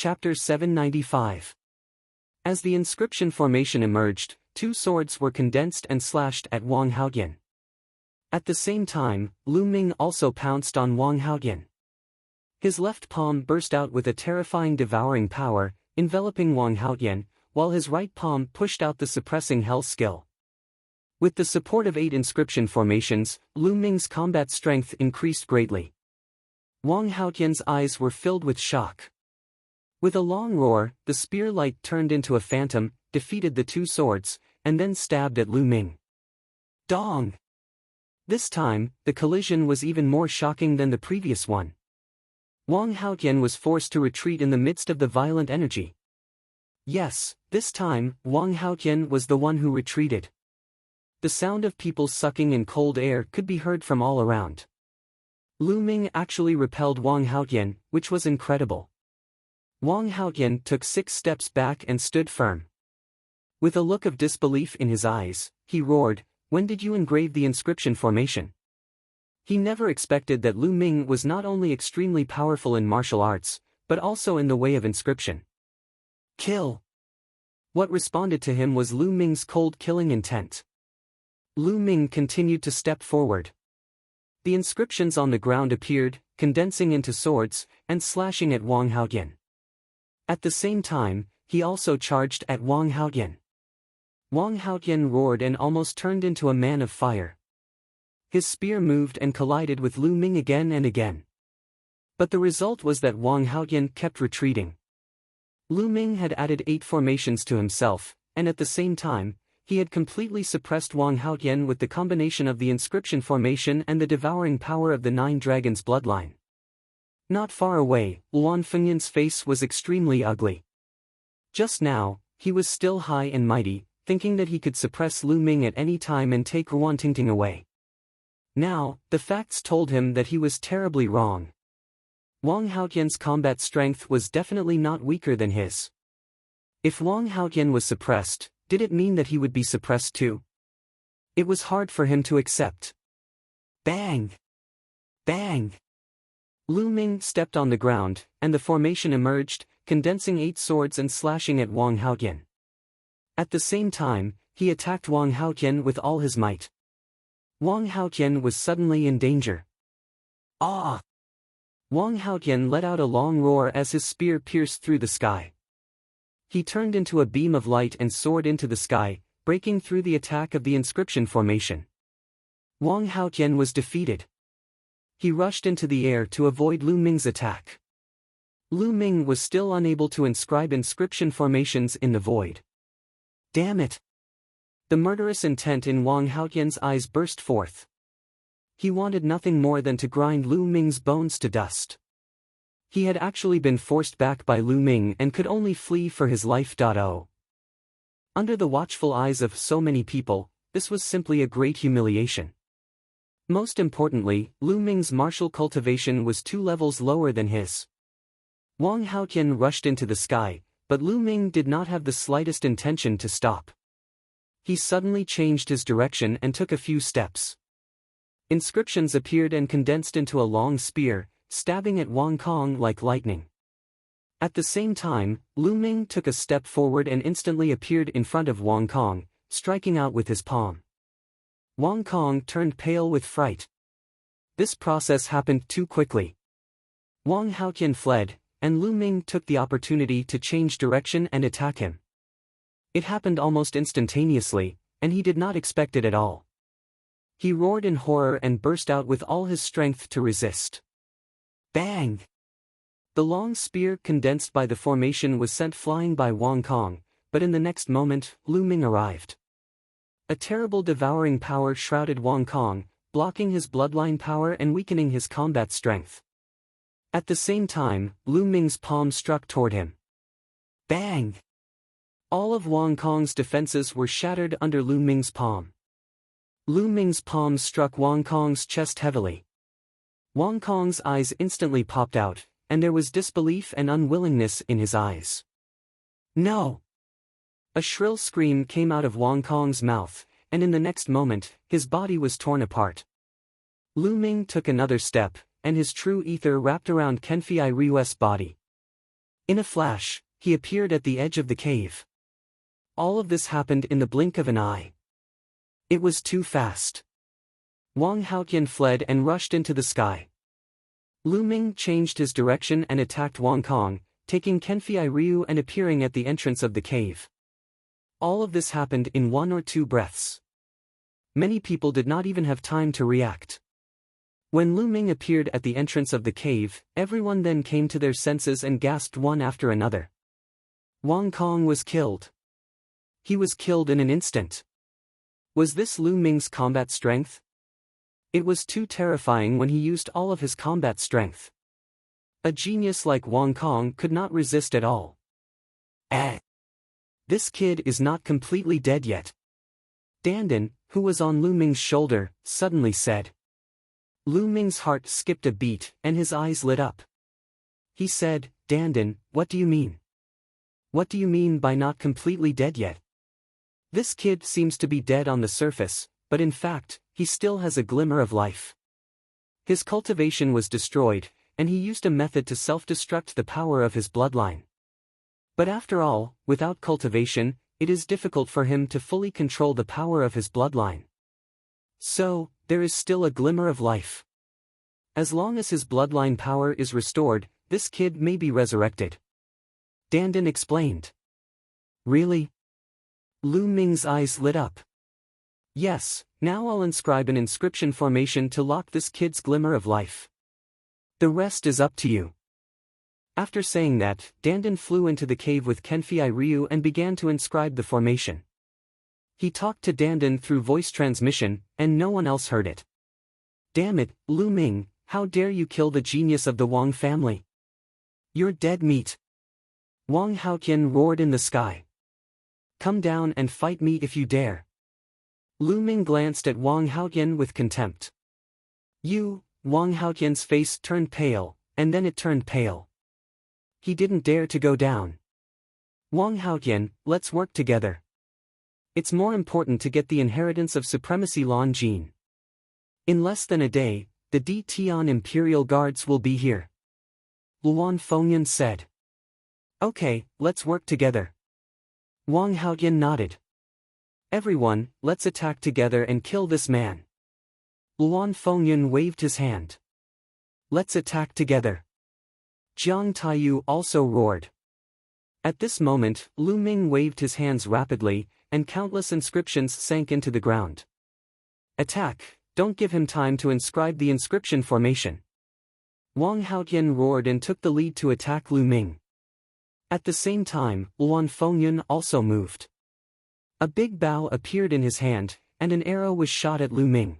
Chapter 795. As the inscription formation emerged, two swords were condensed and slashed at Wang Haoyan. At the same time, Lu Ming also pounced on Wang Haoyan. His left palm burst out with a terrifying devouring power, enveloping Wang Haoyan, while his right palm pushed out the suppressing hell skill. With the support of 8 inscription formations, Lu Ming's combat strength increased greatly. Wang Haoyan's eyes were filled with shock. With a long roar, the spear light turned into a phantom, defeated the two swords, and then stabbed at Lu Ming. Dong! This time, the collision was even more shocking than the previous one. Wang Haoyan was forced to retreat in the midst of the violent energy. Yes, this time, Wang Haoyan was the one who retreated. The sound of people sucking in cold air could be heard from all around. Lu Ming actually repelled Wang Haoyan, which was incredible. Wang Haoyan took 6 steps back and stood firm. With a look of disbelief in his eyes, he roared, "When did you engrave the inscription formation?" He never expected that Lu Ming was not only extremely powerful in martial arts, but also in the way of inscription. Kill! What responded to him was Lu Ming's cold killing intent. Lu Ming continued to step forward. The inscriptions on the ground appeared, condensing into swords, and slashing at Wang Haoyan. At the same time, he also charged at Wang Haoyan. Wang Haoyan roared and almost turned into a man of fire. His spear moved and collided with Lu Ming again and again. But the result was that Wang Haoyan kept retreating. Lu Ming had added 8 formations to himself, and at the same time, he had completely suppressed Wang Haoyan with the combination of the inscription formation and the devouring power of the 9 dragons' bloodline. Not far away, Luan Fengyan's face was extremely ugly. Just now, he was still high and mighty, thinking that he could suppress Lu Ming at any time and take Ruan Tingting away. Now, the facts told him that he was terribly wrong. Wang Haoyan's combat strength was definitely not weaker than his. If Wang Haoyan was suppressed, did it mean that he would be suppressed too? It was hard for him to accept. Bang! Bang! Lu Ming stepped on the ground, and the formation emerged, condensing 8 swords and slashing at Wang Haoyan. At the same time, he attacked Wang Haoyan with all his might. Wang Haoyan was suddenly in danger. Ah! Wang Haoyan let out a long roar as his spear pierced through the sky. He turned into a beam of light and soared into the sky, breaking through the attack of the inscription formation. Wang Haoyan was defeated. He rushed into the air to avoid Lu Ming's attack. Lu Ming was still unable to inscribe inscription formations in the void. Damn it! The murderous intent in Wang Haoyan's eyes burst forth. He wanted nothing more than to grind Lu Ming's bones to dust. He had actually been forced back by Lu Ming and could only flee for his life. Under the watchful eyes of so many people, this was simply a great humiliation. Most importantly, Lu Ming's martial cultivation was 2 levels lower than his. Wang Haoyan rushed into the sky, but Lu Ming did not have the slightest intention to stop. He suddenly changed his direction and took a few steps. Inscriptions appeared and condensed into a long spear, stabbing at Wang Kong like lightning. At the same time, Lu Ming took a step forward and instantly appeared in front of Wang Kong, striking out with his palm. Wang Kong turned pale with fright. This process happened too quickly. Wang Haoyan fled, and Lu Ming took the opportunity to change direction and attack him. It happened almost instantaneously, and he did not expect it at all. He roared in horror and burst out with all his strength to resist. Bang! The long spear condensed by the formation was sent flying by Wang Kong, but in the next moment, Lu Ming arrived. A terrible devouring power shrouded Wang Kong, blocking his bloodline power and weakening his combat strength. At the same time, Lu Ming's palm struck toward him. Bang! All of Wang Kong's defenses were shattered under Lu Ming's palm. Lu Ming's palm struck Wang Kong's chest heavily. Wang Kong's eyes instantly popped out, and there was disbelief and unwillingness in his eyes. No! A shrill scream came out of Wang Kong's mouth, and in the next moment, his body was torn apart. Lu Ming took another step, and his true ether wrapped around Kenfei Ryu's body. In a flash, he appeared at the edge of the cave. All of this happened in the blink of an eye. It was too fast. Wang Haotian fled and rushed into the sky. Lu Ming changed his direction and attacked Wang Kong, taking Kenfei Ryu and appearing at the entrance of the cave. All of this happened in 1 or 2 breaths. Many people did not even have time to react. When Lu Ming appeared at the entrance of the cave, everyone then came to their senses and gasped one after another. Wang Kong was killed. He was killed in an instant. Was this Lu Ming's combat strength? It was too terrifying when he used all of his combat strength. A genius like Wang Kong could not resist at all. This kid is not completely dead yet. Dandan, who was on Lu Ming's shoulder, suddenly said. Lu Ming's heart skipped a beat and his eyes lit up. He said, Dandan, what do you mean? What do you mean by not completely dead yet? This kid seems to be dead on the surface, but in fact, he still has a glimmer of life. His cultivation was destroyed, and he used a method to self-destruct the power of his bloodline. But after all, without cultivation, it is difficult for him to fully control the power of his bloodline. So, there is still a glimmer of life. As long as his bloodline power is restored, this kid may be resurrected. Dandan explained. Really? Lu Ming's eyes lit up. Yes, now I'll inscribe an inscription formation to lock this kid's glimmer of life. The rest is up to you. After saying that, Dandan flew into the cave with Kenfei Ryu and began to inscribe the formation. He talked to Dandan through voice transmission, and no one else heard it. Damn it, Lu Ming, how dare you kill the genius of the Wang family? You're dead meat. Wang Haotian roared in the sky. Come down and fight me if you dare. Lu Ming glanced at Wang Haotian with contempt. Wang Haotian's face turned pale, and then it turned pale. He didn't dare to go down. Wang Haotian, let's work together. It's more important to get the inheritance of Supremacy Lan Jin. In less than a day, the D Tian Imperial Guards will be here. Luan Fengyan said. Okay, let's work together. Wang Haotian nodded. Everyone, let's attack together and kill this man. Luan Fengyan waved his hand. Let's attack together. Jiang Taiyu also roared. At this moment, Lu Ming waved his hands rapidly, and countless inscriptions sank into the ground. Attack, don't give him time to inscribe the inscription formation. Wang Haotian roared and took the lead to attack Lu Ming. At the same time, Luan Fengyan also moved. A big bow appeared in his hand, and an arrow was shot at Lu Ming.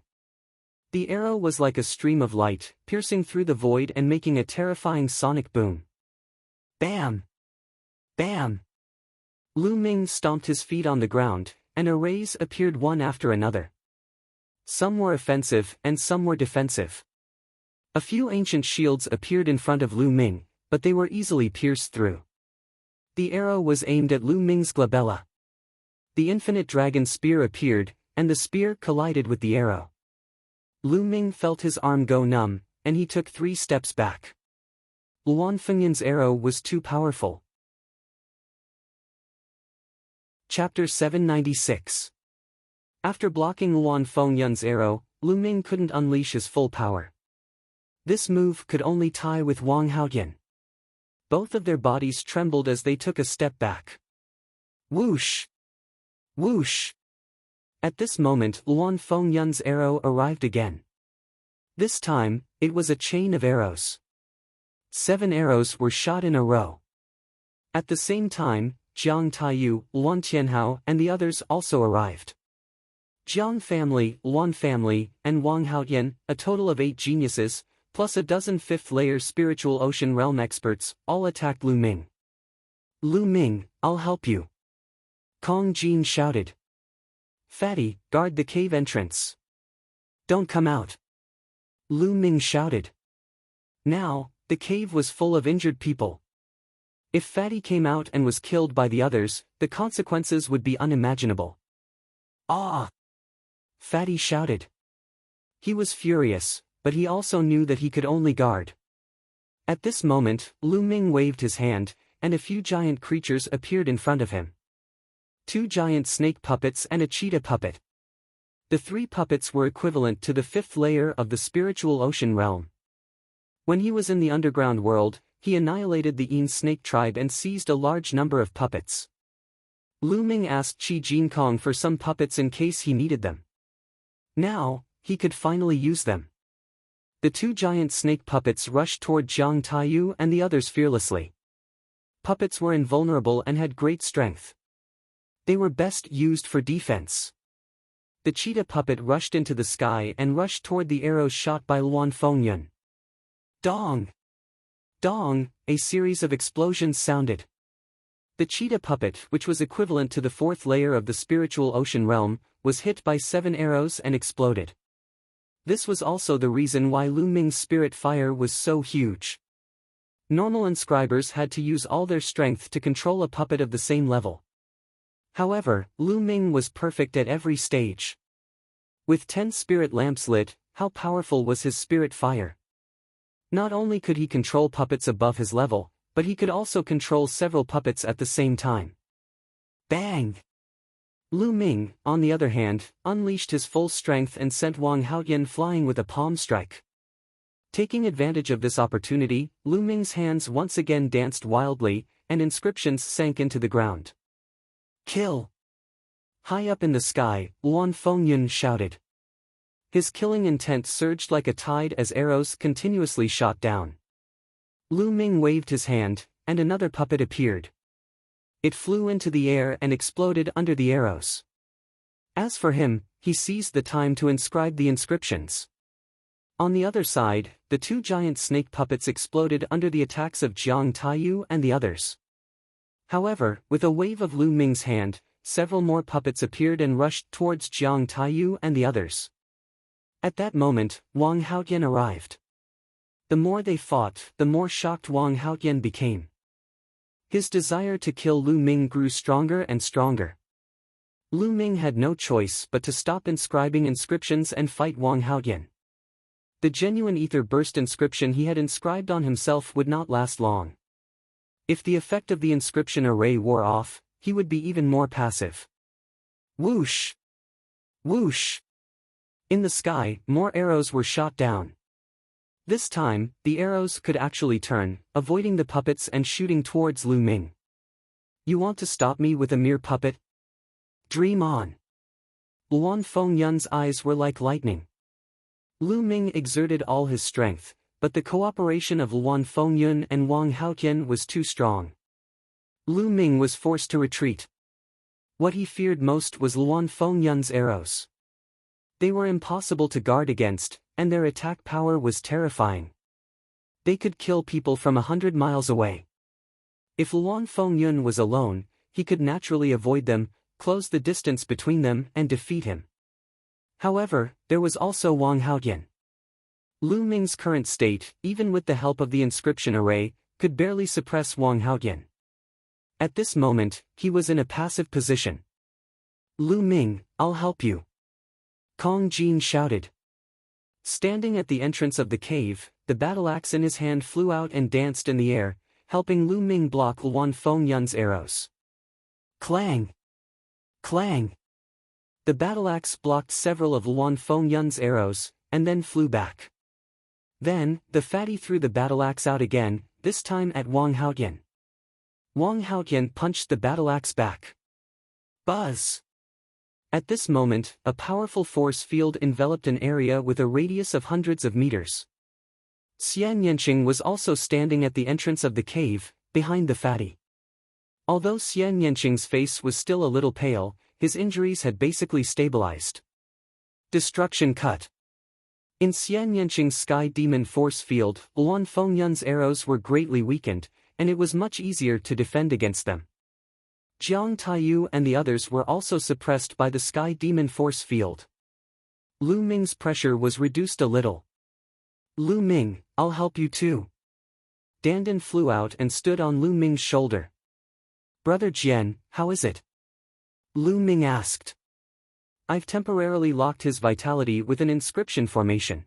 The arrow was like a stream of light, piercing through the void and making a terrifying sonic boom. Bam! Bam! Lu Ming stomped his feet on the ground, and arrays appeared one after another. Some were offensive and some were defensive. A few ancient shields appeared in front of Lu Ming, but they were easily pierced through. The arrow was aimed at Lu Ming's glabella. The infinite dragon spear appeared, and the spear collided with the arrow. Lu Ming felt his arm go numb, and he took 3 steps back. Luan Fengyan's arrow was too powerful. Chapter 796. After blocking Luan Fengyan's arrow, Lu Ming couldn't unleash his full power. This move could only tie with Wang Haotian. Both of their bodies trembled as they took a step back. Whoosh! Whoosh! At this moment Luan Fengyan's arrow arrived again. This time, it was a chain of arrows. 7 arrows were shot in a row. At the same time, Jiang Taiyu, Luan Tianhao and the others also arrived. Jiang family, Luan family, and Wang Haotian, a total of 8 geniuses, plus a dozen 5th-layer spiritual ocean realm experts, all attacked Lu Ming. Lu Ming, I'll help you. Kong Jin shouted. Fatty, guard the cave entrance. Don't come out. Lu Ming shouted. Now, the cave was full of injured people. If Fatty came out and was killed by the others, the consequences would be unimaginable. Ah! Fatty shouted. He was furious, but he also knew that he could only guard. At this moment, Lu Ming waved his hand, and a few giant creatures appeared in front of him. 2 giant snake puppets and a cheetah puppet. The 3 puppets were equivalent to the 5th layer of the spiritual ocean realm. When he was in the underground world, he annihilated the Een snake tribe and seized a large number of puppets. Lu Ming asked Qi Jinkong for some puppets in case he needed them. Now, he could finally use them. The 2 giant snake puppets rushed toward Jiang Taiyu and the others fearlessly. Puppets were invulnerable and had great strength. They were best used for defense. The cheetah puppet rushed into the sky and rushed toward the arrows shot by Luan Fengyun. Dong! Dong! A series of explosions sounded. The cheetah puppet, which was equivalent to the 4th layer of the spiritual ocean realm, was hit by 7 arrows and exploded. This was also the reason why Lu Ming's spirit fire was so huge. Normal inscribers had to use all their strength to control a puppet of the same level. However, Lu Ming was perfect at every stage. With 10 spirit lamps lit, how powerful was his spirit fire? Not only could he control puppets above his level, but he could also control several puppets at the same time. Bang! Lu Ming, on the other hand, unleashed his full strength and sent Wang Haoyan flying with a palm strike. Taking advantage of this opportunity, Lu Ming's hands once again danced wildly, and inscriptions sank into the ground. Kill! High up in the sky, Luan Fengyun shouted. His killing intent surged like a tide as arrows continuously shot down. Lu Ming waved his hand, and another puppet appeared. It flew into the air and exploded under the arrows. As for him, he seized the time to inscribe the inscriptions. On the other side, the 2 giant snake puppets exploded under the attacks of Jiang Taiyu and the others. However, with a wave of Lu Ming's hand, several more puppets appeared and rushed towards Jiang Taiyu and the others. At that moment, Wang Haoyan arrived. The more they fought, the more shocked Wang Haoyan became. His desire to kill Lu Ming grew stronger and stronger. Lu Ming had no choice but to stop inscribing inscriptions and fight Wang Haoyan. The genuine ether burst inscription he had inscribed on himself would not last long. If the effect of the inscription array wore off, he would be even more passive. Whoosh! Whoosh! In the sky, more arrows were shot down. This time, the arrows could actually turn, avoiding the puppets and shooting towards Lu Ming. You want to stop me with a mere puppet? Dream on! Luan Fengyun's eyes were like lightning. Lu Ming exerted all his strength, but the cooperation of Luan Fengyun and Wang Haoyan was too strong. Lu Ming was forced to retreat. What he feared most was Luan Fengyun's arrows. They were impossible to guard against, and their attack power was terrifying. They could kill people from 100 miles away. If Luan Fengyun was alone, he could naturally avoid them, close the distance between them and defeat him. However, there was also Wang Haoyan. Lu Ming's current state, even with the help of the inscription array, could barely suppress Wang Haoyan. At this moment, he was in a passive position. Lu Ming, I'll help you. Kong Jin shouted. Standing at the entrance of the cave, the battle axe in his hand flew out and danced in the air, helping Lu Ming block Luan Fengyun's arrows. Clang! Clang! The battle axe blocked several of Luan Fengyun's arrows, and then flew back. Then, the fatty threw the battle axe out again, this time at Wang Haoyan. Wang Haoyan punched the battle axe back. Buzz! At this moment, a powerful force field enveloped an area with a radius of hundreds of meters. Xian Yanqing was also standing at the entrance of the cave, behind the fatty. Although Xian Yanqing's face was still a little pale, his injuries had basically stabilized. Destruction cut. In Xian Yanqing's Sky Demon force field, Luan Fengyun's arrows were greatly weakened, and it was much easier to defend against them. Jiang Taiyu and the others were also suppressed by the Sky Demon force field. Lu Ming's pressure was reduced a little. Lu Ming, I'll help you too. Dandan flew out and stood on Lu Ming's shoulder. Brother Jian, how is it? Lu Ming asked. I've temporarily locked his vitality with an inscription formation.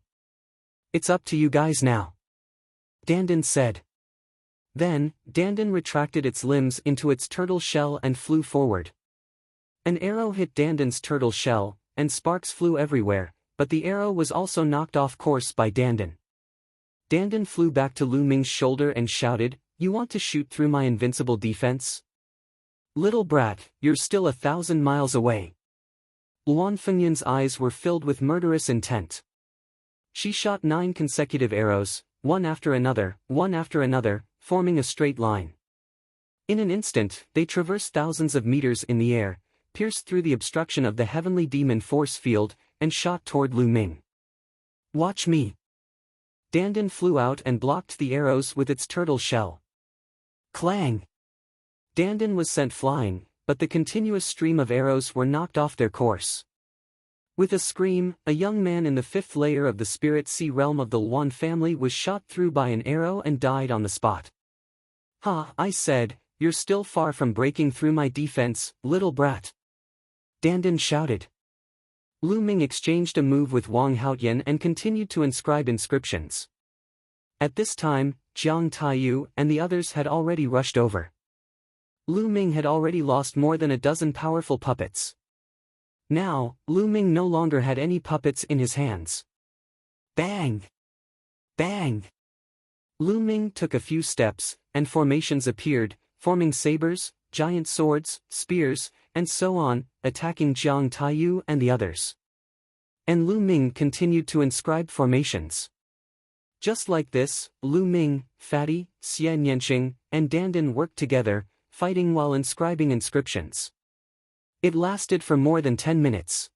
It's up to you guys now. Dandan said. Then, Dandan retracted its limbs into its turtle shell and flew forward. An arrow hit Dandan's turtle shell, and sparks flew everywhere, but the arrow was also knocked off course by Dandan. Dandan flew back to Lu Ming's shoulder and shouted, "You want to shoot through my invincible defense? Little brat, you're still 1,000 miles away." Luan Fengyun's eyes were filled with murderous intent. She shot 9 consecutive arrows, one after another, forming a straight line. In an instant, they traversed thousands of meters in the air, pierced through the obstruction of the heavenly demon force field, and shot toward Lu Ming. "Watch me." Dandan flew out and blocked the arrows with its turtle shell. Clang! Dandan was sent flying, but the continuous stream of arrows were knocked off their course. With a scream, a young man in the 5th layer of the Spirit Sea realm of the Luan family was shot through by an arrow and died on the spot. "Ha, I said, you're still far from breaking through my defense, little brat," Dandan shouted. Lu Ming exchanged a move with Wang Haotian and continued to inscribe inscriptions. At this time, Jiang Taiyu and the others had already rushed over. Lu Ming had already lost more than a dozen powerful puppets. Now, Lu Ming no longer had any puppets in his hands. Bang! Bang! Lu Ming took a few steps, and formations appeared, forming sabers, giant swords, spears, and so on, attacking Jiang Taiyu and the others. And Lu Ming continued to inscribe formations. Just like this, Lu Ming, Fatty, Xian Yanqing, and Dandan worked together, fighting while inscribing inscriptions. It lasted for more than 10 minutes.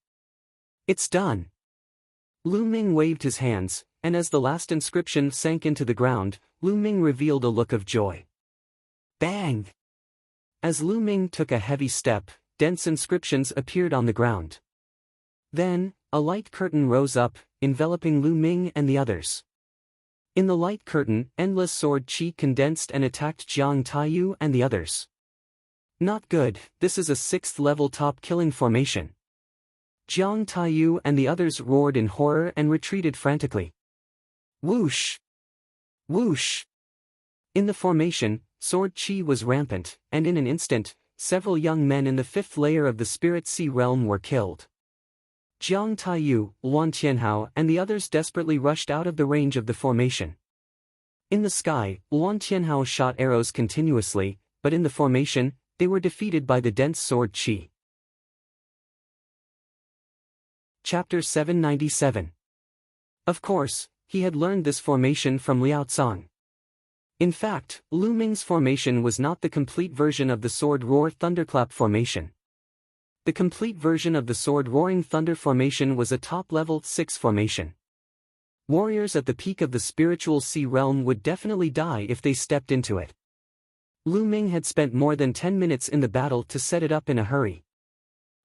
"It's done." Lu Ming waved his hands, and as the last inscription sank into the ground, Lu Ming revealed a look of joy. Bang! As Lu Ming took a heavy step, dense inscriptions appeared on the ground. Then, a light curtain rose up, enveloping Lu Ming and the others. In the light curtain, endless sword chi condensed and attacked Jiang Taiyu and the others. "Not good, this is a 6th level top killing formation." Jiang Taiyu and the others roared in horror and retreated frantically. Whoosh! Whoosh! In the formation, sword chi was rampant, and in an instant, several young men in the 5th layer of the Spirit Sea realm were killed. Jiang Taiyu, Luan Tianhao and the others desperately rushed out of the range of the formation. In the sky, Luan Tianhao shot arrows continuously, but in the formation, they were defeated by the dense sword chi. Chapter 797. Of course, he had learned this formation from Liao Cong. In fact, Lu Ming's formation was not the complete version of the Sword Roar Thunderclap formation. The complete version of the Sword Roaring Thunder formation was a top-level 6 formation. Warriors at the peak of the spiritual sea realm would definitely die if they stepped into it. Lu Ming had spent more than 10 minutes in the battle to set it up in a hurry.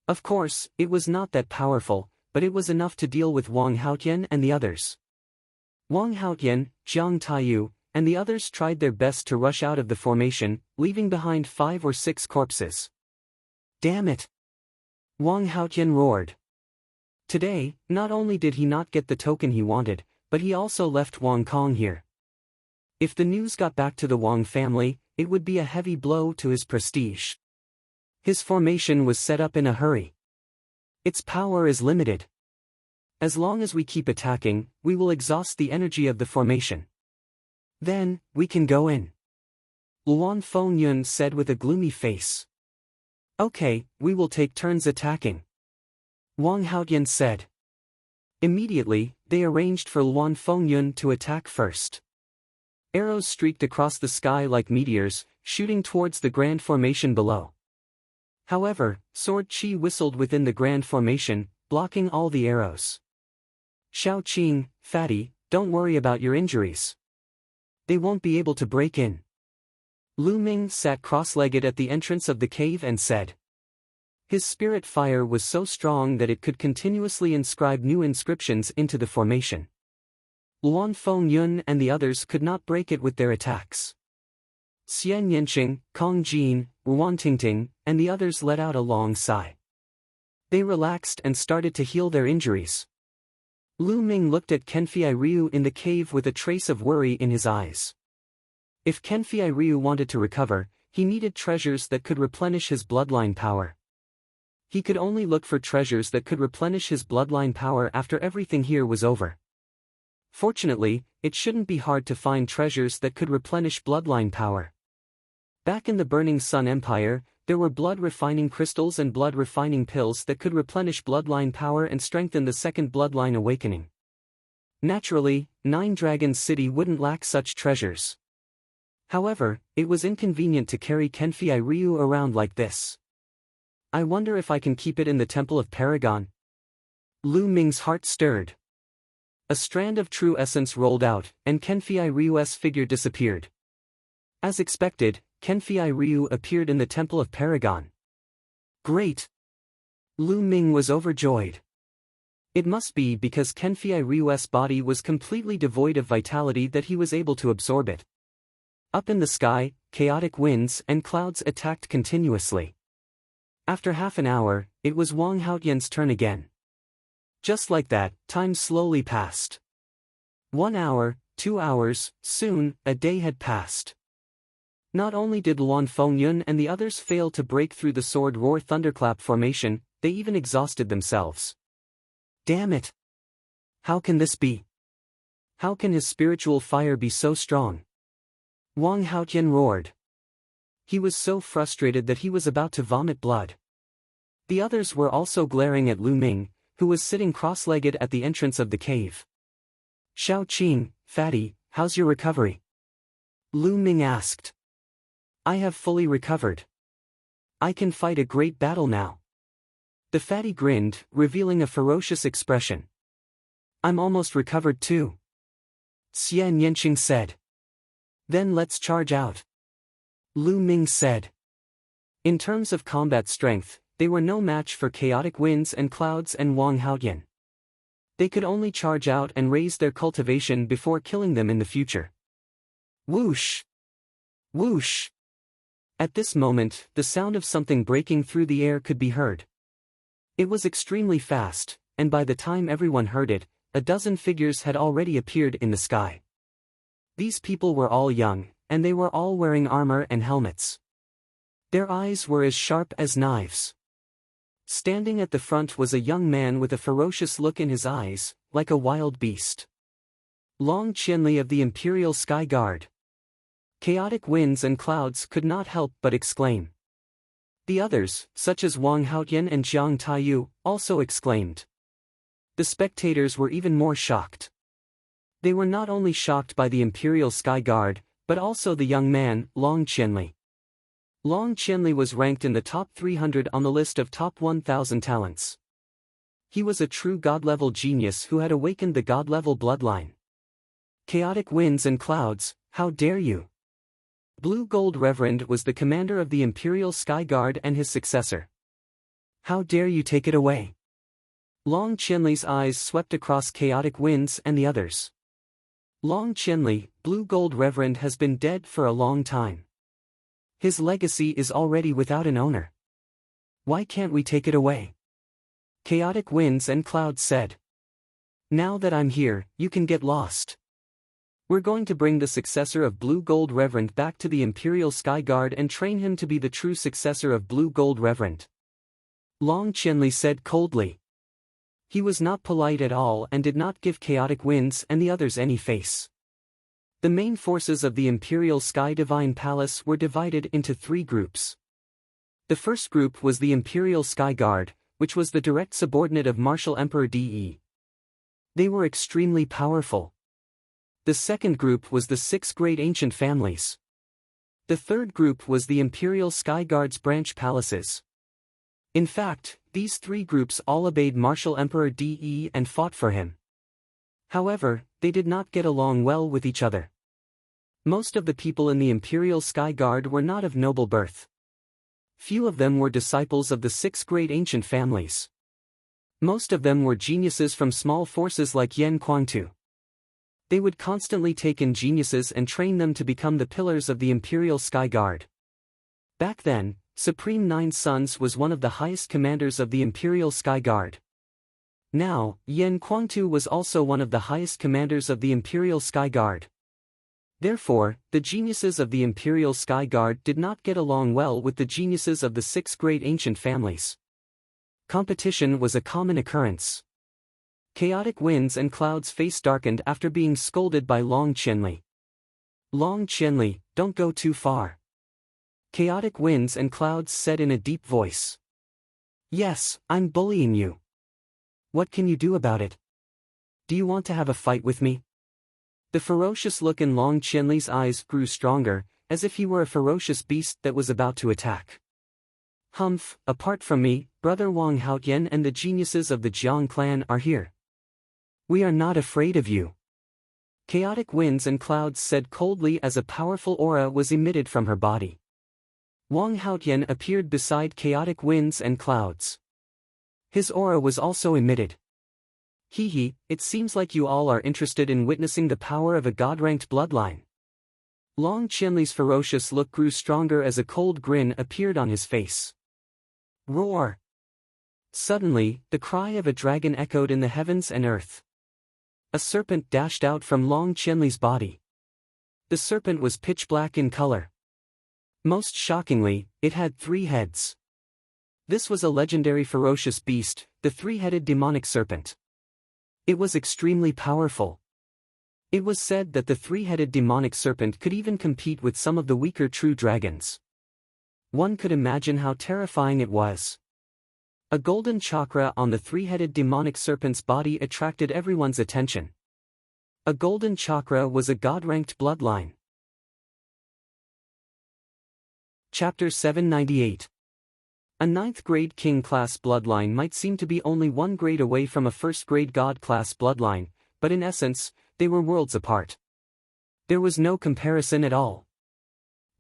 Of course, it was not that powerful, but it was enough to deal with Wang Haotian and the others. Wang Haotian, Jiang Taiyu, and the others tried their best to rush out of the formation, leaving behind 5 or 6 corpses. "Damn it!" Wang Haotian roared. Today, not only did he not get the token he wanted, but he also left Wang Kong here. If the news got back to the Wang family, it would be a heavy blow to his prestige. His formation was set up in a hurry. Its power is limited. As long as we keep attacking, we will exhaust the energy of the formation. Then, we can go in. Luan Fengyun said with a gloomy face. "Okay, we will take turns attacking," Wang Haotian said. Immediately, they arranged for Luan Fengyun to attack first. Arrows streaked across the sky like meteors, shooting towards the grand formation below. However, sword chi whistled within the grand formation, blocking all the arrows. "Shao Qing, Fatty, don't worry about your injuries. They won't be able to break in." Lu Ming sat cross-legged at the entrance of the cave and said. His spirit fire was so strong that it could continuously inscribe new inscriptions into the formation. Luan Fengyun and the others could not break it with their attacks. Xian Yanqing, Kong Jin, Ruan Tingting, and the others let out a long sigh. They relaxed and started to heal their injuries. Lu Ming looked at Kenfei Ryu in the cave with a trace of worry in his eyes. If Kenfei Ryu wanted to recover, he needed treasures that could replenish his bloodline power. He could only look for treasures that could replenish his bloodline power after everything here was over. Fortunately, it shouldn't be hard to find treasures that could replenish bloodline power. Back in the Burning Sun Empire, there were blood refining crystals and blood refining pills that could replenish bloodline power and strengthen the second bloodline awakening. Naturally, Nine Dragons City wouldn't lack such treasures. However, it was inconvenient to carry Kenfei Ryu around like this. I wonder if I can keep it in the Temple of Paragon. Lu Ming's heart stirred. A strand of true essence rolled out, and Kenfei Ryu's figure disappeared. As expected, Kenfei Ryu appeared in the Temple of Paragon. Great! Lu Ming was overjoyed. It must be because Kenfei Ryu's body was completely devoid of vitality that he was able to absorb it. Up in the sky, chaotic winds and clouds attacked continuously. After half an hour, it was Wang Haotian's turn again. Just like that, time slowly passed. 1 hour, 2 hours, soon, a day had passed. Not only did Luan Fengyun and the others fail to break through the Sword Roar Thunderclap formation, they even exhausted themselves. Damn it! How can this be? How can his spiritual fire be so strong? Wang Haotian roared. He was so frustrated that he was about to vomit blood. The others were also glaring at Lu Ming, who was sitting cross-legged at the entrance of the cave. Xiao Qing, fatty, how's your recovery? Lu Ming asked. I have fully recovered. I can fight a great battle now. The fatty grinned, revealing a ferocious expression. I'm almost recovered too. Xian Yanqing said. Then let's charge out. Lu Ming said. In terms of combat strength, they were no match for chaotic winds and clouds and Wang Haotian. They could only charge out and raise their cultivation before killing them in the future. Whoosh! Whoosh! At this moment, the sound of something breaking through the air could be heard. It was extremely fast, and by the time everyone heard it, a dozen figures had already appeared in the sky. These people were all young, and they were all wearing armor and helmets. Their eyes were as sharp as knives. Standing at the front was a young man with a ferocious look in his eyes, like a wild beast. Long Qianli of the Imperial Sky Guard. Chaotic winds and clouds could not help but exclaim. The others, such as Wang Haotian and Jiang Taiyu, also exclaimed. The spectators were even more shocked. They were not only shocked by the Imperial Sky Guard, but also the young man, Long Qianli. Long Qianli was ranked in the top 300 on the list of top 1,000 talents. He was a true god-level genius who had awakened the god-level bloodline. Chaotic winds and clouds, how dare you! Blue Gold Reverend was the commander of the Imperial Sky Guard and his successor. How dare you take it away? Long Qianli's eyes swept across chaotic winds and the others. Long Qianli, Blue Gold Reverend has been dead for a long time. His legacy is already without an owner. Why can't we take it away? Chaotic winds and clouds said. Now that I'm here, you can get lost. We're going to bring the successor of Blue Gold Reverend back to the Imperial Sky Guard and train him to be the true successor of Blue Gold Reverend. Long Qianli said coldly. He was not polite at all and did not give Chaotic Winds and the others any face. The main forces of the Imperial Sky Divine Palace were divided into 3 groups. The first group was the Imperial Sky Guard, which was the direct subordinate of Martial Emperor De. They were extremely powerful. The second group was the 6 great ancient families. The third group was the Imperial Sky Guard's branch palaces. In fact, these 3 groups all obeyed Martial Emperor De and fought for him. However, they did not get along well with each other. Most of the people in the Imperial Sky Guard were not of noble birth. Few of them were disciples of the 6 great ancient families. Most of them were geniuses from small forces like Yan Kuangtu. They would constantly take in geniuses and train them to become the pillars of the Imperial Sky Guard. Back then, Supreme Nine Sons was one of the highest commanders of the Imperial Sky Guard. Now, Yan Kuangtu was also one of the highest commanders of the Imperial Sky Guard. Therefore, the geniuses of the Imperial Sky Guard did not get along well with the geniuses of the 6 great ancient families. Competition was a common occurrence. Chaotic winds and clouds' face darkened after being scolded by Long Qianli. Long Qianli, don't go too far. Chaotic winds and clouds said in a deep voice. Yes, I'm bullying you. What can you do about it? Do you want to have a fight with me? The ferocious look in Long Qianli's eyes grew stronger, as if he were a ferocious beast that was about to attack. Humph, apart from me, brother Wang Haotian and the geniuses of the Jiang clan are here. We are not afraid of you. Chaotic winds and clouds said coldly as a powerful aura was emitted from her body. Wang Haotian appeared beside chaotic winds and clouds. His aura was also emitted. Hee, it seems like you all are interested in witnessing the power of a god-ranked bloodline. Long Qianli's ferocious look grew stronger as a cold grin appeared on his face. Roar! Suddenly, the cry of a dragon echoed in the heavens and earth. A serpent dashed out from Long Qianli's body. The serpent was pitch black in color. Most shockingly, it had 3 heads. This was a legendary ferocious beast, the 3-headed demonic serpent. It was extremely powerful. It was said that the 3-headed demonic serpent could even compete with some of the weaker true dragons. One could imagine how terrifying it was. A golden chakra on the 3-headed demonic serpent's body attracted everyone's attention. A golden chakra was a god-ranked bloodline. Chapter 798. A 9th grade king class bloodline might seem to be only 1 grade away from a 1st grade god class bloodline, but in essence, they were worlds apart. There was no comparison at all.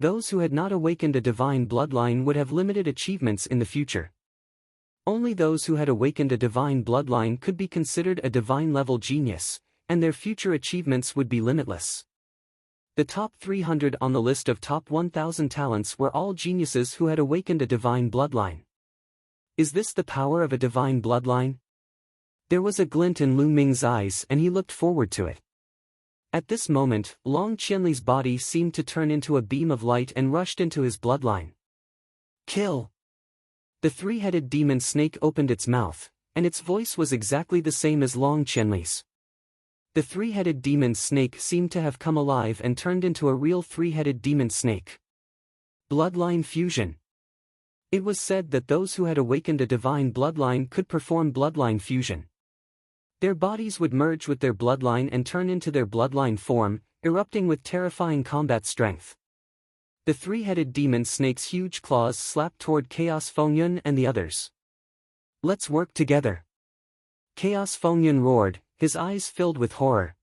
Those who had not awakened a divine bloodline would have limited achievements in the future. Only those who had awakened a divine bloodline could be considered a divine-level genius, and their future achievements would be limitless. The top 300 on the list of top 1,000 talents were all geniuses who had awakened a divine bloodline. Is this the power of a divine bloodline? There was a glint in Lu Ming's eyes and he looked forward to it. At this moment, Long Qianli's body seemed to turn into a beam of light and rushed into his bloodline. Kill! The 3-headed demon snake opened its mouth, and its voice was exactly the same as Long Qianli's. The 3-headed demon snake seemed to have come alive and turned into a real 3-headed demon snake. Bloodline fusion. It was said that those who had awakened a divine bloodline could perform bloodline fusion. Their bodies would merge with their bloodline and turn into their bloodline form, erupting with terrifying combat strength. The 3-headed demon snake's huge claws slapped toward Chaos Fengyun and the others. Let's work together. Chaos Fengyun roared, his eyes filled with horror.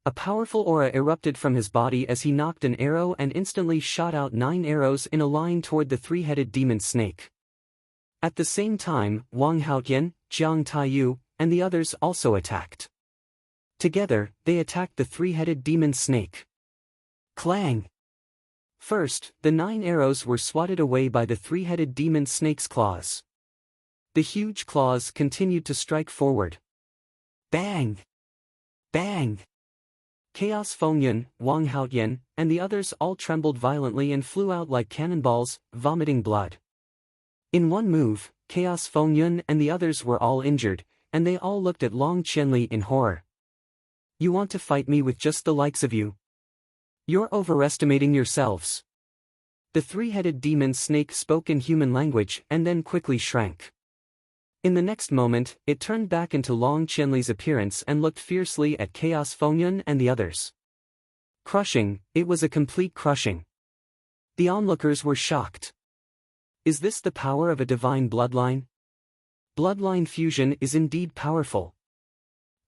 A powerful aura erupted from his body as he knocked an arrow and instantly shot out 9 arrows in a line toward the 3-headed demon snake. At the same time, Wang Haotian, Jiang Taiyu, and the others also attacked. Together, they attacked the 3-headed demon snake. Clang! First, the 9 arrows were swatted away by the 3-headed demon snake's claws. The huge claws continued to strike forward. Bang! Bang! Chaos Fengyun, Wang Haotian, and the others all trembled violently and flew out like cannonballs, vomiting blood. In one move, Chaos Fengyun and the others were all injured, and they all looked at Long Qianli in horror. You want to fight me with just the likes of you? You're overestimating yourselves. The 3-headed demon snake spoke in human language and then quickly shrank. In the next moment, it turned back into Long Qianli's appearance and looked fiercely at Chaos Fengyun and the others. Crushing, it was a complete crushing. The onlookers were shocked. Is this the power of a divine bloodline? Bloodline fusion is indeed powerful.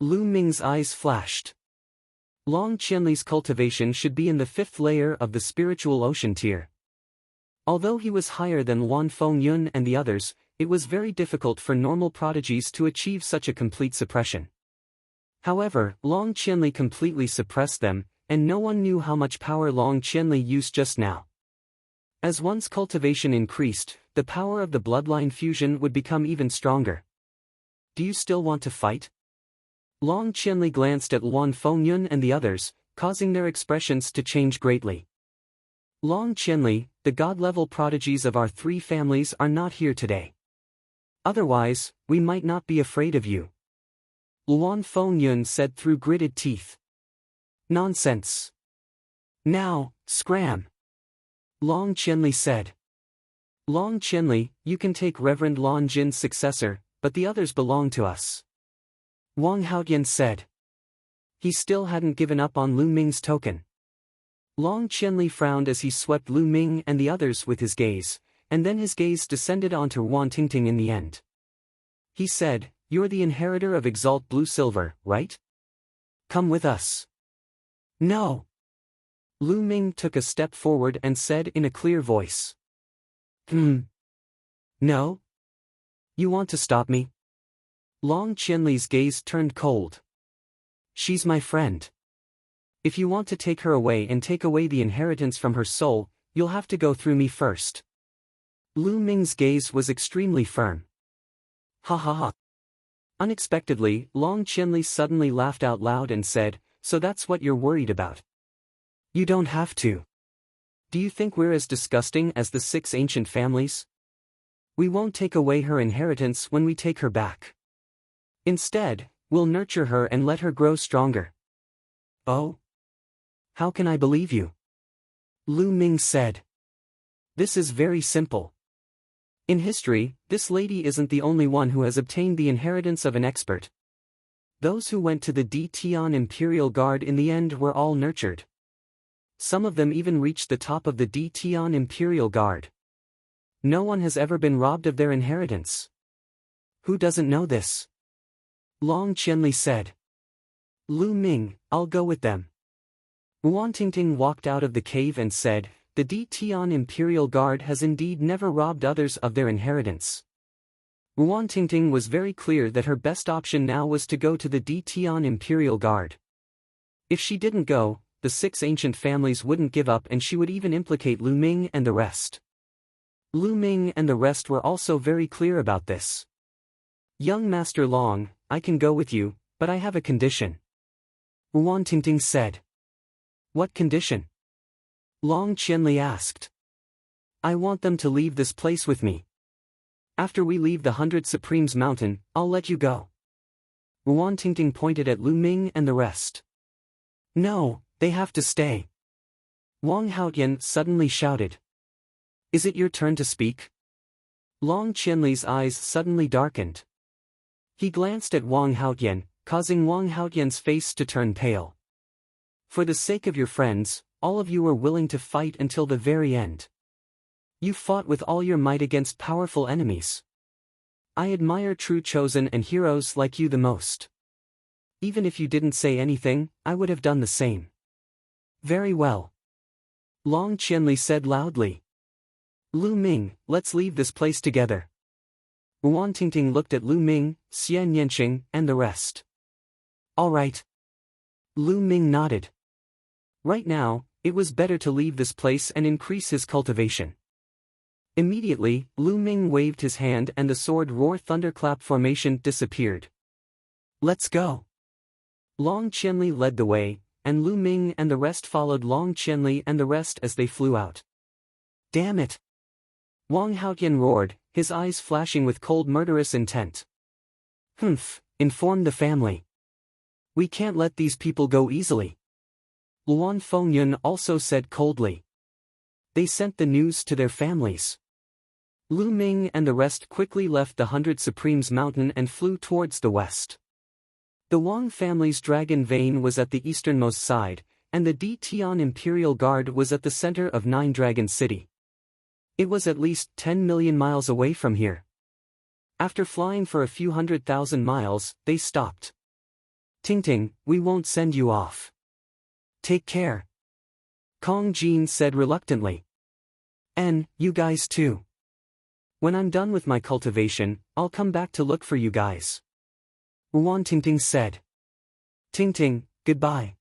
Lu Ming's eyes flashed. Long Qianli's cultivation should be in the 5th layer of the spiritual ocean tier. Although he was higher than Wan Fengyun and the others, it was very difficult for normal prodigies to achieve such a complete suppression. However, Long Qianli completely suppressed them, and no one knew how much power Long Qianli used just now. As one's cultivation increased, the power of the bloodline fusion would become even stronger. Do you still want to fight? Long Qianli glanced at Wan Fengyun and the others, causing their expressions to change greatly. Long Qianli, the god-level prodigies of our three families are not here today. Otherwise, we might not be afraid of you. Luan Fengyun said through gritted teeth. Nonsense. Now, scram. Long Qianli said. Long Qianli, you can take Reverend Lan Jin's successor, but the others belong to us. Wang Haoyan said. He still hadn't given up on Lu Ming's token. Long Qianli frowned as he swept Lu Ming and the others with his gaze, and then his gaze descended onto Wan Tingting in the end. He said, "You're the inheritor of Exalt Blue Silver, right? Come with us." No. Lu Ming took a step forward and said in a clear voice. No? You want to stop me? Long Qianli's gaze turned cold. She's my friend. If you want to take her away and take away the inheritance from her soul, you'll have to go through me first. Lu Ming's gaze was extremely firm. Ha ha ha. Unexpectedly, Long Qianli suddenly laughed out loud and said, "So that's what you're worried about? You don't have to. Do you think we're as disgusting as the 6 ancient families? We won't take away her inheritance when we take her back. Instead, we'll nurture her and let her grow stronger." Oh? How can I believe you? Lu Ming said. This is very simple. In history, this lady isn't the only one who has obtained the inheritance of an expert. Those who went to the Di Tian Imperial Guard in the end were all nurtured. Some of them even reached the top of the Di Tian Imperial Guard. No one has ever been robbed of their inheritance. Who doesn't know this? Long Qianli said. Lu Ming, I'll go with them. Wan Tingting walked out of the cave and said, "The Di Tian Imperial Guard has indeed never robbed others of their inheritance." Wan Tingting was very clear that her best option now was to go to the Di Tian Imperial Guard. If she didn't go, the 6 ancient families wouldn't give up and she would even implicate Lu Ming and the rest. Lu Ming and the rest were also very clear about this. "Young Master Long, I can go with you, but I have a condition." Wan Tingting said. What condition? Long Qianli asked. I want them to leave this place with me. After we leave the 100 Supremes Mountain, I'll let you go. Wan Tingting pointed at Lu Ming and the rest. No, they have to stay. Wang Haoyan suddenly shouted. Is it your turn to speak? Long Qianli's eyes suddenly darkened. He glanced at Wang Haoyan, causing Wang Haoyan's face to turn pale. For the sake of your friends, all of you were willing to fight until the very end. You fought with all your might against powerful enemies. I admire true chosen and heroes like you the most. Even if you didn't say anything, I would have done the same. Very well. Long Qianli said loudly. Lu Ming, let's leave this place together. Wan Tingting looked at Lu Ming, Xian Yanqing, and the rest. All right. Lu Ming nodded. Right now, it was better to leave this place and increase his cultivation. Immediately, Lu Ming waved his hand and the sword roar thunderclap formation disappeared. Let's go. Long Qianli led the way, and Lu Ming and the rest followed Long Qianli and the rest as they flew out. Damn it! Wang Haoyan roared, his eyes flashing with cold murderous intent. Humph, inform the family. We can't let these people go easily. Luan Fengyun also said coldly. They sent the news to their families. Lu Ming and the rest quickly left the 100 Supremes Mountain and flew towards the west. The Wang family's dragon vein was at the easternmost side, and the Di Tian Imperial Guard was at the center of Nine Dragon City. It was at least 10 million miles away from here. After flying for a few 100,000 miles, they stopped. Tingting, we won't send you off. Take care. Kong Jin said reluctantly. And, you guys too. When I'm done with my cultivation, I'll come back to look for you guys. Wan Tingting said. Tingting, goodbye.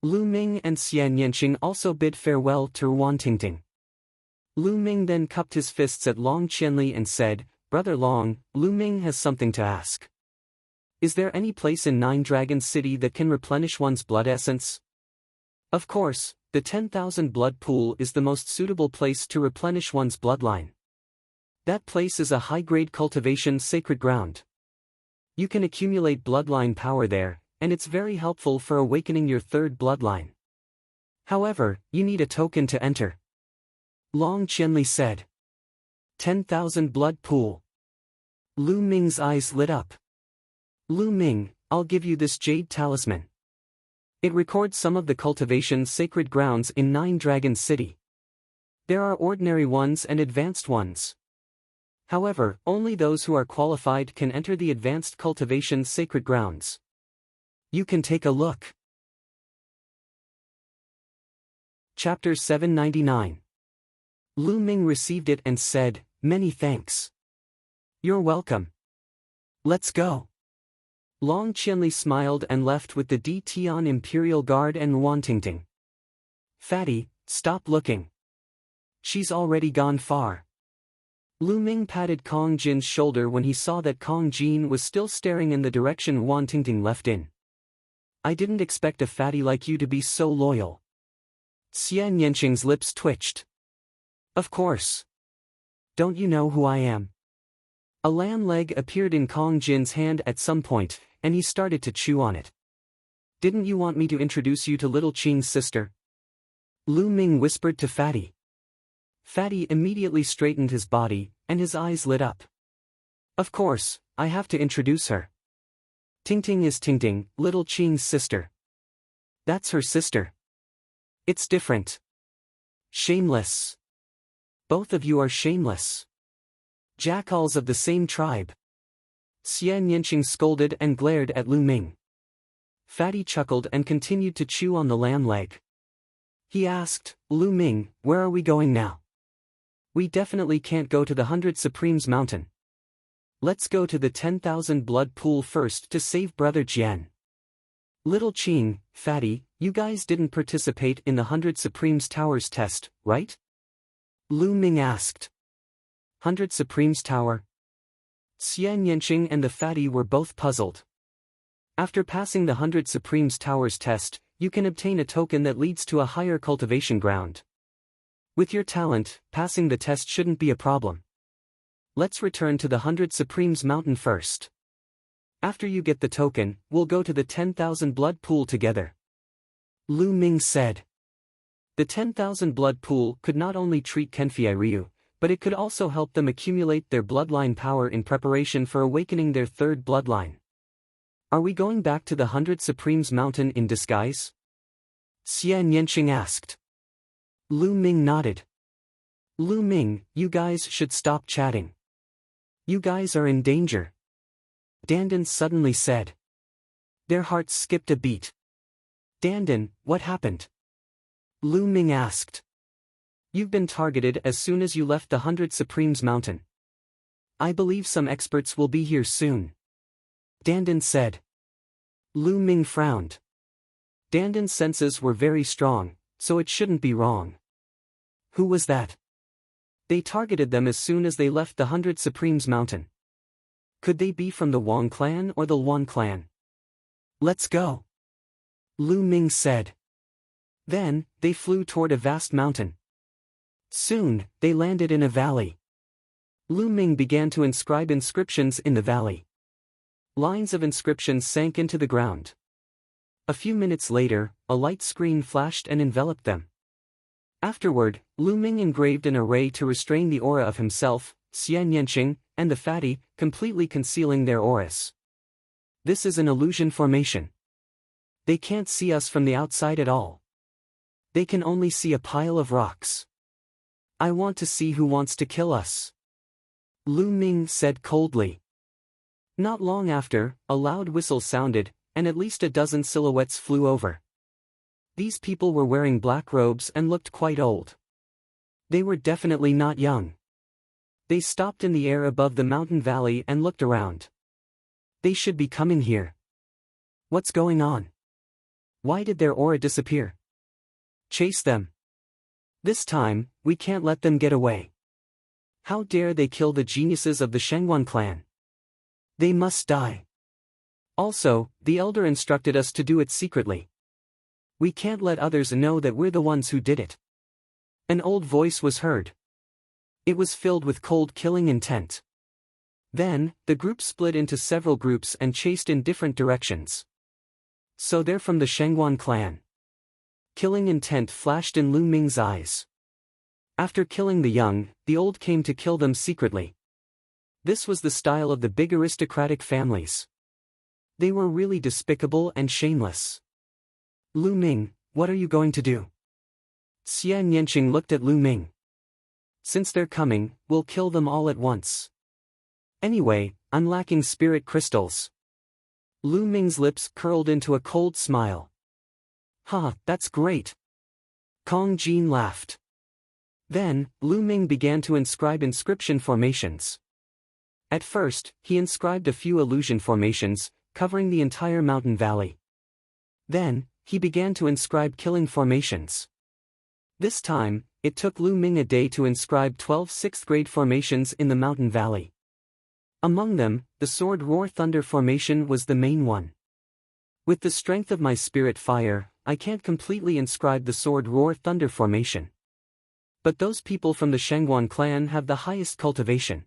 Lu Ming and Xian Yanqing also bid farewell to Wan Tingting. Lu Ming then cupped his fists at Long Qianli and said, Brother Long, Lu Ming has something to ask. Is there any place in Nine Dragon City that can replenish one's blood essence? Of course, the 10,000 blood pool is the most suitable place to replenish one's bloodline. That place is a high-grade cultivation sacred ground. You can accumulate bloodline power there, and it's very helpful for awakening your third bloodline. However, you need a token to enter. Long Qianli said. 10,000 blood pool. Lu Ming's eyes lit up. Lu Ming, I'll give you this jade talisman. It records some of the cultivation sacred grounds in 9 Dragon City. There are ordinary ones and advanced ones. However, only those who are qualified can enter the advanced cultivation sacred grounds. You can take a look. Chapter 799. Lu Ming received it and said, "Many thanks." "You're welcome. Let's go." Long Qianli smiled and left with the Di Tian Imperial Guard and Wan Tingting. "Fatty, stop looking. She's already gone far." Lu Ming patted Kong Jin's shoulder when he saw that Kong Jin was still staring in the direction Wan Tingting left in. "I didn't expect a fatty like you to be so loyal." Xian Yanqing's lips twitched. "Of course. Don't you know who I am?" A lamb leg appeared in Kong Jin's hand at some point, and he started to chew on it. "Didn't you want me to introduce you to little Qing's sister?" Lu Ming whispered to Fatty. Fatty immediately straightened his body, and his eyes lit up. "Of course, I have to introduce her. Tingting is Tingting, little Qing's sister." "That's her sister." "It's different." "Shameless. Both of you are shameless. Jackals of the same tribe." Xian Yanqing scolded and glared at Lu Ming. Fatty chuckled and continued to chew on the lamb leg. He asked, "Lu Ming, where are we going now?" "We definitely can't go to the 100 Supremes Mountain. Let's go to the 10,000 blood pool first to save Brother Jian." "Little Qing, Fatty, you guys didn't participate in the 100 Supremes Towers test, right?" Lu Ming asked. 100 Supremes Tower? Xian Yanqing and the Fatty were both puzzled. After passing the 100 Supremes Towers test, you can obtain a token that leads to a higher cultivation ground. With your talent, passing the test shouldn't be a problem. Let's return to the 100 Supremes Mountain first. After you get the token, we'll go to the 10,000 blood pool together. Lu Ming said. The 10,000 blood pool could not only treat Kenfei Ryu, but it could also help them accumulate their bloodline power in preparation for awakening their third bloodline. "Are we going back to the 100 Supremes Mountain in disguise?" Xian Yanqing asked. Lu Ming nodded. "Lu Ming, you guys should stop chatting. You guys are in danger," Dandan suddenly said. Their hearts skipped a beat. "Dandan, what happened?" Lu Ming asked. "You've been targeted as soon as you left the 100 Supremes Mountain. I believe some experts will be here soon," Dandan said. Lu Ming frowned. Dandan's senses were very strong, so it shouldn't be wrong. Who was that? They targeted them as soon as they left the 100 Supremes Mountain. Could they be from the Wang clan or the Luan clan? "Let's go," Lu Ming said. Then, they flew toward a vast mountain. Soon, they landed in a valley. Lu Ming began to inscribe inscriptions in the valley. Lines of inscriptions sank into the ground. A few minutes later, a light screen flashed and enveloped them. Afterward, Lu Ming engraved an array to restrain the aura of himself, Xian Yanqing, and the Fatty, completely concealing their auras. This is an illusion formation. They can't see us from the outside at all. They can only see a pile of rocks. I want to see who wants to kill us," Lu Ming said coldly. Not long after, a loud whistle sounded, and at least a dozen silhouettes flew over. These people were wearing black robes and looked quite old. They were definitely not young. They stopped in the air above the mountain valley and looked around. They should be coming here. What's going on? Why did their aura disappear? Chase them. This time, we can't let them get away. How dare they kill the geniuses of the Shengwan clan? They must die. Also, the elder instructed us to do it secretly. We can't let others know that we're the ones who did it. An old voice was heard. It was filled with cold killing intent. Then, the group split into several groups and chased in different directions. So they're from the Shengguan clan. Killing intent flashed in Lu Ming's eyes. After killing the young, the old came to kill them secretly. This was the style of the big aristocratic families. They were really despicable and shameless. Lu Ming, what are you going to do? Xian Yanqing looked at Lu Ming. Since they're coming, we'll kill them all at once. Anyway, I'm lacking spirit crystals. Lu Ming's lips curled into a cold smile. Ha, that's great. Kong Jin laughed. Then, Lu Ming began to inscribe inscription formations. At first, he inscribed a few illusion formations, covering the entire mountain valley. Then, he began to inscribe killing formations. This time, it took Lu Ming a day to inscribe 12 6th-grade formations in the mountain valley. Among them, the Sword Roar Thunder formation was the main one. With the strength of my spirit fire, I can't completely inscribe the Sword Roar Thunder formation. But those people from the Shengguan clan have the highest cultivation.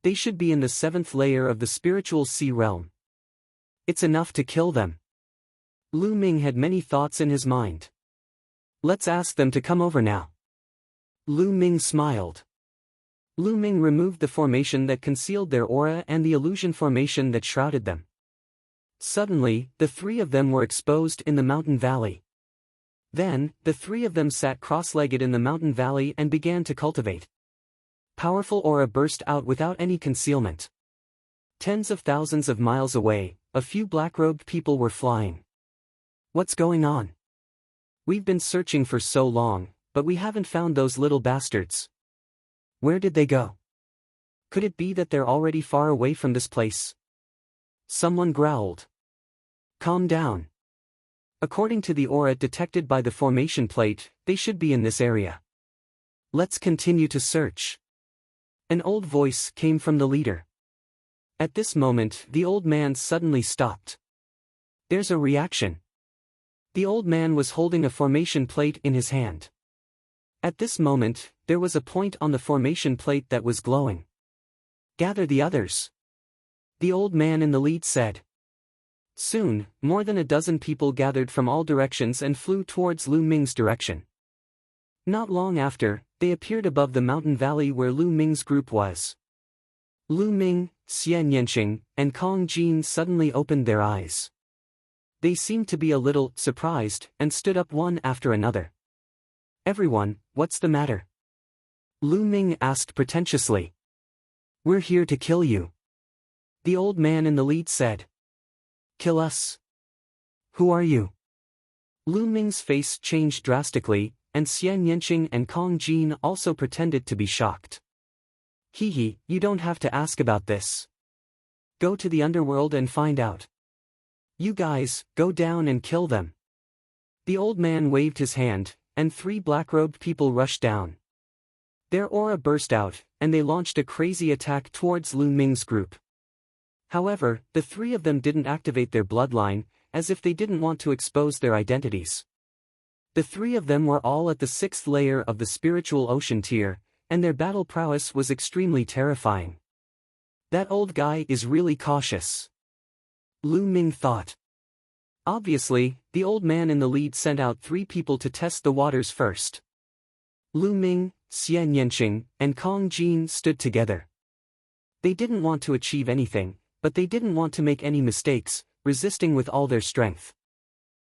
They should be in the 7th layer of the spiritual sea realm. It's enough to kill them. Lu Ming had many thoughts in his mind. Let's ask them to come over now. Lu Ming smiled. Lu Ming removed the formation that concealed their aura and the illusion formation that shrouded them. Suddenly, the three of them were exposed in the mountain valley. Then, the three of them sat cross-legged in the mountain valley and began to cultivate. Powerful aura burst out without any concealment. Tens of thousands of miles away, a few black-robed people were flying. What's going on? We've been searching for so long, but we haven't found those little bastards. Where did they go? Could it be that they're already far away from this place? Someone growled. Calm down. According to the aura detected by the formation plate, they should be in this area. Let's continue to search. An old voice came from the leader. At this moment, the old man suddenly stopped. There's a reaction. The old man was holding a formation plate in his hand. At this moment, there was a point on the formation plate that was glowing. Gather the others. The old man in the lead said. Soon, more than a dozen people gathered from all directions and flew towards Lu Ming's direction. Not long after, they appeared above the mountain valley where Lu Ming's group was. Lu Ming, Xian Yanqing, and Kong Jin suddenly opened their eyes. They seemed to be a little surprised and stood up one after another. Everyone, what's the matter? Lu Ming asked pretentiously. We're here to kill you. The old man in the lead said. Kill us? Who are you? Lu Ming's face changed drastically, and Xian Yanqing and Kong Jin also pretended to be shocked. Hee, you don't have to ask about this. Go to the underworld and find out. You guys, go down and kill them. The old man waved his hand, and three black-robed people rushed down. Their aura burst out, and they launched a crazy attack towards Lu Ming's group. However, the three of them didn't activate their bloodline, as if they didn't want to expose their identities. The three of them were all at the 6th layer of the spiritual ocean tier, and their battle prowess was extremely terrifying. That old guy is really cautious. Lu Ming thought. Obviously, the old man in the lead sent out three people to test the waters first. Lu Ming, Xian Yanqing, and Kong Jin stood together. They didn't want to achieve anything, but they didn't want to make any mistakes, resisting with all their strength.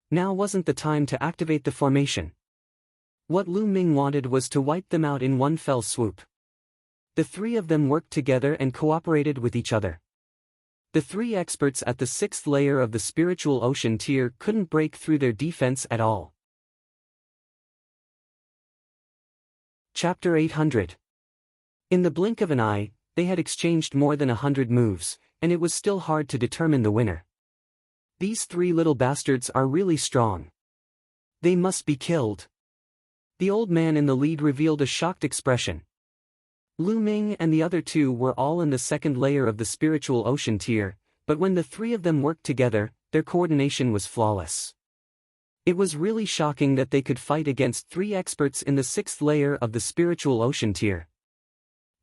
Now wasn't the time to activate the formation. What Lu Ming wanted was to wipe them out in one fell swoop. The three of them worked together and cooperated with each other. The three experts at the 6th layer of the spiritual ocean tier couldn't break through their defense at all. Chapter 800. In the blink of an eye, they had exchanged more than 100 moves, and it was still hard to determine the winner. These three little bastards are really strong. They must be killed. The old man in the lead revealed a shocked expression. Lu Ming and the other two were all in the 2nd layer of the spiritual ocean tier, but when the three of them worked together, their coordination was flawless. It was really shocking that they could fight against 3 experts in the 6th layer of the spiritual ocean tier.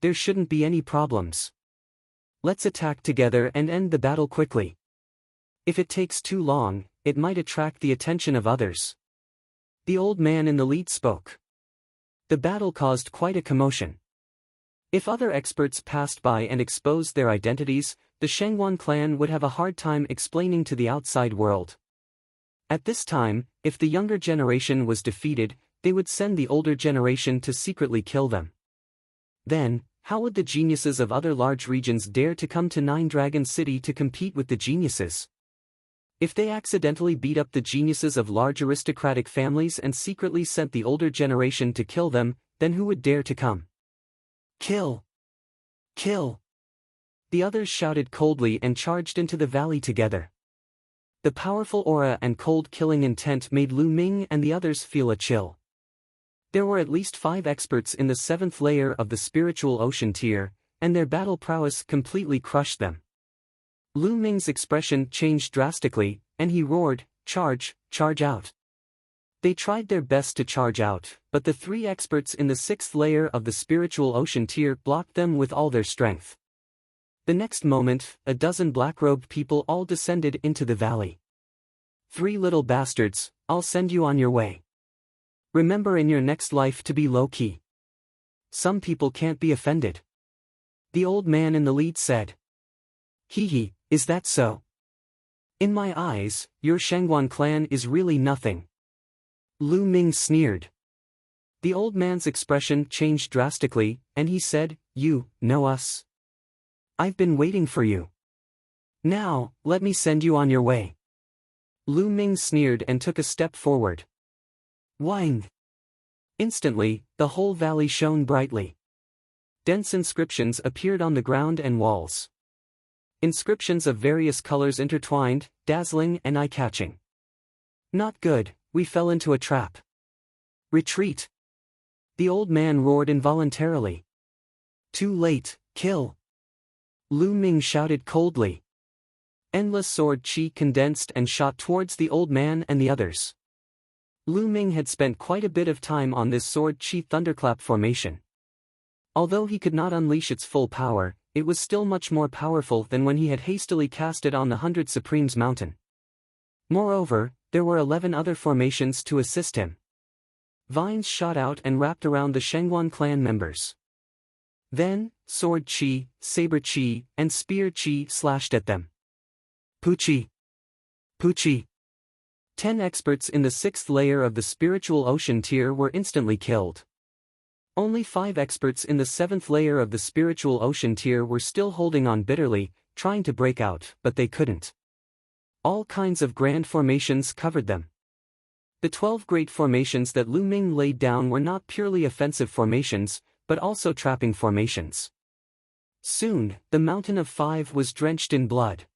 There shouldn't be any problems. Let's attack together and end the battle quickly. If it takes too long, it might attract the attention of others. The old man in the lead spoke. The battle caused quite a commotion. If other experts passed by and exposed their identities, the Shangwan clan would have a hard time explaining to the outside world. At this time, if the younger generation was defeated, they would send the older generation to secretly kill them. Then, how would the geniuses of other large regions dare to come to Nine Dragon City to compete with the geniuses? If they accidentally beat up the geniuses of large aristocratic families and secretly sent the older generation to kill them, then who would dare to come? Kill! Kill! The others shouted coldly and charged into the valley together. The powerful aura and cold killing intent made Lu Ming and the others feel a chill. There were at least 5 experts in the 7th layer of the spiritual ocean tier, and their battle prowess completely crushed them. Lu Ming's expression changed drastically, and he roared, "Charge, charge out!" They tried their best to charge out, but the 3 experts in the 6th layer of the spiritual ocean tier blocked them with all their strength. The next moment, a dozen black-robed people all descended into the valley. "3 little bastards, I'll send you on your way. Remember in your next life to be low-key. Some people can't be offended." The old man in the lead said. "Hee, is that so? In my eyes, your Shangwan clan is really nothing." Lu Ming sneered. The old man's expression changed drastically, and he said, "You know us? I've been waiting for you. Now, let me send you on your way." Lu Ming sneered and took a step forward. Wang! Instantly, the whole valley shone brightly. Dense inscriptions appeared on the ground and walls. Inscriptions of various colors intertwined, dazzling and eye-catching. "Not good, we fell into a trap. Retreat!" The old man roared involuntarily. "Too late, kill!" Lu Ming shouted coldly. Endless sword chi condensed and shot towards the old man and the others. Lu Ming had spent quite a bit of time on this sword chi thunderclap formation. Although he could not unleash its full power, it was still much more powerful than when he had hastily cast it on the 100 Supremes mountain. Moreover, there were 11 other formations to assist him. Vines shot out and wrapped around the Shangwan clan members. Then, sword chi, saber chi, and spear chi slashed at them. Puchi! Puchi! 10 experts in the 6th layer of the spiritual ocean tier were instantly killed. Only 5 experts in the 7th layer of the spiritual ocean tier were still holding on bitterly, trying to break out, but they couldn't. All kinds of grand formations covered them. The 12 great formations that Lu Ming laid down were not purely offensive formations, but also trapping formations. Soon, the mountain of 5 was drenched in blood.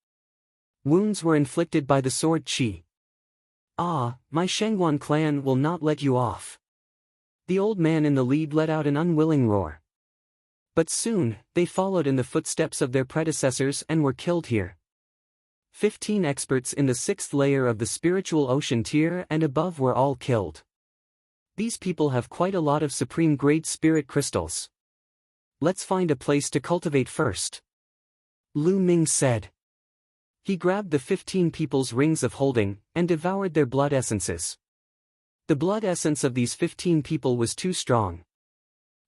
Wounds were inflicted by the sword chi. "Ah, my Shangwan clan will not let you off." The old man in the lead let out an unwilling roar. But soon, they followed in the footsteps of their predecessors and were killed here. 15 experts in the 6th layer of the spiritual ocean tier and above were all killed. These people have quite a lot of supreme-grade spirit crystals. Let's find a place to cultivate first. Lu Ming said. He grabbed the 15 people's rings of holding, and devoured their blood essences. The blood essence of these 15 people was too strong.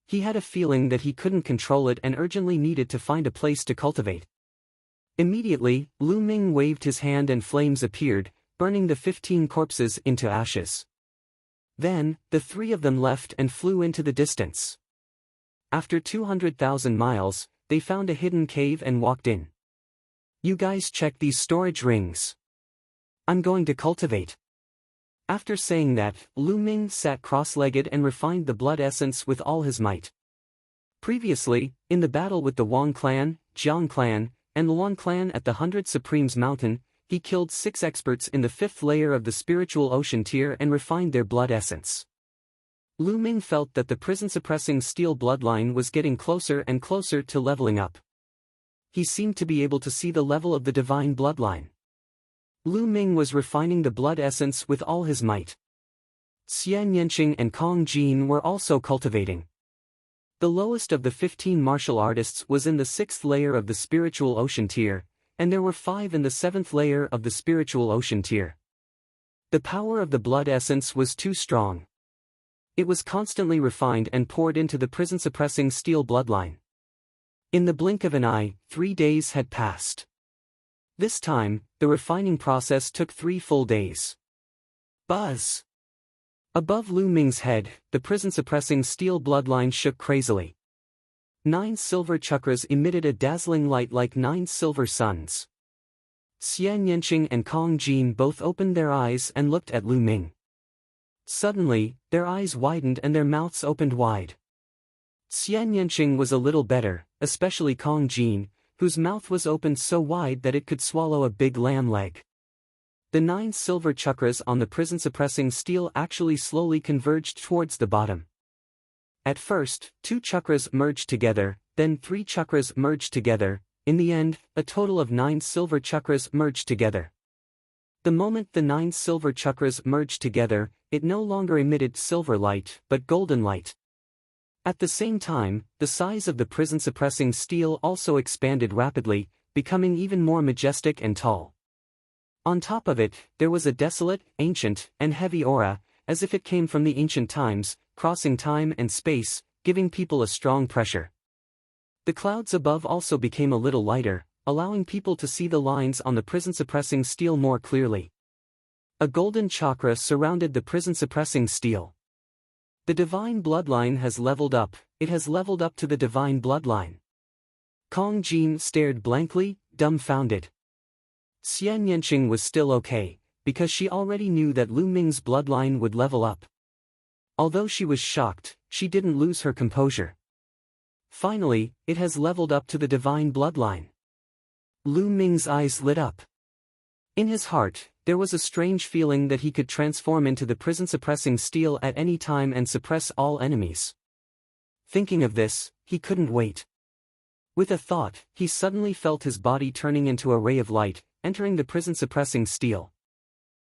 He had a feeling that he couldn't control it and urgently needed to find a place to cultivate. Immediately, Lu Ming waved his hand and flames appeared, burning the 15 corpses into ashes. Then, the 3 of them left and flew into the distance. After 200,000 miles, they found a hidden cave and walked in. "You guys check these storage rings. I'm going to cultivate." After saying that, Lu Ming sat cross-legged and refined the blood essence with all his might. Previously, in the battle with the Wang clan, Jiang clan, and Luan clan at the 100 Supremes mountain, he killed 6 experts in the 5th layer of the spiritual ocean tier and refined their blood essence. Lu Ming felt that the prison-suppressing steel bloodline was getting closer and closer to leveling up. He seemed to be able to see the level of the divine bloodline. Lu Ming was refining the blood essence with all his might. Xian Yanqing and Kong Jin were also cultivating. The lowest of the 15 martial artists was in the 6th layer of the spiritual ocean tier, and there were 5 in the 7th layer of the spiritual ocean tier. The power of the blood essence was too strong. It was constantly refined and poured into the prison-suppressing steel bloodline. In the blink of an eye, 3 days had passed. This time, the refining process took 3 full days. Buzz! Above Lu Ming's head, the prison-suppressing steel bloodline shook crazily. 9 silver chakras emitted a dazzling light like 9 silver suns. Xian Yanqing and Kong Jin both opened their eyes and looked at Lu Ming. Suddenly, their eyes widened and their mouths opened wide. Xian Yanqing was a little better, especially Kong Jin, whose mouth was opened so wide that it could swallow a big lamb leg. The 9 silver chakras on the prison-suppressing steel actually slowly converged towards the bottom. At first, 2 chakras merged together, then 3 chakras merged together. In the end, a total of 9 silver chakras merged together. The moment the 9 silver chakras merged together, it no longer emitted silver light, but golden light. At the same time, the size of the prison-suppressing steel also expanded rapidly, becoming even more majestic and tall. On top of it, there was a desolate, ancient, and heavy aura, as if it came from the ancient times, crossing time and space, giving people a strong pressure. The clouds above also became a little lighter, allowing people to see the lines on the prison-suppressing steel more clearly. A golden chakra surrounded the prison-suppressing steel. The divine bloodline has leveled up, it has leveled up to the divine bloodline. Kong Jin stared blankly, dumbfounded. Xian Yanqing was still okay, because she already knew that Lu Ming's bloodline would level up. Although she was shocked, she didn't lose her composure. Finally, it has leveled up to the divine bloodline. Lu Ming's eyes lit up. In his heart, there was a strange feeling that he could transform into the prison-suppressing steel at any time and suppress all enemies. Thinking of this, he couldn't wait. With a thought, he suddenly felt his body turning into a ray of light, entering the prison-suppressing steel.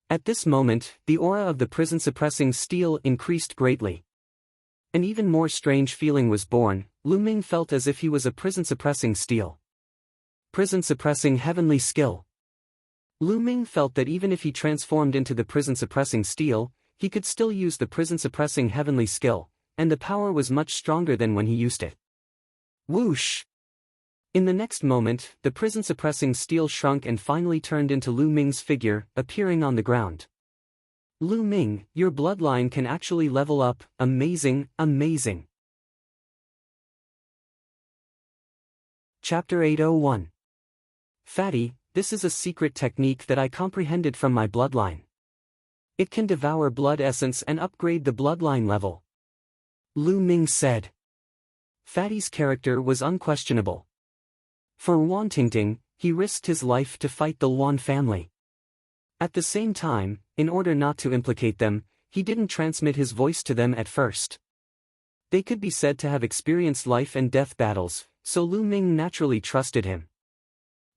At this moment, the aura of the prison-suppressing steel increased greatly. An even more strange feeling was born. Lu Ming felt as if he was a prison-suppressing steel. Prison-suppressing heavenly skill. Lu Ming felt that even if he transformed into the prison-suppressing steel, he could still use the prison-suppressing heavenly skill, and the power was much stronger than when he used it. Whoosh! In the next moment, the prison-suppressing steel shrunk and finally turned into Lu Ming's figure, appearing on the ground. Lu Ming, your bloodline can actually level up, amazing, amazing. Chapter 801. Fatty, this is a secret technique that I comprehended from my bloodline. It can devour blood essence and upgrade the bloodline level. Lu Ming said. Fatty's character was unquestionable. For Wan Tingting, he risked his life to fight the Luan family. At the same time, in order not to implicate them, he didn't transmit his voice to them at first. They could be said to have experienced life and death battles, so Lu Ming naturally trusted him.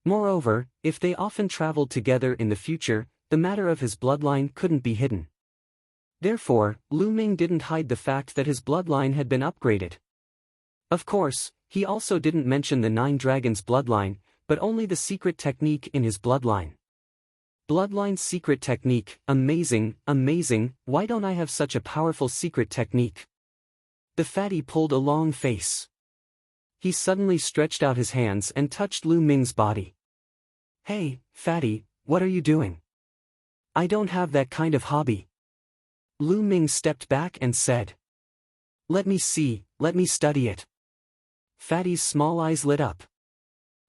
Moreover, if they often traveled together in the future, the matter of his bloodline couldn't be hidden. Therefore, Lu Ming didn't hide the fact that his bloodline had been upgraded. Of course, he also didn't mention the 9 dragons bloodline, but only the secret technique in his bloodline. Bloodline secret technique, amazing, amazing, why don't I have such a powerful secret technique? The fatty pulled a long face. He suddenly stretched out his hands and touched Lu Ming's body. Hey, fatty, what are you doing? I don't have that kind of hobby. Lu Ming stepped back and said. Let me see, let me study it. Fatty's small eyes lit up.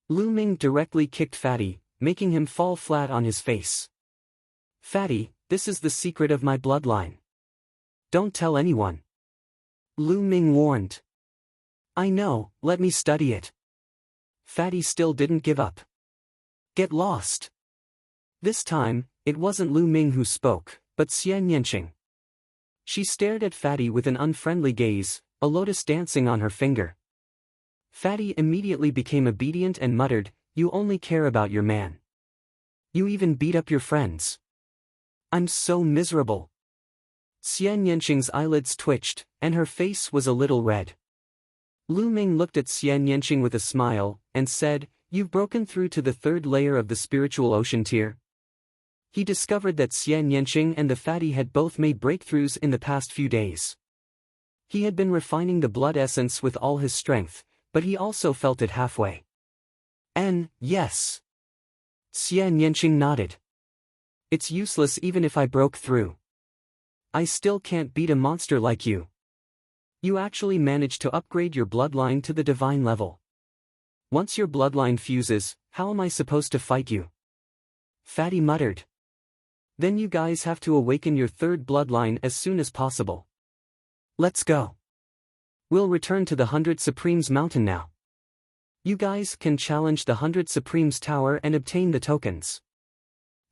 Lu Ming directly kicked Fatty, making him fall flat on his face. Fatty, this is the secret of my bloodline. Don't tell anyone. Lu Ming warned. I know, let me study it. Fatty still didn't give up. Get lost. This time, it wasn't Lu Ming who spoke, but Xian Yanqing. She stared at Fatty with an unfriendly gaze, a lotus dancing on her finger. Fatty immediately became obedient and muttered, You only care about your man. You even beat up your friends. I'm so miserable. Xian Yanqing's eyelids twitched, and her face was a little red. Lu Ming looked at Xian Yanqing with a smile, and said, "You've broken through to the third layer of the spiritual ocean tier." He discovered that Xian Yanqing and the fatty had both made breakthroughs in the past few days. He had been refining the blood essence with all his strength, but he also felt it halfway. Yes. Xian Yanqing nodded. It's useless even if I broke through. I still can't beat a monster like you. You actually managed to upgrade your bloodline to the divine level. Once your bloodline fuses, how am I supposed to fight you? Fatty muttered. Then you guys have to awaken your third bloodline as soon as possible. Let's go. We'll return to the 100 Supremes Mountain now. You guys can challenge the 100 Supremes Tower and obtain the tokens.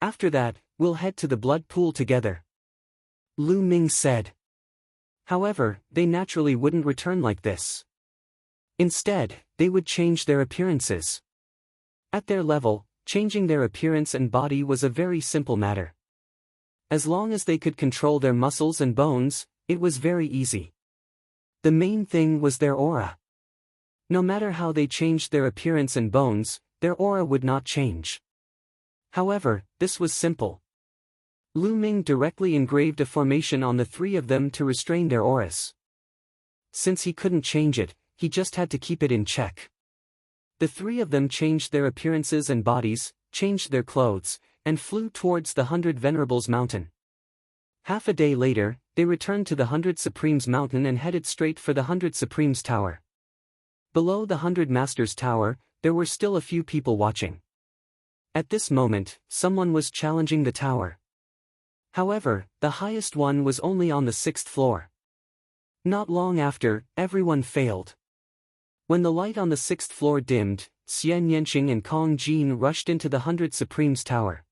After that, we'll head to the blood pool together. Lu Ming said. However, they naturally wouldn't return like this. Instead, they would change their appearances. At their level, changing their appearance and body was a very simple matter. As long as they could control their muscles and bones, it was very easy. The main thing was their aura. No matter how they changed their appearance and bones, their aura would not change. However, this was simple. Lu Ming directly engraved a formation on the three of them to restrain their auras. Since he couldn't change it, he just had to keep it in check. The three of them changed their appearances and bodies, changed their clothes, and flew towards the 100 Venerables Mountain. Half a day later, they returned to the 100 Supremes Mountain and headed straight for the 100 Supremes Tower. Below the 100 Masters Tower, there were still a few people watching. At this moment, someone was challenging the tower. However, the highest one was only on the 6th floor. Not long after, everyone failed. When the light on the 6th floor dimmed, Xian Yanqing and Kong Jin rushed into the 100 Supremes Tower.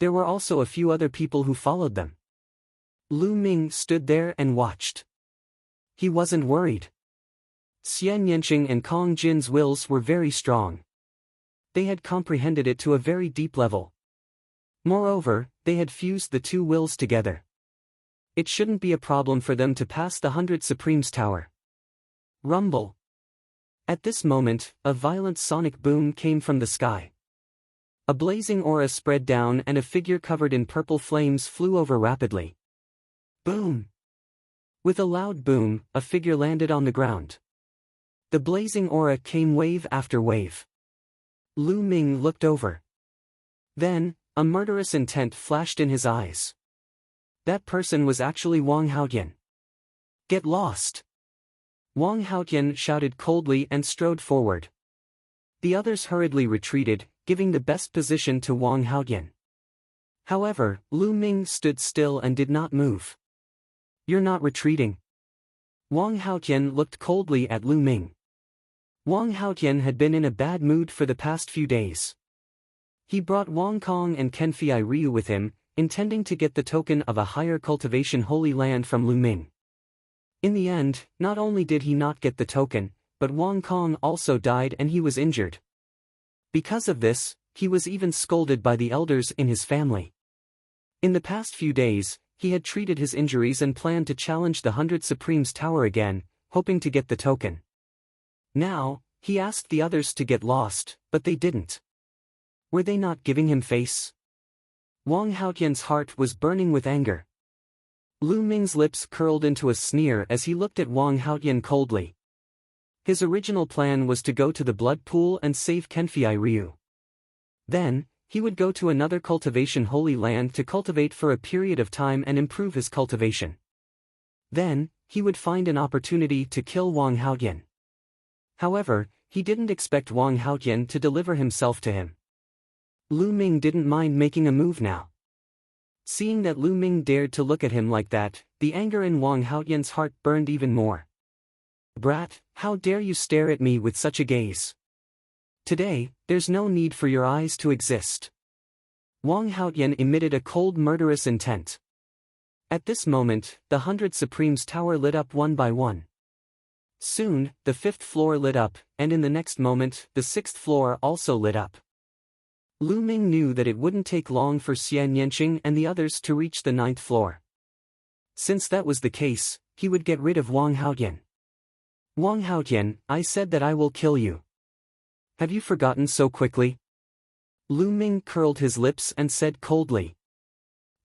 There were also a few other people who followed them. Lu Ming stood there and watched. He wasn't worried. Xian Yanqing and Kong Jin's wills were very strong. They had comprehended it to a very deep level. Moreover, they had fused the two wills together. It shouldn't be a problem for them to pass the 100 Supremes Tower. Rumble. At this moment, a violent sonic boom came from the sky. A blazing aura spread down and a figure covered in purple flames flew over rapidly. Boom! With a loud boom, a figure landed on the ground. The blazing aura came wave after wave. Lu Ming looked over. Then, a murderous intent flashed in his eyes. That person was actually Wang Haotian. Get lost! Wang Haotian shouted coldly and strode forward. The others hurriedly retreated, giving the best position to Wang Haotian. However, Lu Ming stood still and did not move. You're not retreating. Wang Haotian looked coldly at Lu Ming. Wang Haotian had been in a bad mood for the past few days. He brought Wang Kong and Kenfei Ryu with him, intending to get the token of a higher cultivation holy land from Lu Ming. In the end, not only did he not get the token, but Wang Kong also died and he was injured. Because of this, he was even scolded by the elders in his family. In the past few days, he had treated his injuries and planned to challenge the 100 Supremes Tower again, hoping to get the token. Now, he asked the others to get lost, but they didn't. Were they not giving him face? Wang Haotian's heart was burning with anger. Lu Ming's lips curled into a sneer as he looked at Wang Haotian coldly. His original plan was to go to the blood pool and save Kenfei Ryu. Then, he would go to another cultivation holy land to cultivate for a period of time and improve his cultivation. Then, he would find an opportunity to kill Wang Haotian. However, he didn't expect Wang Haotian to deliver himself to him. Lu Ming didn't mind making a move now. Seeing that Lu Ming dared to look at him like that, the anger in Wang Haotian's heart burned even more. Brat, how dare you stare at me with such a gaze? Today, there's no need for your eyes to exist. Wang Haotian emitted a cold murderous intent. At this moment, the 100 Supremes Tower lit up one by one. Soon, the 5th floor lit up, and in the next moment, the 6th floor also lit up. Lu Ming knew that it wouldn't take long for Xian Yanqing and the others to reach the 9th floor. Since that was the case, he would get rid of Wang Haotian. Wang Haotian, I said that I will kill you. Have you forgotten so quickly? Lu Ming curled his lips and said coldly.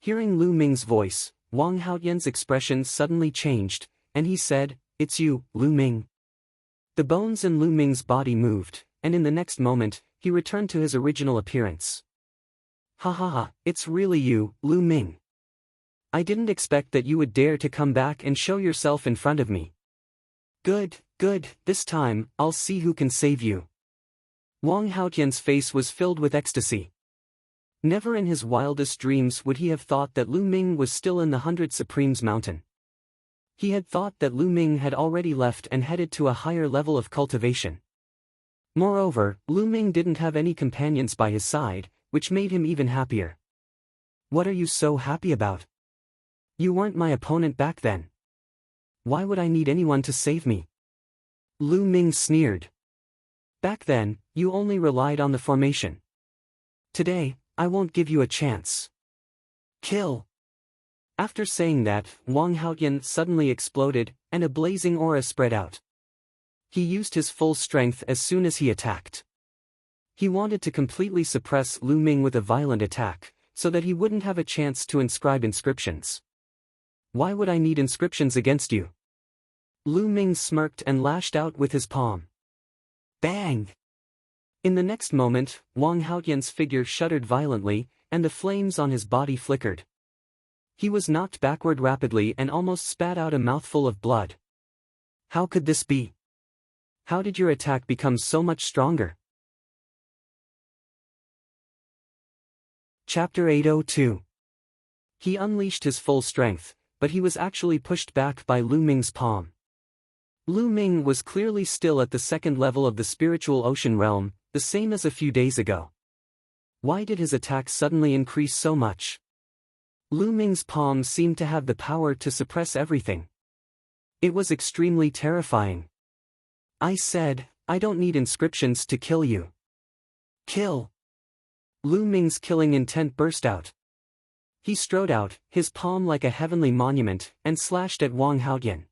Hearing Lu Ming's voice, Wang Haotian's expression suddenly changed, and he said, "It's you, Lu Ming." The bones in Lu Ming's body moved, and in the next moment, he returned to his original appearance. "Ha ha ha, it's really you, Lu Ming. I didn't expect that you would dare to come back and show yourself in front of me. Good, good, this time, I'll see who can save you." Wang Haotian's face was filled with ecstasy. Never in his wildest dreams would he have thought that Lu Ming was still in the 100 Supremes mountain. He had thought that Lu Ming had already left and headed to a higher level of cultivation. Moreover, Lu Ming didn't have any companions by his side, which made him even happier. "What are you so happy about? You weren't my opponent back then. Why would I need anyone to save me?" Lu Ming sneered. "Back then, you only relied on the formation. Today, I won't give you a chance. Kill." After saying that, Wang Haotian suddenly exploded, and a blazing aura spread out. He used his full strength as soon as he attacked. He wanted to completely suppress Lu Ming with a violent attack, so that he wouldn't have a chance to inscribe inscriptions. "Why would I need inscriptions against you?" Lu Ming smirked and lashed out with his palm. Bang! In the next moment, Wang Haotian's figure shuddered violently, and the flames on his body flickered. He was knocked backward rapidly and almost spat out a mouthful of blood. How could this be? How did your attack become so much stronger? Chapter 802. He unleashed his full strength, but he was actually pushed back by Lu Ming's palm. Lu Ming was clearly still at the 2nd level of the spiritual ocean realm, the same as a few days ago. Why did his attack suddenly increase so much? Lu Ming's palm seemed to have the power to suppress everything. It was extremely terrifying. "I said, I don't need inscriptions to kill you. Kill!" Lu Ming's killing intent burst out. He strode out, his palm like a heavenly monument, and slashed at Wang Haotian.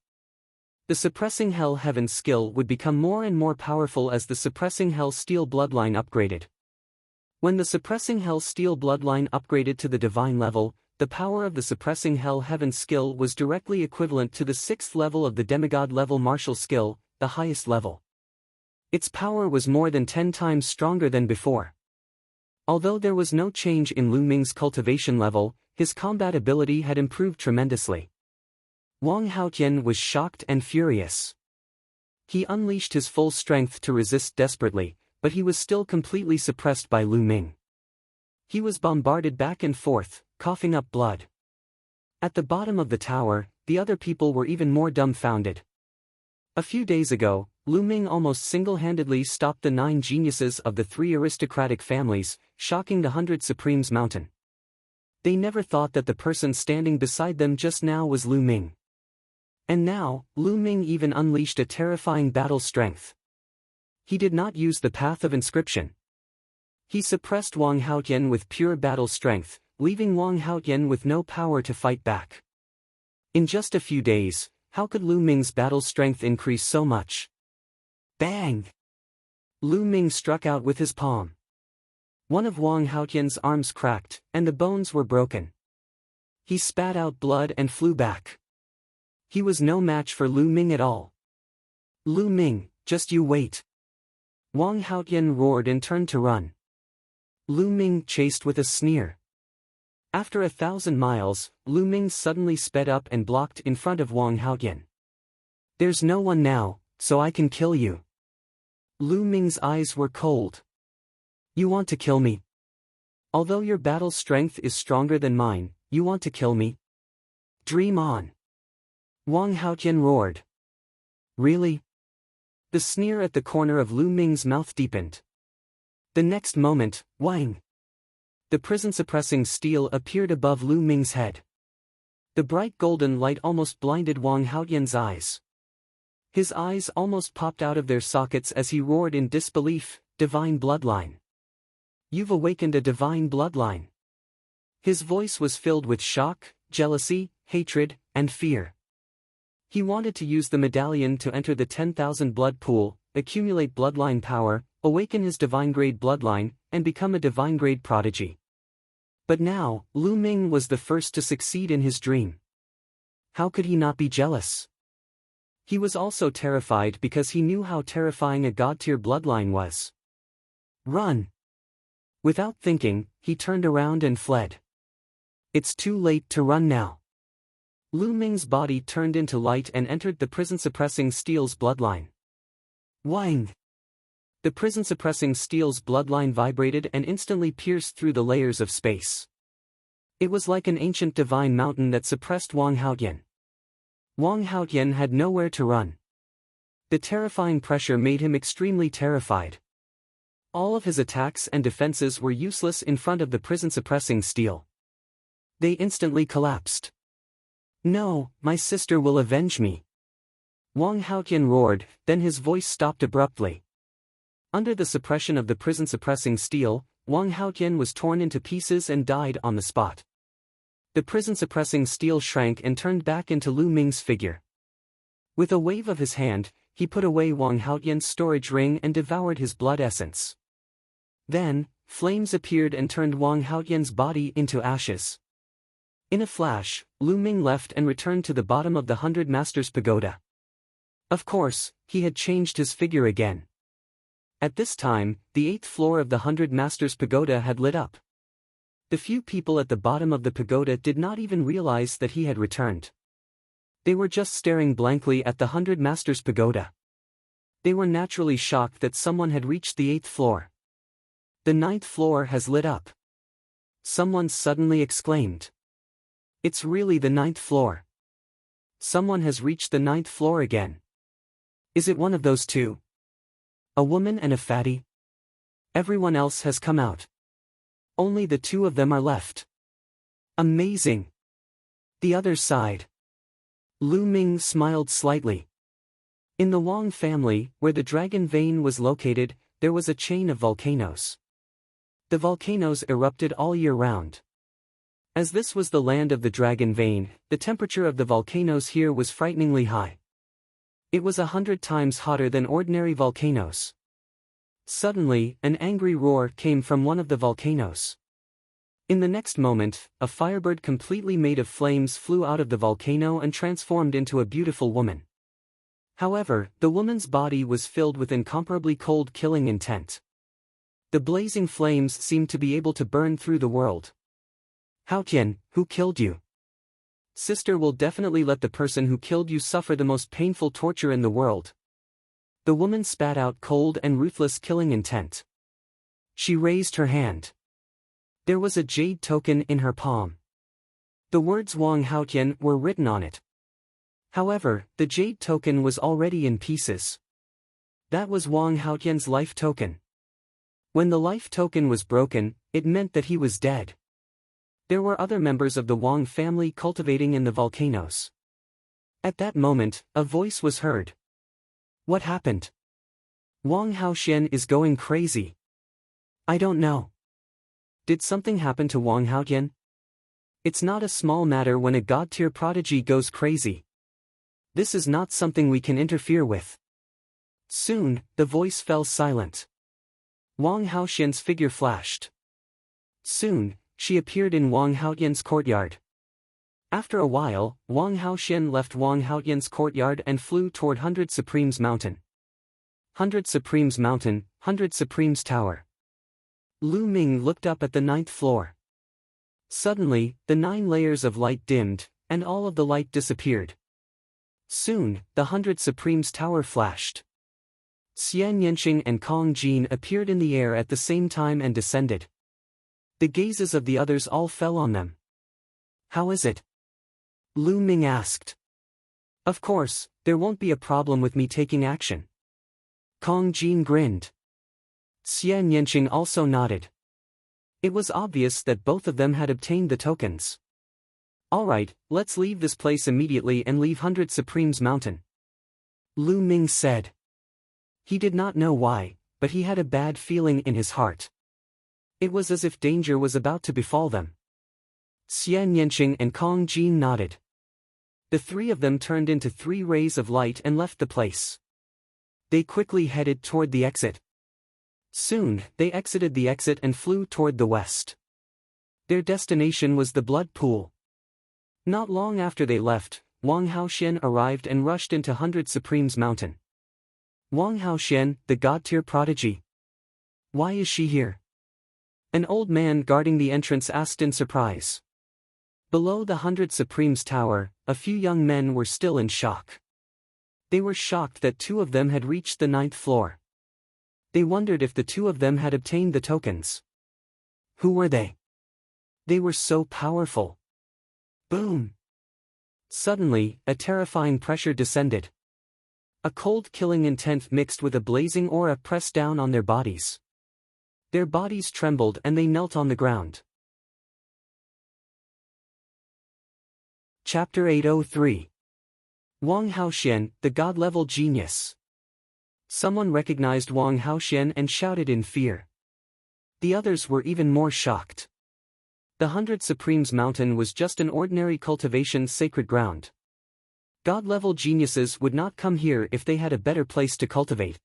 The suppressing Hell Heaven skill would become more and more powerful as the suppressing Hell Steel bloodline upgraded. When the suppressing Hell Steel bloodline upgraded to the divine level, the power of the suppressing Hell Heaven skill was directly equivalent to the 6th level of the demigod level martial skill, the highest level. Its power was more than 10 times stronger than before. Although there was no change in Lu Ming's cultivation level, his combat ability had improved tremendously. Wang Haotian was shocked and furious. He unleashed his full strength to resist desperately, but he was still completely suppressed by Lu Ming. He was bombarded back and forth, coughing up blood. At the bottom of the tower, the other people were even more dumbfounded. A few days ago, Lu Ming almost single-handedly stopped the 9 geniuses of the 3 aristocratic families, shocking the 100 Supremes mountain. They never thought that the person standing beside them just now was Lu Ming. And now, Lu Ming even unleashed a terrifying battle strength. He did not use the path of inscription. He suppressed Wang Haotian with pure battle strength, leaving Wang Haotian with no power to fight back. In just a few days, how could Lu Ming's battle strength increase so much? Bang! Lu Ming struck out with his palm. One of Wang Haotian's arms cracked, and the bones were broken. He spat out blood and flew back. He was no match for Lu Ming at all. "Lu Ming, just you wait." Wang Haotian roared and turned to run. Lu Ming chased with a sneer. After 1,000 miles, Lu Ming suddenly sped up and blocked in front of Wang Haotian. "There's no one now, so I can kill you." Lu Ming's eyes were cold. "You want to kill me? Although your battle strength is stronger than mine, you want to kill me? Dream on." Wang Haotian roared. "Really?" The sneer at the corner of Lu Ming's mouth deepened. The next moment, whang! The prison-suppressing steel appeared above Lu Ming's head. The bright golden light almost blinded Wang Haotian's eyes. His eyes almost popped out of their sockets as he roared in disbelief, "Divine bloodline! You've awakened a divine bloodline. His voice was filled with shock, jealousy, hatred, and fear. He wanted to use the medallion to enter the 10,000 blood pool, accumulate bloodline power, awaken his divine-grade bloodline, and become a divine-grade prodigy. But now, Lu Ming was the first to succeed in his dream. How could he not be jealous? He was also terrified because he knew how terrifying a god-tier bloodline was. Run! Without thinking, he turned around and fled. It's too late to run now. Lu Ming's body turned into light and entered the prison-suppressing steel's bloodline. Wang! The prison-suppressing steel's bloodline vibrated and instantly pierced through the layers of space. It was like an ancient divine mountain that suppressed Wang Haotian. Wang Haotian had nowhere to run. The terrifying pressure made him extremely terrified. All of his attacks and defenses were useless in front of the prison-suppressing steel. They instantly collapsed. No, my sister will avenge me. Wang Haotian roared, then his voice stopped abruptly. Under the suppression of the prison-suppressing steel, Wang Haotian was torn into pieces and died on the spot. The prison-suppressing steel shrank and turned back into Lu Ming's figure. With a wave of his hand, he put away Wang Haotian's storage ring and devoured his blood essence. Then, flames appeared and turned Wang Haotian's body into ashes. In a flash, Lu Ming left and returned to the bottom of the 100 Masters Pagoda. Of course, he had changed his figure again. At this time, the 8th floor of the 100 Masters Pagoda had lit up. The few people at the bottom of the pagoda did not even realize that he had returned. They were just staring blankly at the 100 Masters Pagoda. They were naturally shocked that someone had reached the 8th floor. The 9th floor has lit up. Someone suddenly exclaimed. It's really the 9th floor. Someone has reached the 9th floor again. Is it one of those two? A woman and a fatty? Everyone else has come out. Only the two of them are left. Amazing. The others sighed. Lu Ming smiled slightly. In the Wang family, where the dragon vein was located, there was a chain of volcanoes. The volcanoes erupted all year round. As this was the land of the dragon vein, the temperature of the volcanoes here was frighteningly high. It was 100 times hotter than ordinary volcanoes. Suddenly, an angry roar came from one of the volcanoes. In the next moment, a firebird completely made of flames flew out of the volcano and transformed into a beautiful woman. However, the woman's body was filled with incomparably cold killing intent. The blazing flames seemed to be able to burn through the world. Haotian, who killed you? Sister will definitely let the person who killed you suffer the most painful torture in the world. The woman spat out cold and ruthless killing intent. She raised her hand. There was a jade token in her palm. The words Wang Haotian were written on it. However, the jade token was already in pieces. That was Wang Haotian's life token. When the life token was broken, it meant that he was dead. There were other members of the Wang family cultivating in the volcanoes. At that moment, a voice was heard. What happened? Wang Haotian is going crazy. I don't know. Did something happen to Wang Haotian? It's not a small matter when a god-tier prodigy goes crazy. This is not something we can interfere with. Soon, the voice fell silent. Wang Haotian's figure flashed. Soon, she appeared in Wang Haotian's courtyard. After a while, Wang Haotian left Wang Haotian's courtyard and flew toward 100 Supremes Mountain. 100 Supremes Mountain, 100 Supremes Tower. Lu Ming looked up at the 9th floor. Suddenly, the 9 layers of light dimmed, and all of the light disappeared. Soon, the 100 Supremes Tower flashed. Xian Yanqing and Kong Jin appeared in the air at the same time and descended. The gazes of the others all fell on them. How is it? Lu Ming asked. Of course, there won't be a problem with me taking action. Kong Jin grinned. Xian Yanqing also nodded. It was obvious that both of them had obtained the tokens. Alright, let's leave this place immediately and leave 100 Supremes Mountain. Lu Ming said. He did not know why, but he had a bad feeling in his heart. It was as if danger was about to befall them. Xian Yanqing and Kong Jin nodded. The three of them turned into 3 rays of light and left the place. They quickly headed toward the exit. Soon, they exited the exit and flew toward the west. Their destination was the blood pool. Not long after they left, Wang Haoxian arrived and rushed into 100 Supremes Mountain. Wang Haoxian, the god-tier prodigy. Why is she here? An old man guarding the entrance asked in surprise. Below the 100 Supremes Tower, a few young men were still in shock. They were shocked that 2 of them had reached the 9th floor. They wondered if the 2 of them had obtained the tokens. Who were they? They were so powerful. Boom! Suddenly, a terrifying pressure descended. A cold killing intent mixed with a blazing aura pressed down on their bodies. Their bodies trembled and they knelt on the ground. Chapter 803. Wang Haoxian, the God-level genius. Someone recognized Wang Haoxian and shouted in fear. The others were even more shocked. The 100 Supremes Mountain was just an ordinary cultivation sacred ground. God-level geniuses would not come here if they had a better place to cultivate.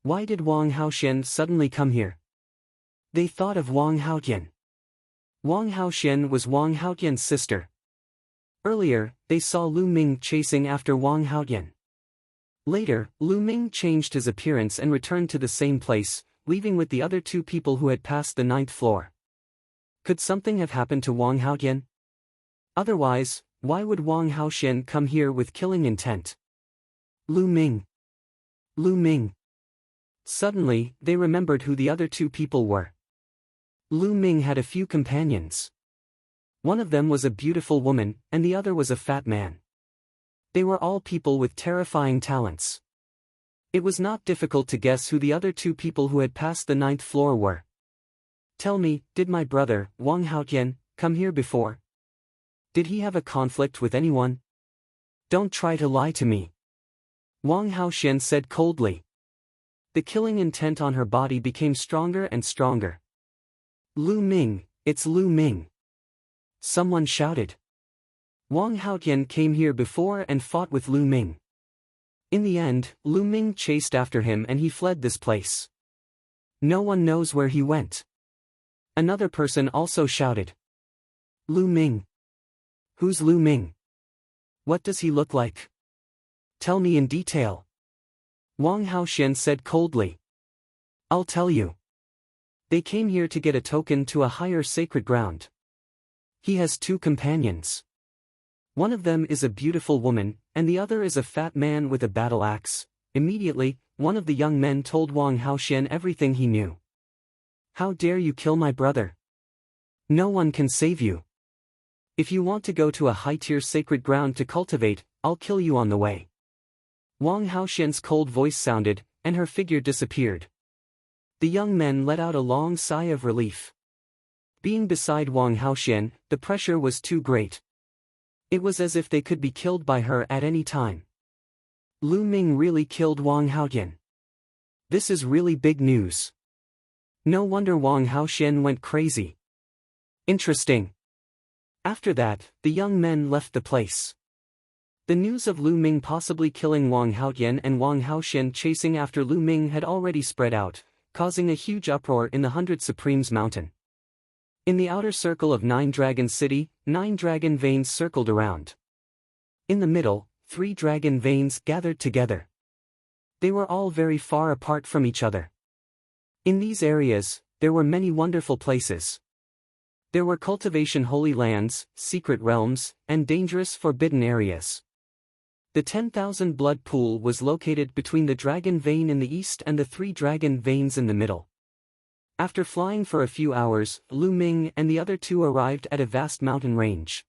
Why did Wang Haoxian suddenly come here? They thought of Wang Haotian. Wang Haoxian was Wang Haotian's sister. Earlier, they saw Lu Ming chasing after Wang Haotian. Later, Lu Ming changed his appearance and returned to the same place, leaving with the other 2 people who had passed the 9th floor. Could something have happened to Wang Haotian? Otherwise, why would Wang Haoxian come here with killing intent? Lu Ming. Lu Ming. Suddenly, they remembered who the other 2 people were. Lu Ming had a few companions. One of them was a beautiful woman, and the other was a fat man. They were all people with terrifying talents. It was not difficult to guess who the other 2 people who had passed the 9th floor were. Tell me, did my brother, Wang Haotian, come here before? Did he have a conflict with anyone? Don't try to lie to me. Wang Haoxian said coldly. The killing intent on her body became stronger and stronger. Lu Ming, it's Lu Ming. Someone shouted. Wang Haotian came here before and fought with Lu Ming. In the end, Lu Ming chased after him and he fled this place. No one knows where he went. Another person also shouted. Lu Ming. Who's Lu Ming? What does he look like? Tell me in detail. Wang Haoxian said coldly. I'll tell you. They came here to get a token to a higher sacred ground. He has 2 companions. One of them is a beautiful woman, and the other is a fat man with a battle axe. Immediately, one of the young men told Wang Haoxian everything he knew. How dare you kill my brother? No one can save you. If you want to go to a high-tier sacred ground to cultivate, I'll kill you on the way. Wang Haoxian's cold voice sounded, and her figure disappeared. The young men let out a long sigh of relief. Being beside Wang Haoxian, the pressure was too great. It was as if they could be killed by her at any time. Lu Ming really killed Wang Haotian. This is really big news. No wonder Wang Haoxian went crazy. Interesting. After that, the young men left the place. The news of Lu Ming possibly killing Wang Haotian and Wang Haoxian chasing after Lu Ming had already spread out, causing a huge uproar in the 100 Supremes Mountain. In the outer circle of 9 Dragon City, 9 dragon veins circled around. In the middle, 3 dragon veins gathered together. They were all very far apart from each other. In these areas, there were many wonderful places. There were cultivation holy lands, secret realms, and dangerous forbidden areas. The 10,000 blood pool was located between the dragon vein in the east and the 3 dragon veins in the middle. After flying for a few hours, Lu Ming and the other 2 arrived at a vast mountain range.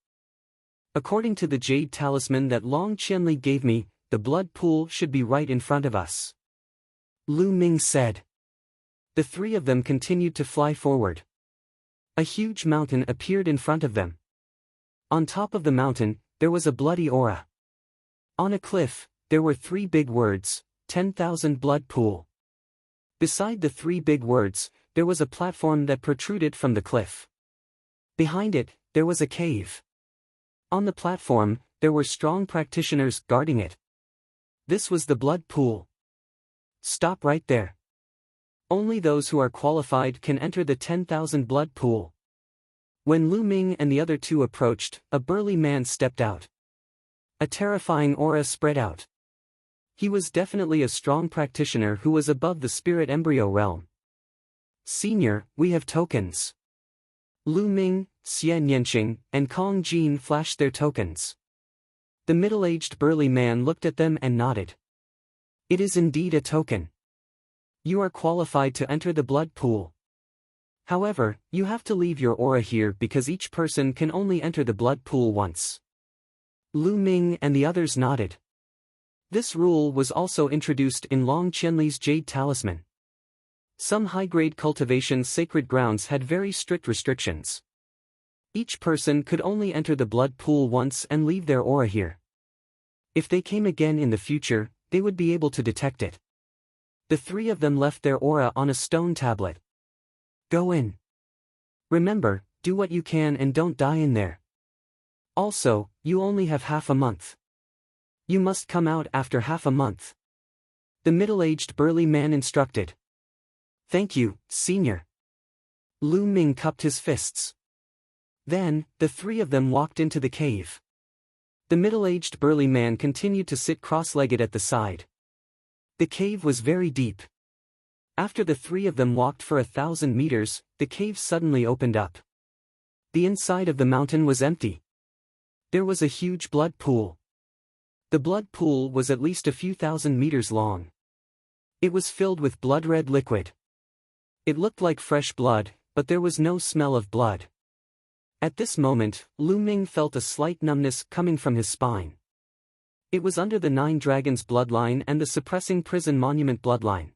According to the jade talisman that Long Qianli gave me, the blood pool should be right in front of us. Lu Ming said. The 3 of them continued to fly forward. A huge mountain appeared in front of them. On top of the mountain, there was a bloody aura. On a cliff, there were 3 big words, 10,000 blood pool. Beside the three big words, there was a platform that protruded from the cliff. Behind it, there was a cave. On the platform, there were strong practitioners guarding it. This was the blood pool. Stop right there. Only those who are qualified can enter the 10,000 blood pool. When Lu Ming and the other two approached, a burly man stepped out. A terrifying aura spread out. He was definitely a strong practitioner who was above the spirit embryo realm. Senior, we have tokens. Lu Ming, Xian Yanqing, and Kong Jin flashed their tokens. The middle-aged burly man looked at them and nodded. It is indeed a token. You are qualified to enter the blood pool. However, you have to leave your aura here because each person can only enter the blood pool once. Lu Ming and the others nodded. This rule was also introduced in Long Qianli's Jade Talisman. Some high-grade cultivation sacred grounds had very strict restrictions. Each person could only enter the blood pool once and leave their aura here. If they came again in the future, they would be able to detect it. The three of them left their aura on a stone tablet. Go in. Remember, do what you can and don't die in there. Also, you only have half a month. You must come out after half a month. The middle-aged burly man instructed. Thank you, Senior. Lu Ming cupped his fists. Then, the three of them walked into the cave. The middle-aged burly man continued to sit cross-legged at the side. The cave was very deep. After the three of them walked for 1,000 meters, the cave suddenly opened up. The inside of the mountain was empty. There was a huge blood pool. The blood pool was at least a few thousand meters long. It was filled with blood-red liquid. It looked like fresh blood, but there was no smell of blood. At this moment, Lu Ming felt a slight numbness coming from his spine. It was under the Nine Dragons bloodline and the suppressing prison monument bloodline.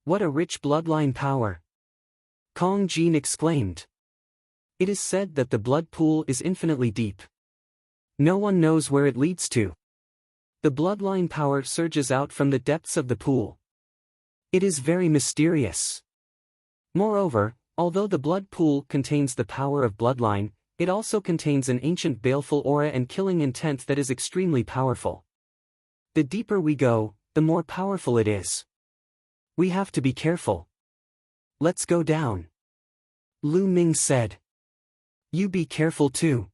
What a rich bloodline power! Kong Jin exclaimed. It is said that the blood pool is infinitely deep. No one knows where it leads to. The bloodline power surges out from the depths of the pool. It is very mysterious. Moreover, although the blood pool contains the power of bloodline, it also contains an ancient baleful aura and killing intent that is extremely powerful. The deeper we go, the more powerful it is. We have to be careful. Let's go down. Lu Ming said. You be careful too.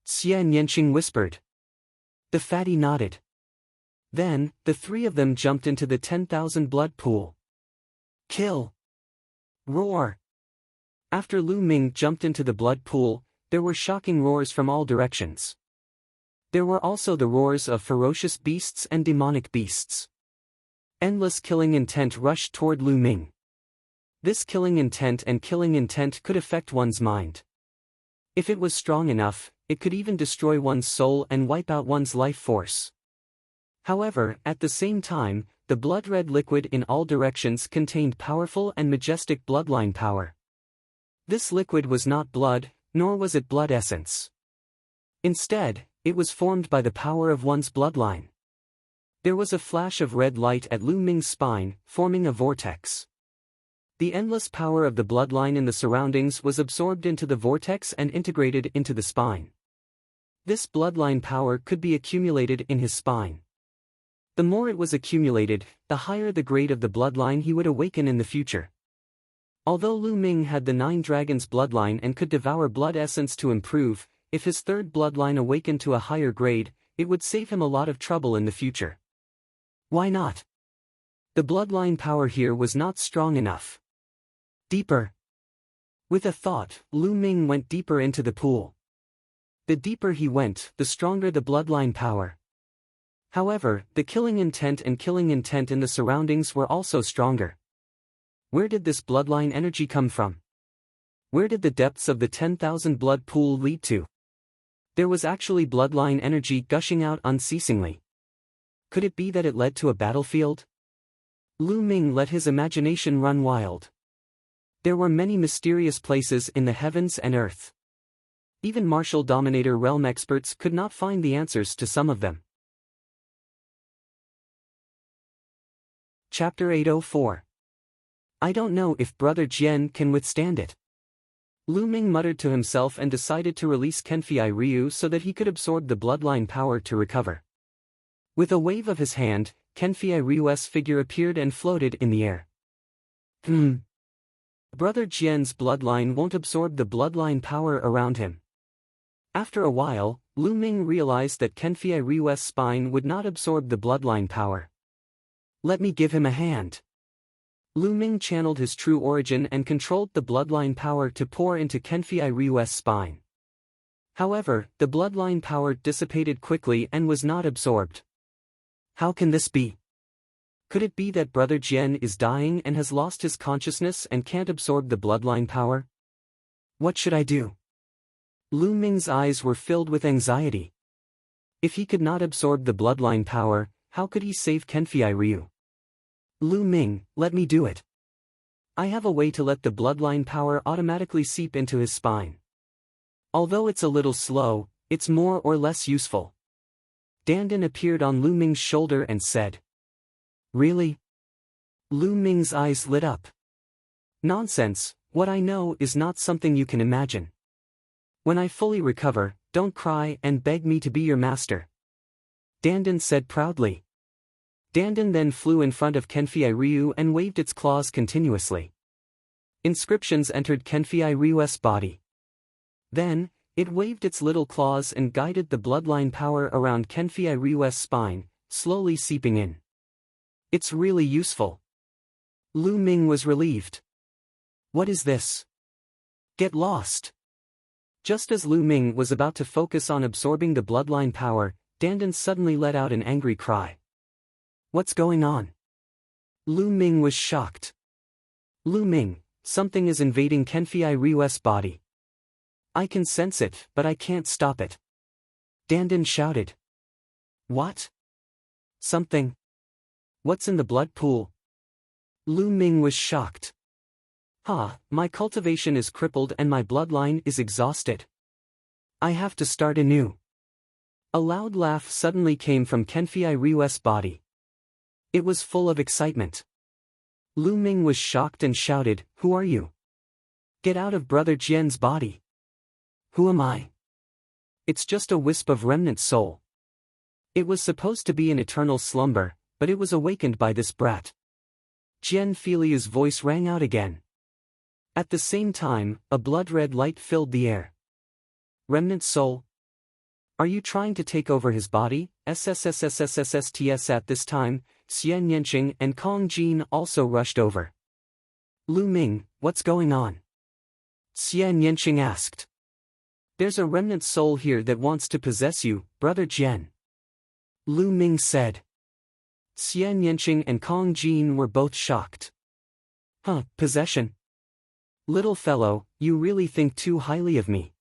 Xian Yanqing whispered. The fatty nodded. Then, the three of them jumped into the 10,000 blood pool. Kill! Roar! After Lu Ming jumped into the blood pool, there were shocking roars from all directions. There were also the roars of ferocious beasts and demonic beasts. Endless killing intent rushed toward Lu Ming. This killing intent could affect one's mind. If it was strong enough, it could even destroy one's soul and wipe out one's life force. However, at the same time, the blood-red liquid in all directions contained powerful and majestic bloodline power. This liquid was not blood, nor was it blood essence. Instead, it was formed by the power of one's bloodline. There was a flash of red light at Lu Ming's spine, forming a vortex. The endless power of the bloodline in the surroundings was absorbed into the vortex and integrated into the spine. This bloodline power could be accumulated in his spine. The more it was accumulated, the higher the grade of the bloodline he would awaken in the future. Although Lu Ming had the Nine Dragons bloodline and could devour blood essence to improve, if his third bloodline awakened to a higher grade, it would save him a lot of trouble in the future. Why not? The bloodline power here was not strong enough. Deeper. With a thought, Lu Ming went deeper into the pool. The deeper he went, the stronger the bloodline power. However, the killing intent in the surroundings were also stronger. Where did this bloodline energy come from? Where did the depths of the 10,000 blood pool lead to? There was actually bloodline energy gushing out unceasingly. Could it be that it led to a battlefield? Lu Ming let his imagination run wild. There were many mysterious places in the heavens and earth. Even martial dominator realm experts could not find the answers to some of them. Chapter 804. I don't know if Brother Jian can withstand it. Lu Ming muttered to himself and decided to release Kenfei Ryu so that he could absorb the bloodline power to recover. With a wave of his hand, Kenfei Ryu's figure appeared and floated in the air. Brother Jian's bloodline won't absorb the bloodline power around him. After a while, Lu Ming realized that Kenfei Ryu's spine would not absorb the bloodline power. Let me give him a hand. Lu Ming channeled his true origin and controlled the bloodline power to pour into Kenfei Ryu's spine. However, the bloodline power dissipated quickly and was not absorbed. How can this be? Could it be that Brother Jian is dying and has lost his consciousness and can't absorb the bloodline power? What should I do? Lu Ming's eyes were filled with anxiety. If he could not absorb the bloodline power, how could he save Kenfei Ryu? Lu Ming, let me do it. I have a way to let the bloodline power automatically seep into his spine. Although it's a little slow, it's more or less useful. Dandan appeared on Lu Ming's shoulder and said. Really? Lu Ming's eyes lit up. Nonsense, what I know is not something you can imagine. When I fully recover, don't cry and beg me to be your master. Dandan said proudly. Dandan then flew in front of Kenfei Ryu and waved its claws continuously. Inscriptions entered Kenfei Ryu's body. Then, it waved its little claws and guided the bloodline power around Kenfei Ryu's spine, slowly seeping in. It's really useful. Lu Ming was relieved. What is this? Get lost. Just as Lu Ming was about to focus on absorbing the bloodline power, Dandan suddenly let out an angry cry. What's going on? Lu Ming was shocked. Lu Ming, something is invading Kenfei Ryu's body. I can sense it, but I can't stop it. Dandan shouted. What? Something? What's in the blood pool? Lu Ming was shocked. My cultivation is crippled and my bloodline is exhausted. I have to start anew. A loud laugh suddenly came from Kenfei Ryu's body. It was full of excitement. Lu Ming was shocked and shouted, Who are you? Get out of Brother Jian's body. Who am I? It's just a wisp of remnant soul. It was supposed to be an eternal slumber, but it was awakened by this brat. Jian Filiu's voice rang out again. At the same time, a blood-red light filled the air. Remnant soul? Are you trying to take over his body? SSSSSSSTS. At this time, Xian Yanqing and Kong Jin also rushed over. Lu Ming, what's going on? Xian Yanqing asked. There's a remnant soul here that wants to possess you, Brother Jian. Lu Ming said. Xian Yanqing and Kong Jin were both shocked. Possession? Little fellow, you really think too highly of me.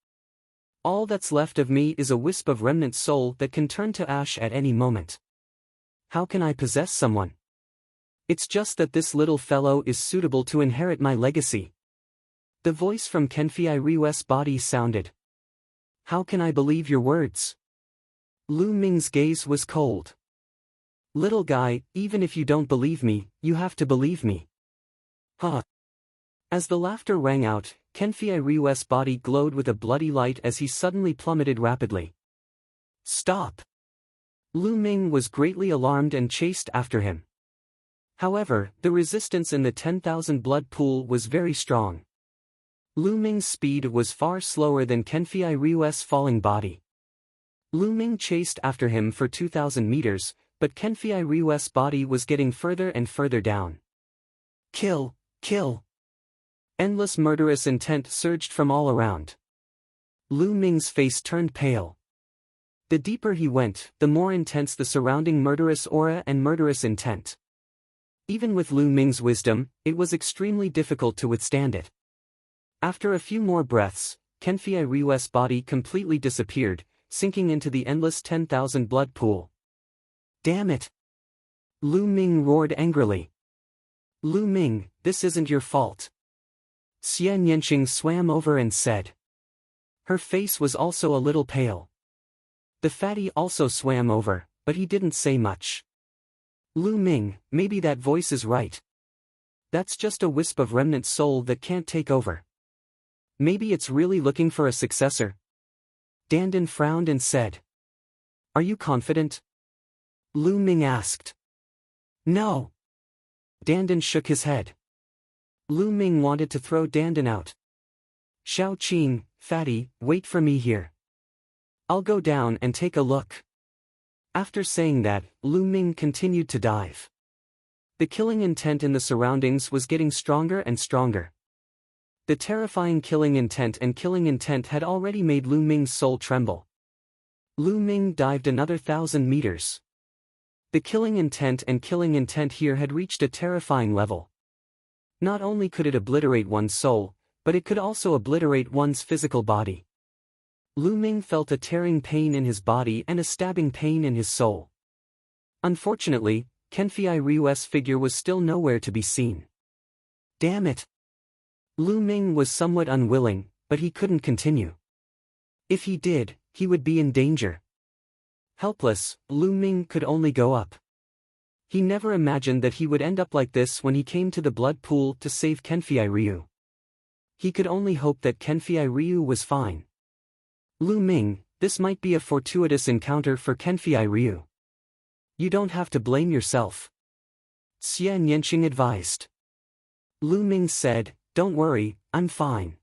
All that's left of me is a wisp of remnant soul that can turn to ash at any moment. How can I possess someone? It's just that this little fellow is suitable to inherit my legacy. The voice from Kenfei Ryu's body sounded. How can I believe your words? Lu Ming's gaze was cold. Little guy, even if you don't believe me, you have to believe me. As the laughter rang out, Kenfei Ryu's body glowed with a bloody light as he suddenly plummeted rapidly. Stop! Lu Ming was greatly alarmed and chased after him. However, the resistance in the 10,000 blood pool was very strong. Lu Ming's speed was far slower than Kenfei Ryu's falling body. Lu Ming chased after him for 2,000 meters, but Kenfei Ryu's body was getting further and further down. Kill, kill! Endless murderous intent surged from all around. Lu Ming's face turned pale. The deeper he went, the more intense the surrounding murderous aura and murderous intent. Even with Lu Ming's wisdom, it was extremely difficult to withstand it. After a few more breaths, Kenfei Ryu's body completely disappeared, sinking into the endless 10,000 blood pool. Damn it! Lu Ming roared angrily. Lu Ming, this isn't your fault. Xian Yanqing swam over and said. Her face was also a little pale. The fatty also swam over, but he didn't say much. Lu Ming, maybe that voice is right. That's just a wisp of remnant soul that can't take over. Maybe it's really looking for a successor. Dandan frowned and said. Are you confident? Lu Ming asked. No. Dandan shook his head. Lu Ming wanted to throw Dandan out. Xiao Qing, fatty, wait for me here. I'll go down and take a look. After saying that, Lu Ming continued to dive. The killing intent in the surroundings was getting stronger and stronger. The terrifying killing intent had already made Lu Ming's soul tremble. Lu Ming dived another 1,000 meters. The killing intent here had reached a terrifying level. Not only could it obliterate one's soul, but it could also obliterate one's physical body. Lu Ming felt a tearing pain in his body and a stabbing pain in his soul. Unfortunately, Kenfei Ryu's figure was still nowhere to be seen. Damn it! Lu Ming was somewhat unwilling, but he couldn't continue. If he did, he would be in danger. Helpless, Lu Ming could only go up. He never imagined that he would end up like this when he came to the blood pool to save Kenfei Ryu. He could only hope that Kenfei Ryu was fine. Lu Ming, this might be a fortuitous encounter for Kenfei Ryu. You don't have to blame yourself. Xie Nianqing advised. Lu Ming said, don't worry, I'm fine.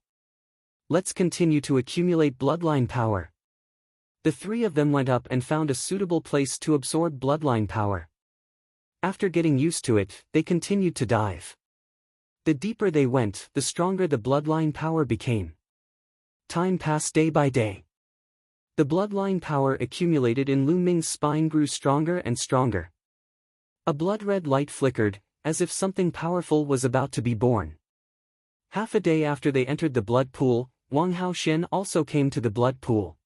Let's continue to accumulate bloodline power. The three of them went up and found a suitable place to absorb bloodline power. After getting used to it, they continued to dive. The deeper they went, the stronger the bloodline power became. Time passed day by day. The bloodline power accumulated in Lu Ming's spine grew stronger and stronger. A blood-red light flickered, as if something powerful was about to be born. Half a day after they entered the blood pool, Wang Haoxian also came to the blood pool.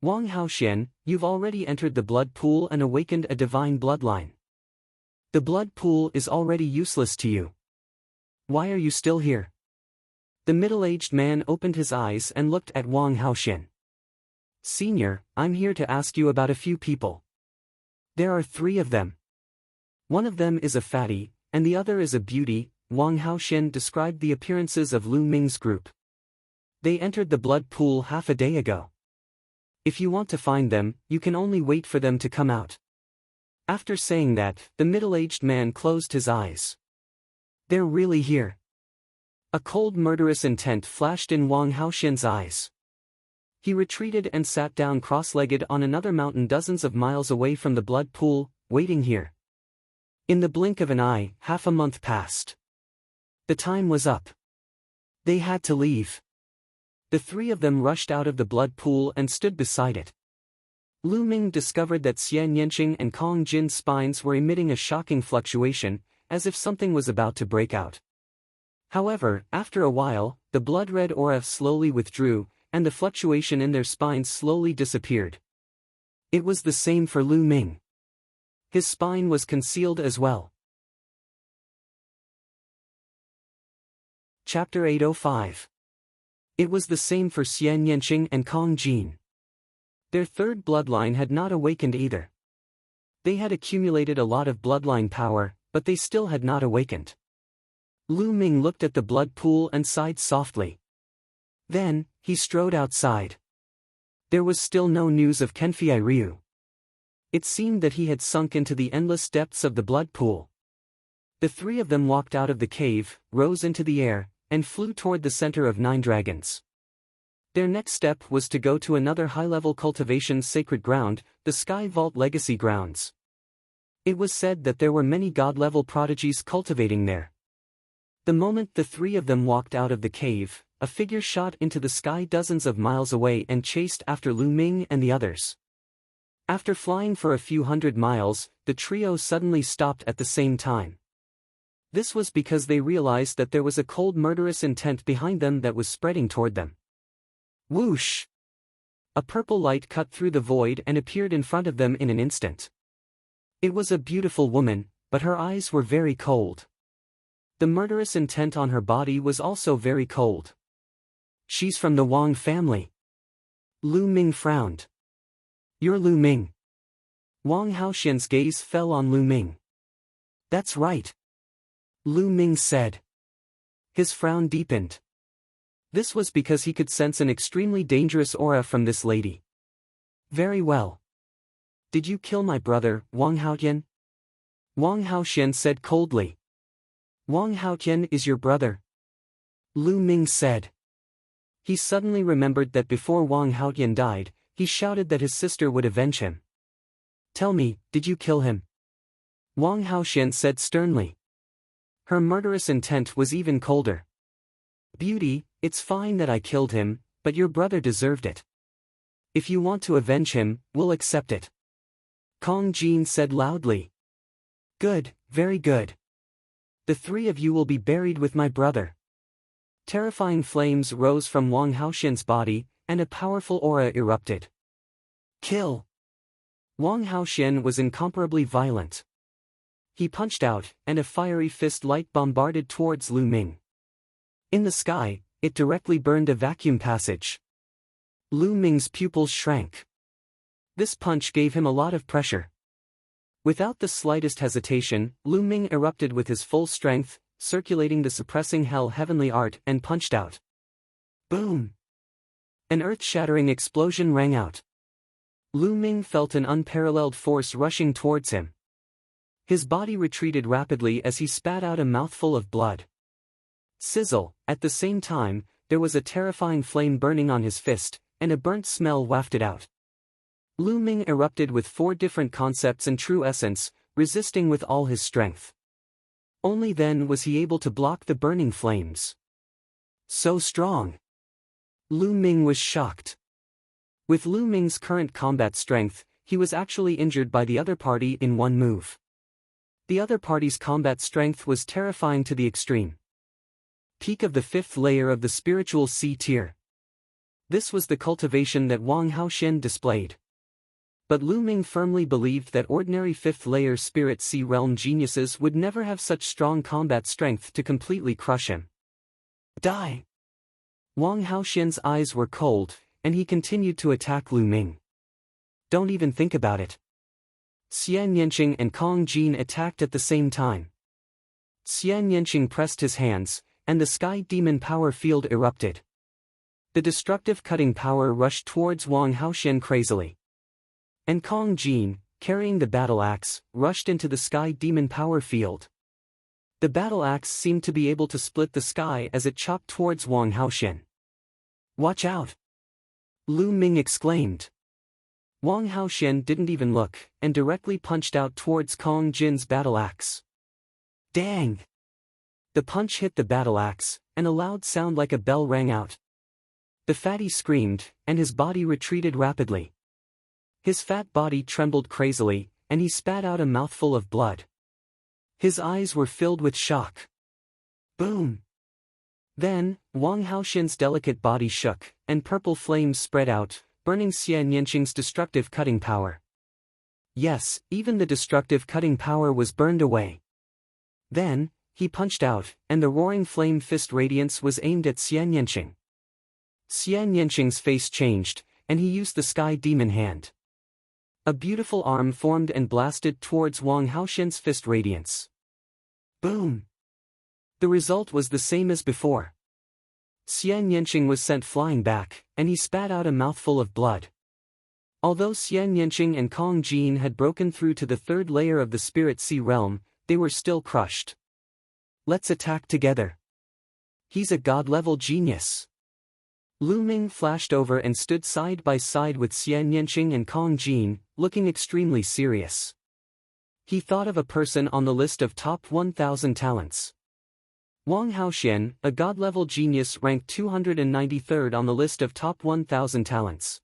Wang Haoxian, you've already entered the blood pool and awakened a divine bloodline. The blood pool is already useless to you. Why are you still here? The middle-aged man opened his eyes and looked at Wang Haoxian. Senior, I'm here to ask you about a few people. There are 3 of them. One of them is a fatty, and the other is a beauty. Wang Haoxian described the appearances of Lu Ming's group. They entered the blood pool half a day ago. If you want to find them, you can only wait for them to come out. After saying that, the middle-aged man closed his eyes. They're really here. A cold murderous intent flashed in Wang Haoxian's eyes. He retreated and sat down cross-legged on another mountain dozens of miles away from the blood pool, waiting here. In the blink of an eye, half a month passed. The time was up. They had to leave. The 3 of them rushed out of the blood pool and stood beside it. Lu Ming discovered that Xie Nianqing and Kong Jin's spines were emitting a shocking fluctuation, as if something was about to break out. However, after a while, the blood-red aura slowly withdrew, and the fluctuation in their spines slowly disappeared. It was the same for Lu Ming. His spine was concealed as well. Chapter 805. It was the same for Xie Nianqing and Kong Jin. Their third bloodline had not awakened either. They had accumulated a lot of bloodline power, but they still had not awakened. Lu Ming looked at the blood pool and sighed softly. Then, he strode outside. There was still no news of Kenfei Ryu. It seemed that he had sunk into the endless depths of the blood pool. The 3 of them walked out of the cave, rose into the air, and flew toward the center of 9 dragons. Their next step was to go to another high-level cultivation sacred ground, the Sky Vault Legacy Grounds. It was said that there were many god-level prodigies cultivating there. The moment the 3 of them walked out of the cave, a figure shot into the sky dozens of miles away and chased after Lu Ming and the others. After flying for a few hundred miles, the trio suddenly stopped at the same time. This was because they realized that there was a cold murderous intent behind them that was spreading toward them. Whoosh! A purple light cut through the void and appeared in front of them in an instant. It was a beautiful woman, but her eyes were very cold. The murderous intent on her body was also very cold. She's from the Wang family. Lu Ming frowned. You're Lu Ming. Wang Haoxian's gaze fell on Lu Ming. That's right. Lu Ming said. His frown deepened. This was because he could sense an extremely dangerous aura from this lady. Very well. Did you kill my brother, Wang Haotian? Wang Haotian said coldly. Wang Haotian is your brother? Lu Ming said. He suddenly remembered that before Wang Haotian died, he shouted that his sister would avenge him. Tell me, did you kill him? Wang Haotian said sternly. Her murderous intent was even colder. Beauty, it's fine that I killed him, but your brother deserved it. If you want to avenge him, we'll accept it. Kong Jin said loudly. Good, very good. The three of you will be buried with my brother. Terrifying flames rose from Wang Haotian's body, and a powerful aura erupted. Kill! Wang Haotian was incomparably violent. He punched out, and a fiery fist light bombarded towards Lu Ming. In the sky, it directly burned a vacuum passage. Lu Ming's pupils shrank. This punch gave him a lot of pressure. Without the slightest hesitation, Lu Ming erupted with his full strength, circulating the suppressing hell heavenly art, and punched out. Boom! An earth-shattering explosion rang out. Lu Ming felt an unparalleled force rushing towards him. His body retreated rapidly as he spat out a mouthful of blood. Sizzle, at the same time, there was a terrifying flame burning on his fist, and a burnt smell wafted out. Lu Ming erupted with 4 different concepts and true essence, resisting with all his strength. Only then was he able to block the burning flames. So strong! Lu Ming was shocked. With Lu Ming's current combat strength, he was actually injured by the other party in one move. The other party's combat strength was terrifying to the extreme. Peak of the 5th layer of the spiritual C tier. This was the cultivation that Wang Haotian displayed. But Lu Ming firmly believed that ordinary 5th layer spirit C realm geniuses would never have such strong combat strength to completely crush him. Die! Wang Haotian's eyes were cold, and he continued to attack Lu Ming. Don't even think about it. Xian Yanqing and Kong Jin attacked at the same time. Xian Yanqing pressed his hands, and the sky demon power field erupted. The destructive cutting power rushed towards Wang Haotian crazily. And Kong Jin, carrying the battle axe, rushed into the sky demon power field. The battle axe seemed to be able to split the sky as it chopped towards Wang Haotian. Watch out! Lu Ming exclaimed. Wang Haotian didn't even look, and directly punched out towards Kong Jin's battle axe. Dang! The punch hit the battle axe, and a loud sound like a bell rang out. The fatty screamed, and his body retreated rapidly. His fat body trembled crazily, and he spat out a mouthful of blood. His eyes were filled with shock. Boom! Then, Wang Haotian's delicate body shook, and purple flames spread out, burning Xian Yanqing's destructive cutting power. Yes, even the destructive cutting power was burned away. Then, he punched out, and the roaring flame fist radiance was aimed at Xian Yanqing. Xian Yanqing's face changed, and he used the sky demon hand. A beautiful arm formed and blasted towards Wang Haotian's fist radiance. Boom! The result was the same as before. Xian Yanqing was sent flying back, and he spat out a mouthful of blood. Although Xian Yanqing and Kong Jin had broken through to the 3rd layer of the Spirit Sea realm, they were still crushed. Let's attack together. He's a god-level genius. Lu Ming flashed over and stood side by side with Xian Yanqing and Kong Jin, looking extremely serious. He thought of a person on the list of top 1,000 talents. Wang Haotian, a god-level genius ranked 293rd on the list of top 1,000 talents.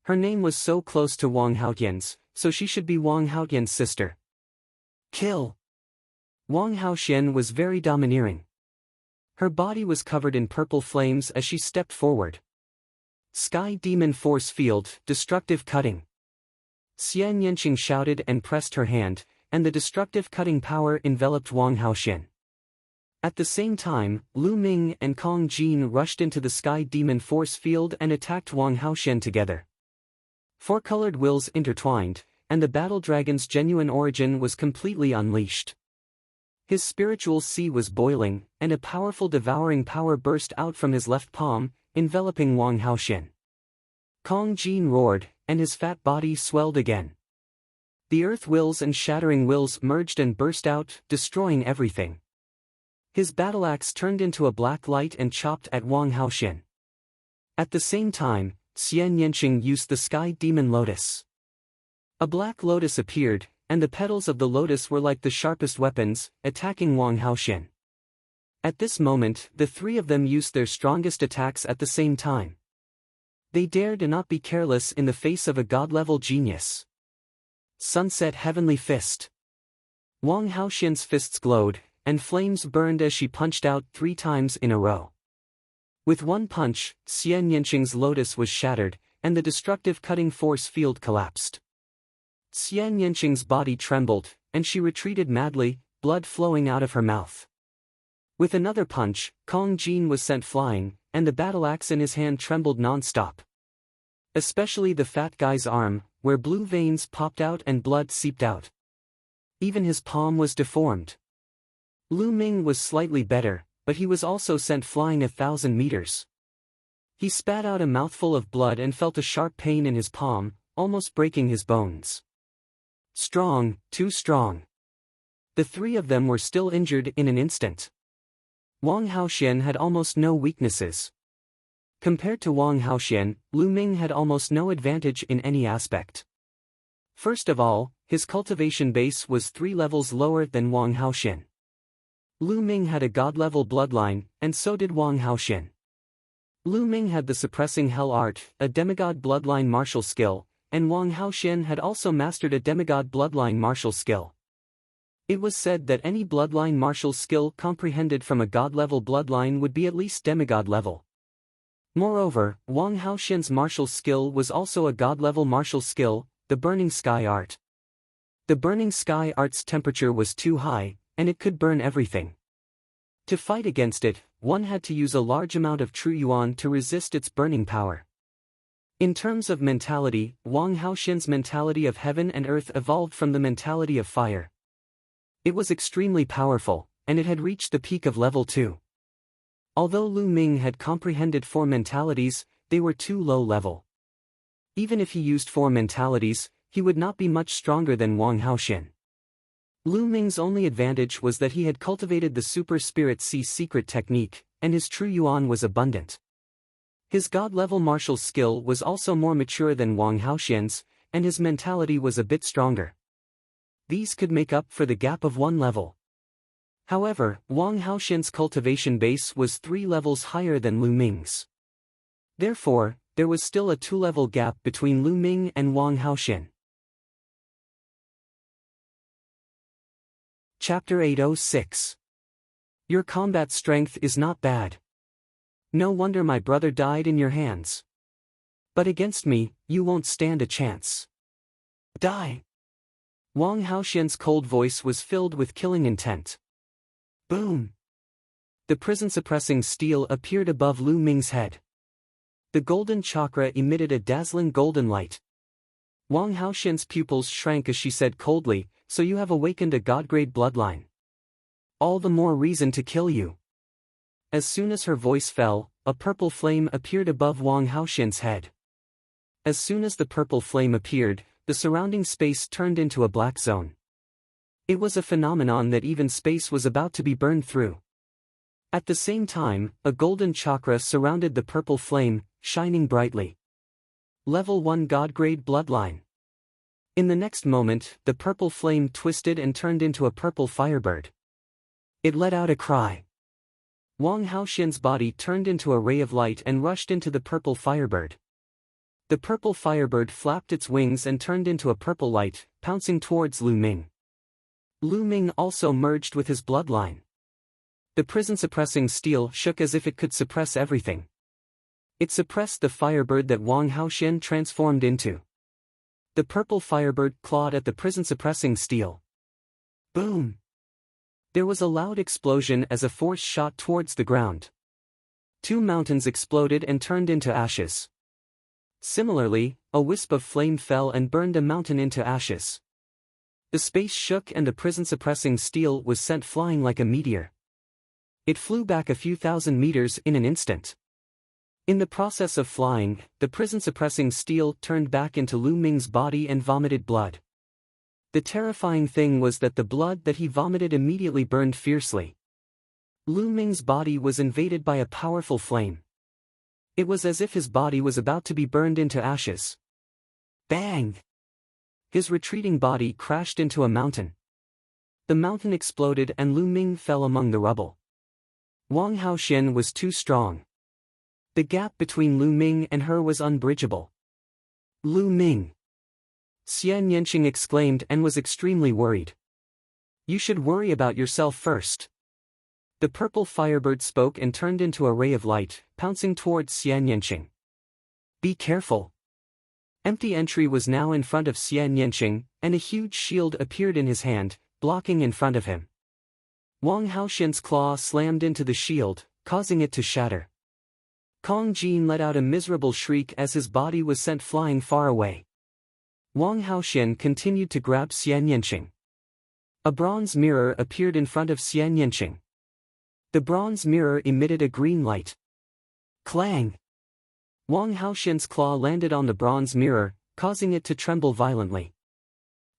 Her name was so close to Wang Haotian's, so she should be Wang Haotian's sister. Kill! Wang Haotian was very domineering. Her body was covered in purple flames as she stepped forward. Sky Demon Force Field, Destructive Cutting. Xian Yanqing shouted and pressed her hand, and the destructive cutting power enveloped Wang Haotian. At the same time, Lu Ming and Kong Jin rushed into the Sky Demon Force Field and attacked Wang Haotian together. 4 colored wills intertwined, and the Battle Dragon's genuine origin was completely unleashed. His spiritual sea was boiling, and a powerful devouring power burst out from his left palm, enveloping Wang Haoxian. Kong Jin roared, and his fat body swelled again. The earth wills and shattering wills merged and burst out, destroying everything. His battle axe turned into a black light and chopped at Wang Haoxian. At the same time, Xian Yanqing used the sky demon lotus. A black lotus appeared, and the petals of the lotus were like the sharpest weapons, attacking Wang Haoxian. At this moment, the three of them used their strongest attacks at the same time. They dared not be careless in the face of a god-level genius. Sunset Heavenly Fist. Wang Haoxian's fists glowed, and flames burned as she punched out 3 times in a row. With one punch, Xian Yanqing's lotus was shattered, and the destructive cutting force field collapsed. Xian Yanqing's body trembled, and she retreated madly, blood flowing out of her mouth. With another punch, Kong Jin was sent flying, and the battle axe in his hand trembled non-stop. Especially the fat guy's arm, where blue veins popped out and blood seeped out. Even his palm was deformed. Lu Ming was slightly better, but he was also sent flying 1,000 meters. He spat out a mouthful of blood and felt a sharp pain in his palm, almost breaking his bones. Strong, too strong. The three of them were still injured in an instant. Wang Haoxian had almost no weaknesses. Compared to Wang Haoxian, Lu Ming had almost no advantage in any aspect. First of all, his cultivation base was 3 levels lower than Wang Haoxian. Lu Ming had a god-level bloodline, and so did Wang Haoxian. Lu Ming had the suppressing hell art, a demigod bloodline martial skill, and Wang Haoxian had also mastered a demigod bloodline martial skill. It was said that any bloodline martial skill comprehended from a god-level bloodline would be at least demigod level. Moreover, Wang Haoxian's martial skill was also a god-level martial skill, the Burning Sky Art. The Burning Sky Art's temperature was too high, and it could burn everything. To fight against it, one had to use a large amount of true yuan to resist its burning power. In terms of mentality, Wang Haoxian's mentality of heaven and earth evolved from the mentality of fire. It was extremely powerful, and it had reached the peak of level 2. Although Lu Ming had comprehended 4 mentalities, they were too low level. Even if he used 4 mentalities, he would not be much stronger than Wang Haoxian. Lu Ming's only advantage was that he had cultivated the Super Spirit Sea secret technique, and his true yuan was abundant. His god-level martial skill was also more mature than Wang Haoxian's, and his mentality was a bit stronger. These could make up for the gap of 1 level. However, Wang Haoxian's cultivation base was 3 levels higher than Lu Ming's. Therefore, there was still a 2-level gap between Lu Ming and Wang Haoxian. Chapter 806. Your combat strength is not bad. No wonder my brother died in your hands. But against me, you won't stand a chance. Die! Wang Haoxian's cold voice was filled with killing intent. Boom! The prison-suppressing steel appeared above Lu Ming's head. The golden chakra emitted a dazzling golden light. Wang Haoxian's pupils shrank as she said coldly, "So you have awakened a god-grade bloodline. All the more reason to kill you." As soon as her voice fell, a purple flame appeared above Wang Haoxian's head. As soon as the purple flame appeared, the surrounding space turned into a black zone. It was a phenomenon that even space was about to be burned through. At the same time, a golden chakra surrounded the purple flame, shining brightly. Level 1 God-grade bloodline. In the next moment, the purple flame twisted and turned into a purple firebird. It let out a cry. Wang Haoxian's body turned into a ray of light and rushed into the purple firebird. The purple firebird flapped its wings and turned into a purple light, pouncing towards Lu Ming. Lu Ming also merged with his bloodline. The prison-suppressing steel shook as if it could suppress everything. It suppressed the firebird that Wang Haoxian transformed into. The purple firebird clawed at the prison-suppressing steel. Boom! There was a loud explosion as a force shot towards the ground. 2 mountains exploded and turned into ashes. Similarly, a wisp of flame fell and burned a mountain into ashes. The space shook and the prison-suppressing steel was sent flying like a meteor. It flew back a few thousand meters in an instant. In the process of flying, the prison-suppressing steel turned back into Lu Ming's body and vomited blood. The terrifying thing was that the blood that he vomited immediately burned fiercely. Lu Ming's body was invaded by a powerful flame. It was as if his body was about to be burned into ashes. Bang! His retreating body crashed into a mountain. The mountain exploded and Lu Ming fell among the rubble. Wang Haoxian was too strong. The gap between Lu Ming and her was unbridgeable. Lu Ming! Xian Yanqing exclaimed and was extremely worried. You should worry about yourself first. The purple firebird spoke and turned into a ray of light, pouncing towards Xian Yanqing. Be careful. Empty entry was now in front of Xian Yanqing, and a huge shield appeared in his hand, blocking in front of him. Wang Haoxian's claw slammed into the shield, causing it to shatter. Kong Jin let out a miserable shriek as his body was sent flying far away. Wang Haoxian continued to grab Xian Yanqing. A bronze mirror appeared in front of Xian Yanqing. The bronze mirror emitted a green light. Clang! Wang Haoxian's claw landed on the bronze mirror, causing it to tremble violently.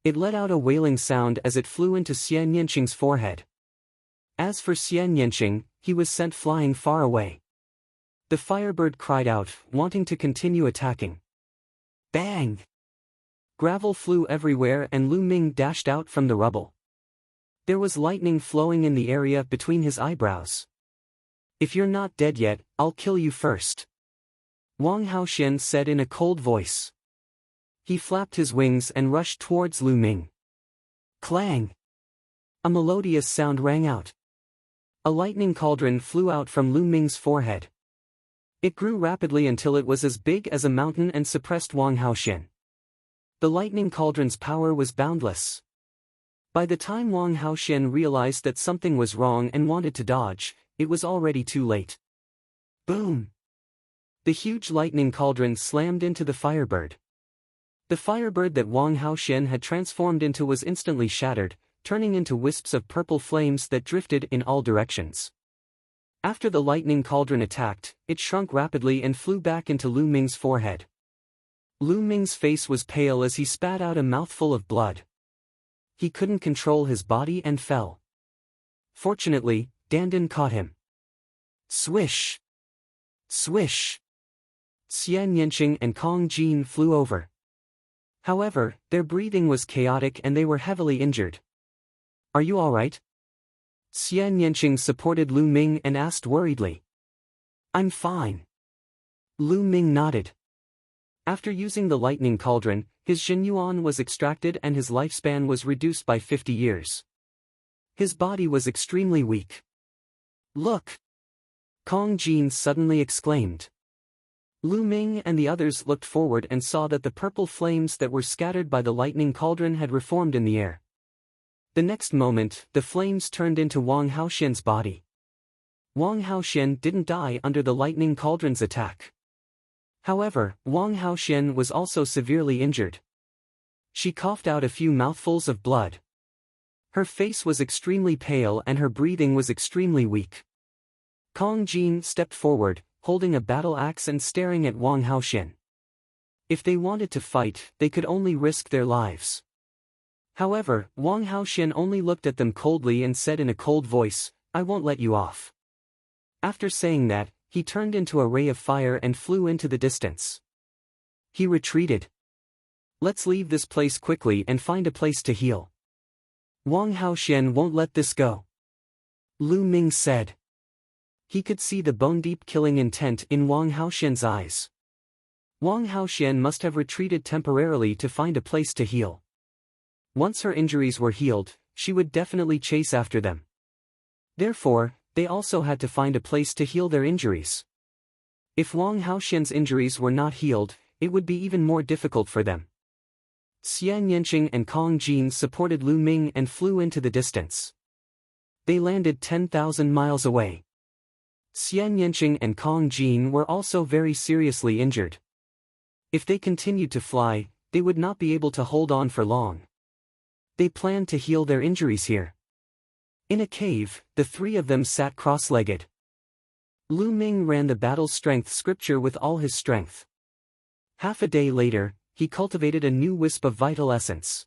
It let out a wailing sound as it flew into Xian Yanqing's forehead. As for Xian Yanqing, he was sent flying far away. The firebird cried out, wanting to continue attacking. Bang! Gravel flew everywhere and Lu Ming dashed out from the rubble. There was lightning flowing in the area between his eyebrows. If you're not dead yet, I'll kill you first. Wang Haoxian said in a cold voice. He flapped his wings and rushed towards Lu Ming. Clang! A melodious sound rang out. A lightning cauldron flew out from Lu Ming's forehead. It grew rapidly until it was as big as a mountain and suppressed Wang Haoxian. The lightning cauldron's power was boundless. By the time Wang Haoxian realized that something was wrong and wanted to dodge, it was already too late. Boom! The huge lightning cauldron slammed into the firebird. The firebird that Wang Haoxian had transformed into was instantly shattered, turning into wisps of purple flames that drifted in all directions. After the lightning cauldron attacked, it shrunk rapidly and flew back into Lu Ming's forehead. Lu Ming's face was pale as he spat out a mouthful of blood. He couldn't control his body and fell. Fortunately, Dandan caught him. Swish! Swish! Xian Yanqing and Kong Jin flew over. However, their breathing was chaotic and they were heavily injured. Are you alright? Xian Yanqing supported Lu Ming and asked worriedly. I'm fine. Lu Ming nodded. After using the lightning cauldron, his Zhenyuan was extracted and his lifespan was reduced by 50 years. His body was extremely weak. Look! Kong Jin suddenly exclaimed. Lu Ming and the others looked forward and saw that the purple flames that were scattered by the lightning cauldron had reformed in the air. The next moment, the flames turned into Wang Haoxian's body. Wang Haoxian didn't die under the lightning cauldron's attack. However, Wang Haoxian was also severely injured. She coughed out a few mouthfuls of blood. Her face was extremely pale and her breathing was extremely weak. Kong Jin stepped forward, holding a battle axe and staring at Wang Haoxian. If they wanted to fight, they could only risk their lives. However, Wang Haoxian only looked at them coldly and said in a cold voice, I won't let you off. After saying that, he turned into a ray of fire and flew into the distance. He retreated. Let's leave this place quickly and find a place to heal. Wang Haoxian won't let this go. Lu Ming said. He could see the bone-deep killing intent in Wang Haoxian's eyes. Wang Haoxian must have retreated temporarily to find a place to heal. Once her injuries were healed, she would definitely chase after them. Therefore, they also had to find a place to heal their injuries. If Wang Haoxian's injuries were not healed, it would be even more difficult for them. Xian Yanqing and Kong Jin supported Lu Ming and flew into the distance. They landed 10,000 miles away. Xian Yanqing and Kong Jin were also very seriously injured. If they continued to fly, they would not be able to hold on for long. They planned to heal their injuries here. In a cave, the three of them sat cross-legged. Lu Ming ran the battle strength scripture with all his strength. Half a day later, he cultivated a new wisp of vital essence.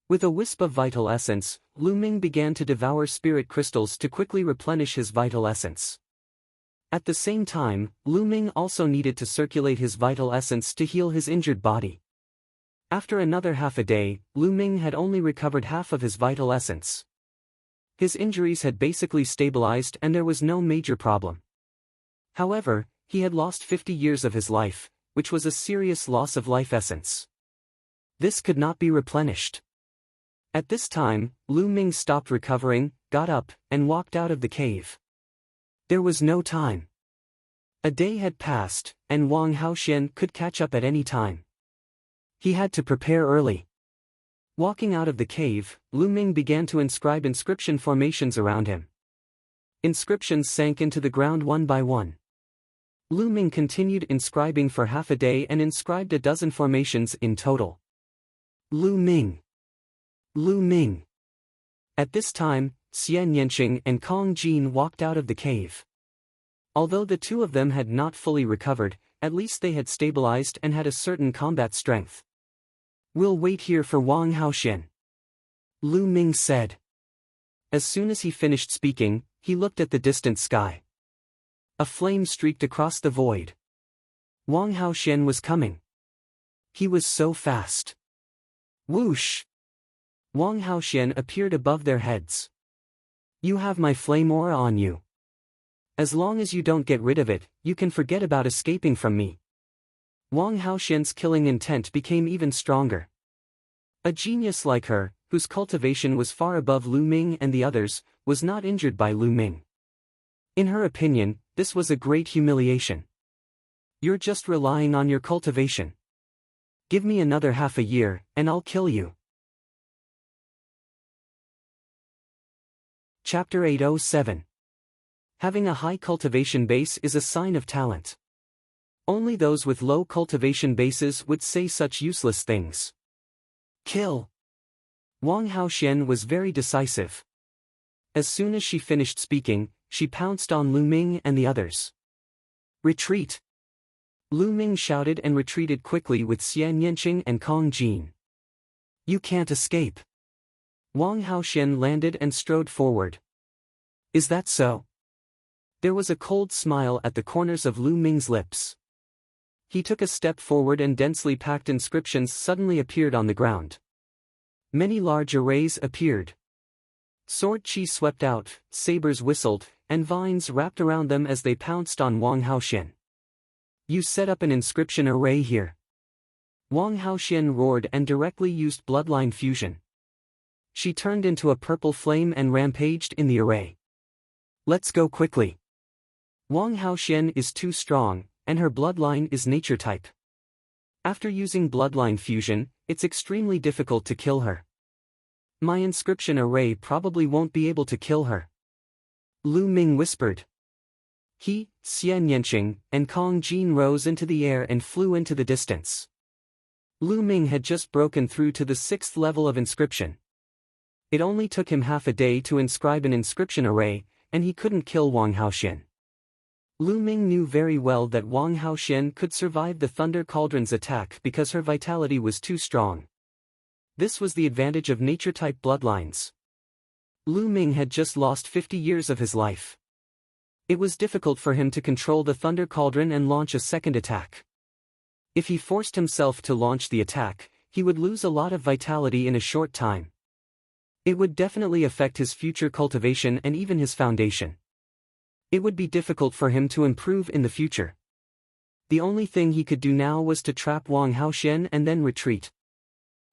With a wisp of vital essence, Lu Ming began to devour spirit crystals to quickly replenish his vital essence. At the same time, Lu Ming also needed to circulate his vital essence to heal his injured body. After another half a day, Lu Ming had only recovered half of his vital essence. His injuries had basically stabilized and there was no major problem. However, he had lost 50 years of his life, which was a serious loss of life essence. This could not be replenished. At this time, Lu Ming stopped recovering, got up, and walked out of the cave. There was no time. A day had passed, and Wang Haoxian could catch up at any time. He had to prepare early. Walking out of the cave, Lu Ming began to inscribe inscription formations around him. Inscriptions sank into the ground one by one. Lu Ming continued inscribing for half a day and inscribed a dozen formations in total. Lu Ming. Lu Ming. At this time, Xian Yanqing and Kong Jin walked out of the cave. Although the two of them had not fully recovered, at least they had stabilized and had a certain combat strength. We'll wait here for Wang Haoxian, Lu Ming said. As soon as he finished speaking, he looked at the distant sky. A flame streaked across the void. Wang Haoxian was coming. He was so fast. Whoosh! Wang Haoxian appeared above their heads. You have my flame aura on you. As long as you don't get rid of it, you can forget about escaping from me. Wang Haoxian's killing intent became even stronger. A genius like her, whose cultivation was far above Lu Ming and the others, was not injured by Lu Ming. In her opinion, this was a great humiliation. You're just relying on your cultivation. Give me another half a year, and I'll kill you. Chapter 807. Having a high cultivation base is a sign of talent. Only those with low cultivation bases would say such useless things. Kill! Wang Haoxian was very decisive. As soon as she finished speaking, she pounced on Lu Ming and the others. Retreat! Lu Ming shouted and retreated quickly with Xian Yanqing and Kong Jin. You can't escape. Wang Haoxian landed and strode forward. Is that so? There was a cold smile at the corners of Lu Ming's lips. He took a step forward and densely packed inscriptions suddenly appeared on the ground. Many large arrays appeared. Sword chi swept out, sabers whistled, and vines wrapped around them as they pounced on Wang Haoxian. You set up an inscription array here. Wang Haoxian roared and directly used bloodline fusion. She turned into a purple flame and rampaged in the array. Let's go quickly. Wang Haoxian is too strong, and her bloodline is nature type. After using bloodline fusion, it's extremely difficult to kill her. My inscription array probably won't be able to kill her. Lu Ming whispered. He, Xian Yanqing, and Kong Jin rose into the air and flew into the distance. Lu Ming had just broken through to the 6th level of inscription. It only took him half a day to inscribe an inscription array, and he couldn't kill Wang Haoxian. Lu Ming knew very well that Wang Haoxian could survive the Thunder Cauldron's attack because her vitality was too strong. This was the advantage of nature-type bloodlines. Lu Ming had just lost 50 years of his life. It was difficult for him to control the Thunder Cauldron and launch a second attack. If he forced himself to launch the attack, he would lose a lot of vitality in a short time. It would definitely affect his future cultivation and even his foundation. It would be difficult for him to improve in the future. The only thing he could do now was to trap Wang Haoxian and then retreat.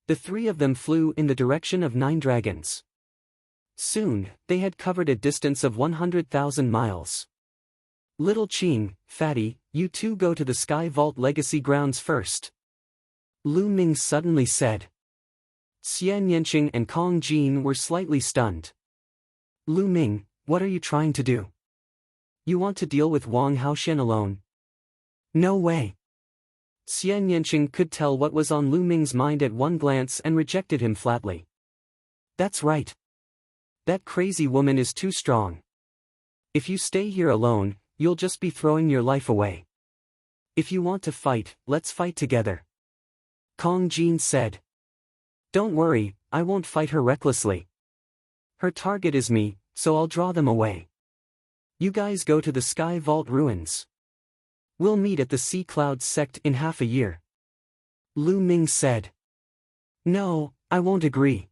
The three of them flew in the direction of 9 dragons. Soon, they had covered a distance of 100,000 miles. Little Qing, Fatty, you two go to the Sky Vault Legacy grounds first. Lu Ming suddenly said. Xian Yanqing and Kong Jin were slightly stunned. Lu Ming, what are you trying to do? You want to deal with Wang Haoxian alone? No way. Xian Yanqing could tell what was on Lu Ming's mind at one glance and rejected him flatly. That's right. That crazy woman is too strong. If you stay here alone, you'll just be throwing your life away. If you want to fight, let's fight together. Kong Jin said. Don't worry, I won't fight her recklessly. Her target is me, so I'll draw them away. You guys go to the Sky Vault ruins. We'll meet at the Sea Cloud sect in half a year. Lu Ming said. No, I won't agree.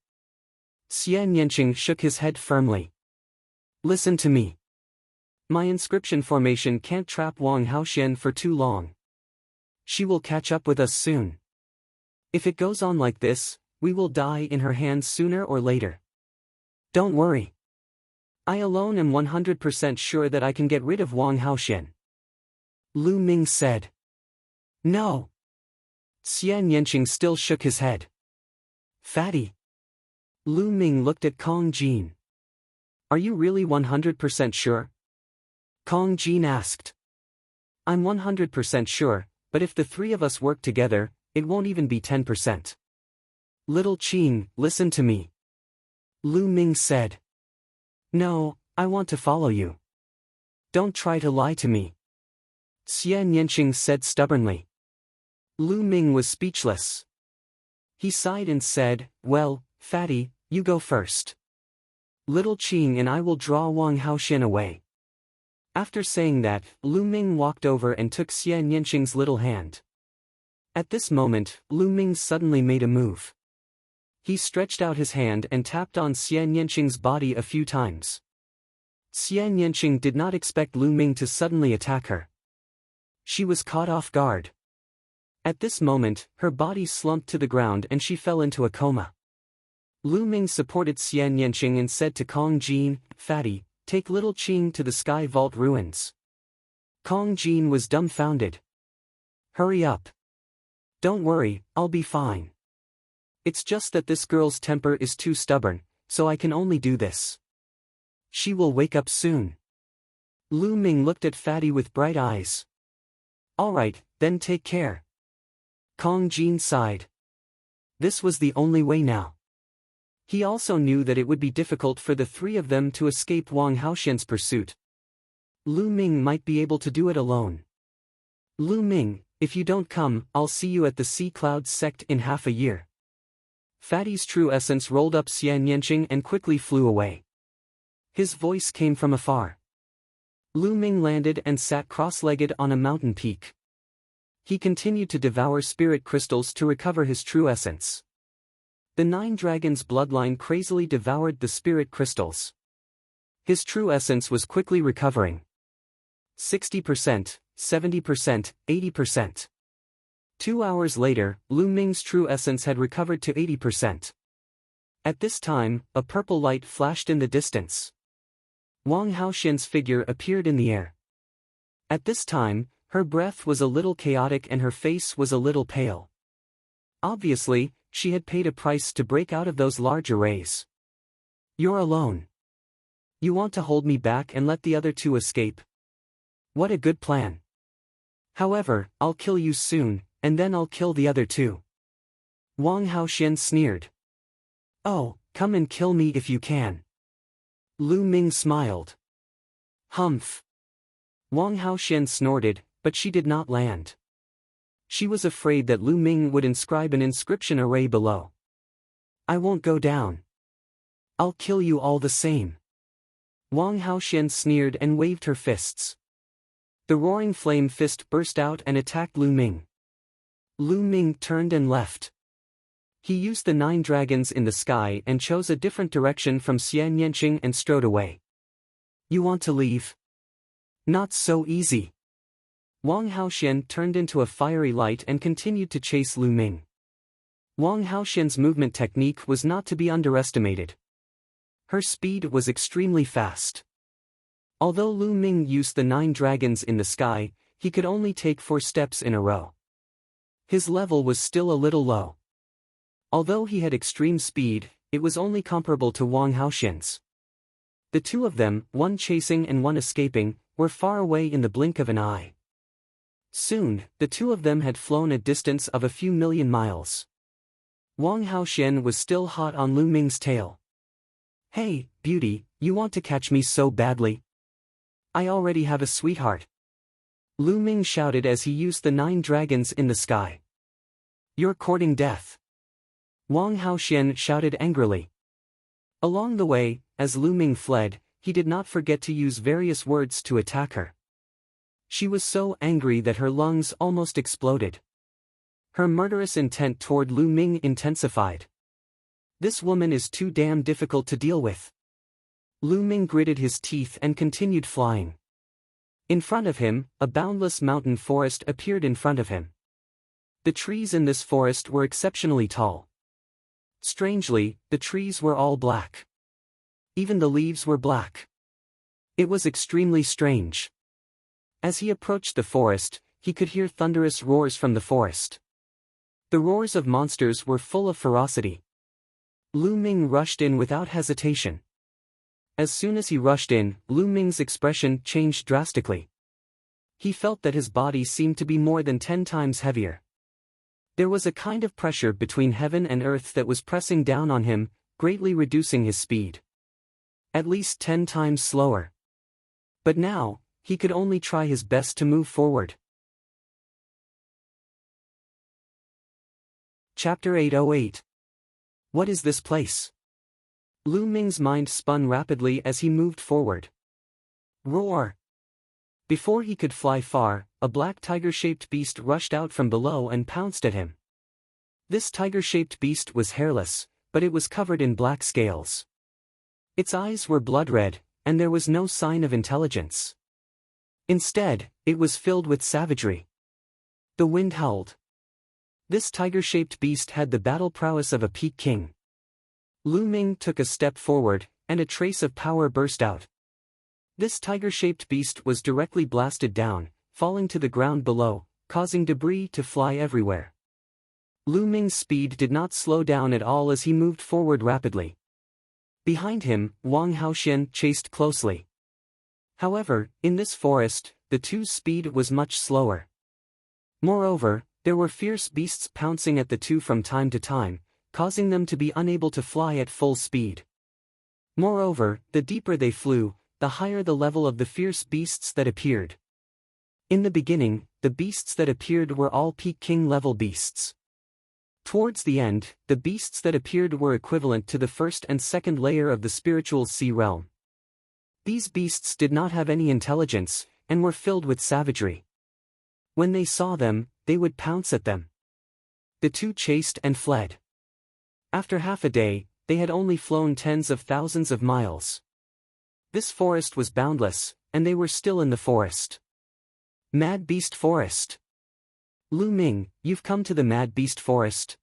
Xian Yanqing shook his head firmly. Listen to me. My inscription formation can't trap Wang Haoxian for too long. She will catch up with us soon. If it goes on like this, we will die in her hands sooner or later. Don't worry. I alone am 100% sure that I can get rid of Wang Haoxian. Lu Ming said. No. Xian Yanqing still shook his head. Fatty. Lu Ming looked at Kong Jin. Are you really 100% sure? Kong Jin asked. I'm 100% sure, but if the three of us work together, it won't even be 10%. Little Qing, listen to me. Lu Ming said. No, I want to follow you. Don't try to lie to me. Xian Yanqing said stubbornly. Lu Ming was speechless. He sighed and said, well, Fatty, you go first. Little Qing and I will draw Wang Haoxian away. After saying that, Lu Ming walked over and took Xian Yanqing's little hand. At this moment, Lu Ming suddenly made a move. He stretched out his hand and tapped on Xian Yanqing's body a few times. Xian Yanqing did not expect Lu Ming to suddenly attack her. She was caught off guard. At this moment, her body slumped to the ground and she fell into a coma. Lu Ming supported Xian Yanqing and said to Kong Jin, Fatty, take little Qing to the Sky Vault ruins. Kong Jin was dumbfounded. Hurry up. Don't worry, I'll be fine. It's just that this girl's temper is too stubborn, so I can only do this. She will wake up soon. Lu Ming looked at Fatty with bright eyes. Alright, then take care. Kong Jin sighed. This was the only way now. He also knew that it would be difficult for the three of them to escape Wang Haoxian's pursuit. Lu Ming might be able to do it alone. Lu Ming, if you don't come, I'll see you at the Sea Cloud sect in half a year. Fatty's true essence rolled up Xian Yanqing and quickly flew away. His voice came from afar. Lu Ming landed and sat cross-legged on a mountain peak. He continued to devour spirit crystals to recover his true essence. The Nine Dragons' bloodline crazily devoured the spirit crystals. His true essence was quickly recovering. 60%, 70%, 80%. 2 hours later, Lu Ming's true essence had recovered to 80%. At this time, a purple light flashed in the distance. Wang Haoxian's figure appeared in the air. At this time, her breath was a little chaotic and her face was a little pale. Obviously, she had paid a price to break out of those large arrays. You're alone. You want to hold me back and let the other two escape? What a good plan. However, I'll kill you soon, and then I'll kill the other two. Wang Haoxian sneered. Oh, come and kill me if you can. Lu Ming smiled. Humph. Wang Haoxian snorted, but she did not land. She was afraid that Lu Ming would inscribe an inscription array below. I won't go down. I'll kill you all the same. Wang Haoxian sneered and waved her fists. The roaring flame fist burst out and attacked Lu Ming. Lu Ming turned and left. He used the 9 dragons in the sky and chose a different direction from Xian Yanqing and strode away. You want to leave? Not so easy. Wang Haoxian turned into a fiery light and continued to chase Lu Ming. Wang Haoxian's movement technique was not to be underestimated. Her speed was extremely fast. Although Lu Ming used the 9 dragons in the sky, he could only take 4 steps in a row. His level was still a little low. Although he had extreme speed, it was only comparable to Wang Haoxian's. The two of them, one chasing and one escaping, were far away in the blink of an eye. Soon, the two of them had flown a distance of a few million miles. Wang Haoxian was still hot on Lu Ming's tail. Hey, beauty, you want to catch me so badly? I already have a sweetheart. Lu Ming shouted as he used the 9 dragons in the sky. You're courting death. Wang Haoxian shouted angrily. Along the way, as Lu Ming fled, he did not forget to use various words to attack her. She was so angry that her lungs almost exploded. Her murderous intent toward Lu Ming intensified. This woman is too damn difficult to deal with. Lu Ming gritted his teeth and continued flying. In front of him, a boundless mountain forest appeared in front of him. The trees in this forest were exceptionally tall. Strangely, the trees were all black. Even the leaves were black. It was extremely strange. As he approached the forest, he could hear thunderous roars from the forest. The roars of monsters were full of ferocity. Lu Ming rushed in without hesitation. As soon as he rushed in, Lu Ming's expression changed drastically. He felt that his body seemed to be more than 10 times heavier. There was a kind of pressure between heaven and earth that was pressing down on him, greatly reducing his speed. At least 10 times slower. But now, he could only try his best to move forward. Chapter 808. What is this place? Lu Ming's mind spun rapidly as he moved forward. Roar! Before he could fly far, a black tiger-shaped beast rushed out from below and pounced at him. This tiger-shaped beast was hairless, but it was covered in black scales. Its eyes were blood-red, and there was no sign of intelligence. Instead, it was filled with savagery. The wind howled. This tiger-shaped beast had the battle prowess of a peak king. Lu Ming took a step forward, and a trace of power burst out. This tiger-shaped beast was directly blasted down, falling to the ground below, causing debris to fly everywhere. Lu Ming's speed did not slow down at all as he moved forward rapidly. Behind him, Wang Haoxian chased closely. However, in this forest, the two's speed was much slower. Moreover, there were fierce beasts pouncing at the two from time to time, causing them to be unable to fly at full speed. Moreover, the deeper they flew, the higher the level of the fierce beasts that appeared. In the beginning, the beasts that appeared were all peak king level beasts. Towards the end, the beasts that appeared were equivalent to the first and second layer of the spiritual sea realm. These beasts did not have any intelligence, and were filled with savagery. When they saw them, they would pounce at them. The two chased and fled. After half a day, they had only flown tens of thousands of miles. This forest was boundless, and they were still in the forest. Mad Beast Forest. Lu Ming, you've come to the Mad Beast Forest.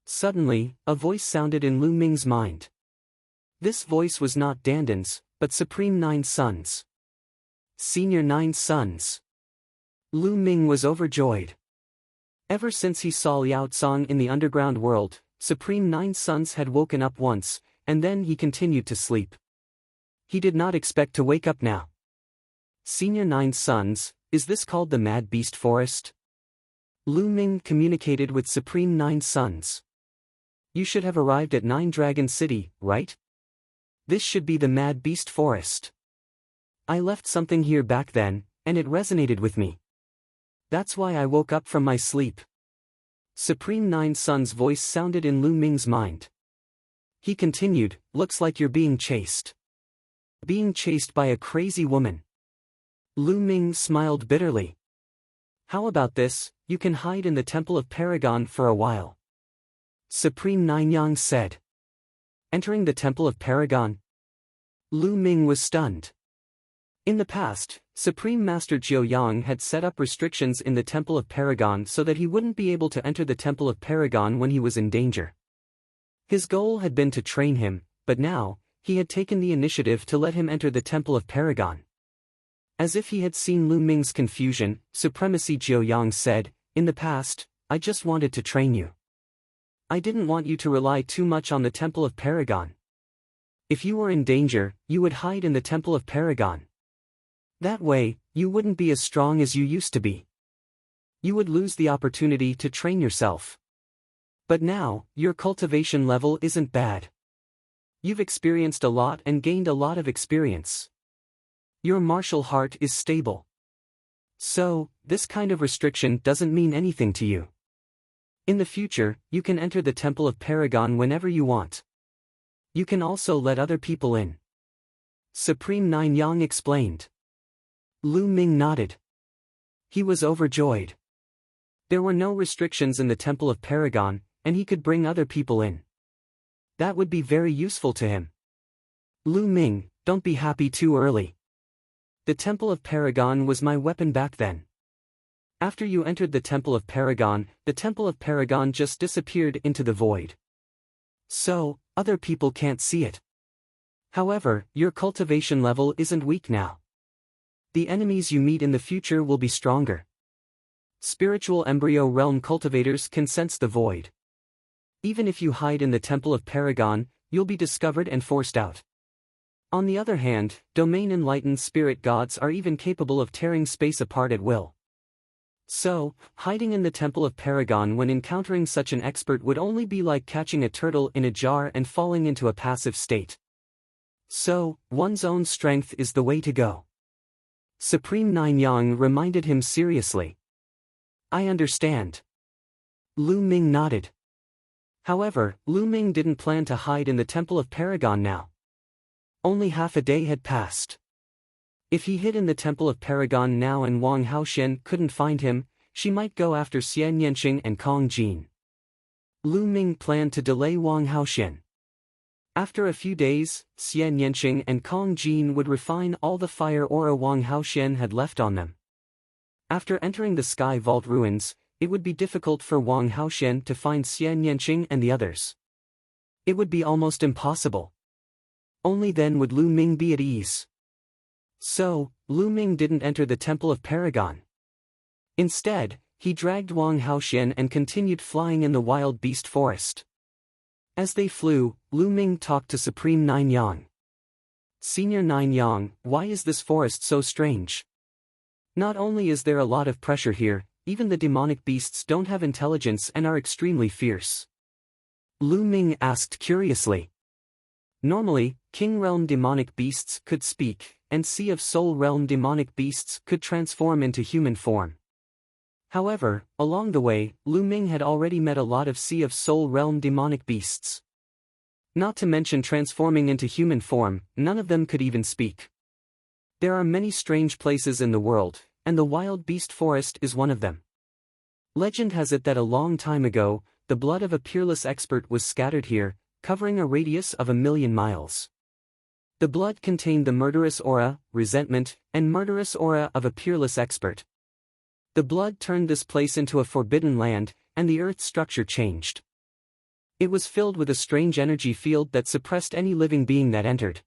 Suddenly, a voice sounded in Lu Ming's mind. This voice was not Dandan's, but Supreme Nine Sons. Senior Nine Sons. Lu Ming was overjoyed. Ever since he saw Liao Tsang in the underground world, Supreme Nine Sons had woken up once, and then he continued to sleep. He did not expect to wake up now. Senior Nine Sons, is this called the Mad Beast Forest? Lu Ming communicated with Supreme Nine Sons. You should have arrived at Nine Dragon City, right? This should be the Mad Beast Forest. I left something here back then, and it resonated with me. That's why I woke up from my sleep. Supreme Nine Sons' voice sounded in Lu Ming's mind. He continued, looks like you're being chased. Being chased by a crazy woman. Lu Ming smiled bitterly. How about this, you can hide in the Temple of Paragon for a while. Supreme Nine Yang said. Entering the Temple of Paragon? Lu Ming was stunned. In the past, Supreme Master Jiu Yang had set up restrictions in the Temple of Paragon so that he wouldn't be able to enter the Temple of Paragon when he was in danger. His goal had been to train him, but now, he had taken the initiative to let him enter the Temple of Paragon. As if he had seen Lu Ming's confusion, Supremacy Jiu Yang said, in the past, I just wanted to train you. I didn't want you to rely too much on the Temple of Paragon. If you were in danger, you would hide in the Temple of Paragon. That way, you wouldn't be as strong as you used to be. You would lose the opportunity to train yourself. But now, your cultivation level isn't bad. You've experienced a lot and gained a lot of experience. Your martial heart is stable. So, this kind of restriction doesn't mean anything to you. In the future, you can enter the Temple of Paragon whenever you want. You can also let other people in. Supreme Nine Yang explained. Lu Ming nodded. He was overjoyed. There were no restrictions in the Temple of Paragon, and he could bring other people in. That would be very useful to him. Lu Ming, don't be happy too early. The Temple of Paragon was my weapon back then. After you entered the Temple of Paragon just disappeared into the void. So, other people can't see it. However, your cultivation level isn't weak now. The enemies you meet in the future will be stronger. Spiritual embryo realm cultivators can sense the void. Even if you hide in the Temple of Paragon, you'll be discovered and forced out. On the other hand, domain enlightened spirit gods are even capable of tearing space apart at will. So, hiding in the Temple of Paragon when encountering such an expert would only be like catching a turtle in a jar and falling into a passive state. So, one's own strength is the way to go. Supreme Nine Yang reminded him seriously. I understand. Lu Ming nodded. However, Lu Ming didn't plan to hide in the Temple of Paragon now. Only half a day had passed. If he hid in the Temple of Paragon now and Wang Haoxian couldn't find him, she might go after Xian Yanqing and Kong Jin. Lu Ming planned to delay Wang Haoxian. After a few days, Xian Yanqing and Kong Jin would refine all the fire aura Wang Haoxian had left on them. After entering the Sky Vault ruins, it would be difficult for Wang Haoxian to find Xian Yanqing and the others. It would be almost impossible. Only then would Lu Ming be at ease. So, Lu Ming didn't enter the Temple of Paragon. Instead, he dragged Wang Haoxian and continued flying in the wild beast forest. As they flew, Lu Ming talked to Supreme Nine Yang. Senior Nine Yang, why is this forest so strange? Not only is there a lot of pressure here, even the demonic beasts don't have intelligence and are extremely fierce. Lu Ming asked curiously. Normally, King Realm demonic beasts could speak, and Sea of Soul Realm demonic beasts could transform into human form. However, along the way, Lu Ming had already met a lot of Sea of Soul Realm demonic beasts. Not to mention transforming into human form, none of them could even speak. There are many strange places in the world, and the wild beast forest is one of them. Legend has it that a long time ago, the blood of a peerless expert was scattered here, covering a radius of 1,000,000 miles. The blood contained the murderous aura, resentment, and murderous aura of a peerless expert. The blood turned this place into a forbidden land, and the earth's structure changed. It was filled with a strange energy field that suppressed any living being that entered.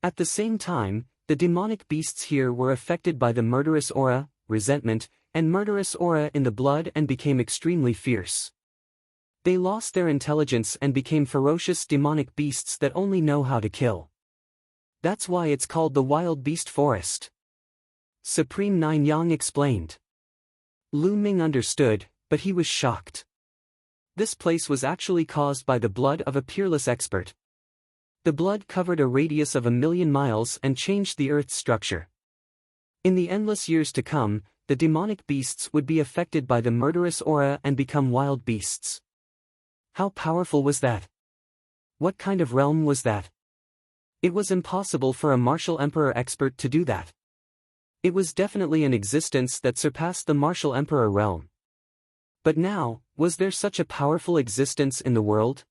At the same time, the demonic beasts here were affected by the murderous aura, resentment, and murderous aura in the blood and became extremely fierce. They lost their intelligence and became ferocious demonic beasts that only know how to kill. That's why it's called the Wild Beast Forest. Supreme Nine Yang explained. Lu Ming understood, but he was shocked. This place was actually caused by the blood of a peerless expert. The blood covered a radius of 1,000,000 miles and changed the Earth's structure. In the endless years to come, the demonic beasts would be affected by the murderous aura and become wild beasts. How powerful was that? What kind of realm was that? It was impossible for a martial emperor expert to do that. It was definitely an existence that surpassed the martial emperor realm. But now, was there such a powerful existence in the world?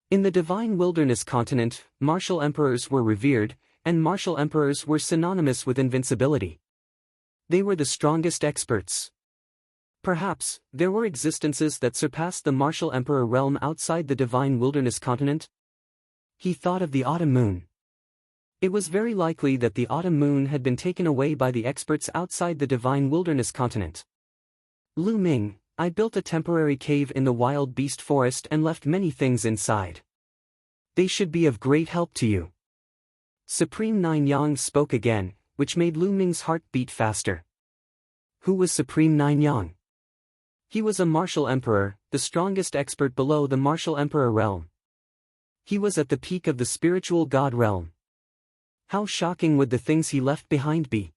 In the divine wilderness continent, martial emperors were revered, and martial emperors were synonymous with invincibility. They were the strongest experts. Perhaps, there were existences that surpassed the martial emperor realm outside the divine wilderness continent? He thought of the autumn moon. It was very likely that the autumn moon had been taken away by the experts outside the divine wilderness continent. Lu Ming, I built a temporary cave in the wild beast forest and left many things inside. They should be of great help to you. Supreme Nine Yang spoke again, which made Lu Ming's heart beat faster. Who was Supreme Nine Yang? He was a martial emperor, the strongest expert below the martial emperor realm. He was at the peak of the spiritual god realm. How shocking would the things he left behind be?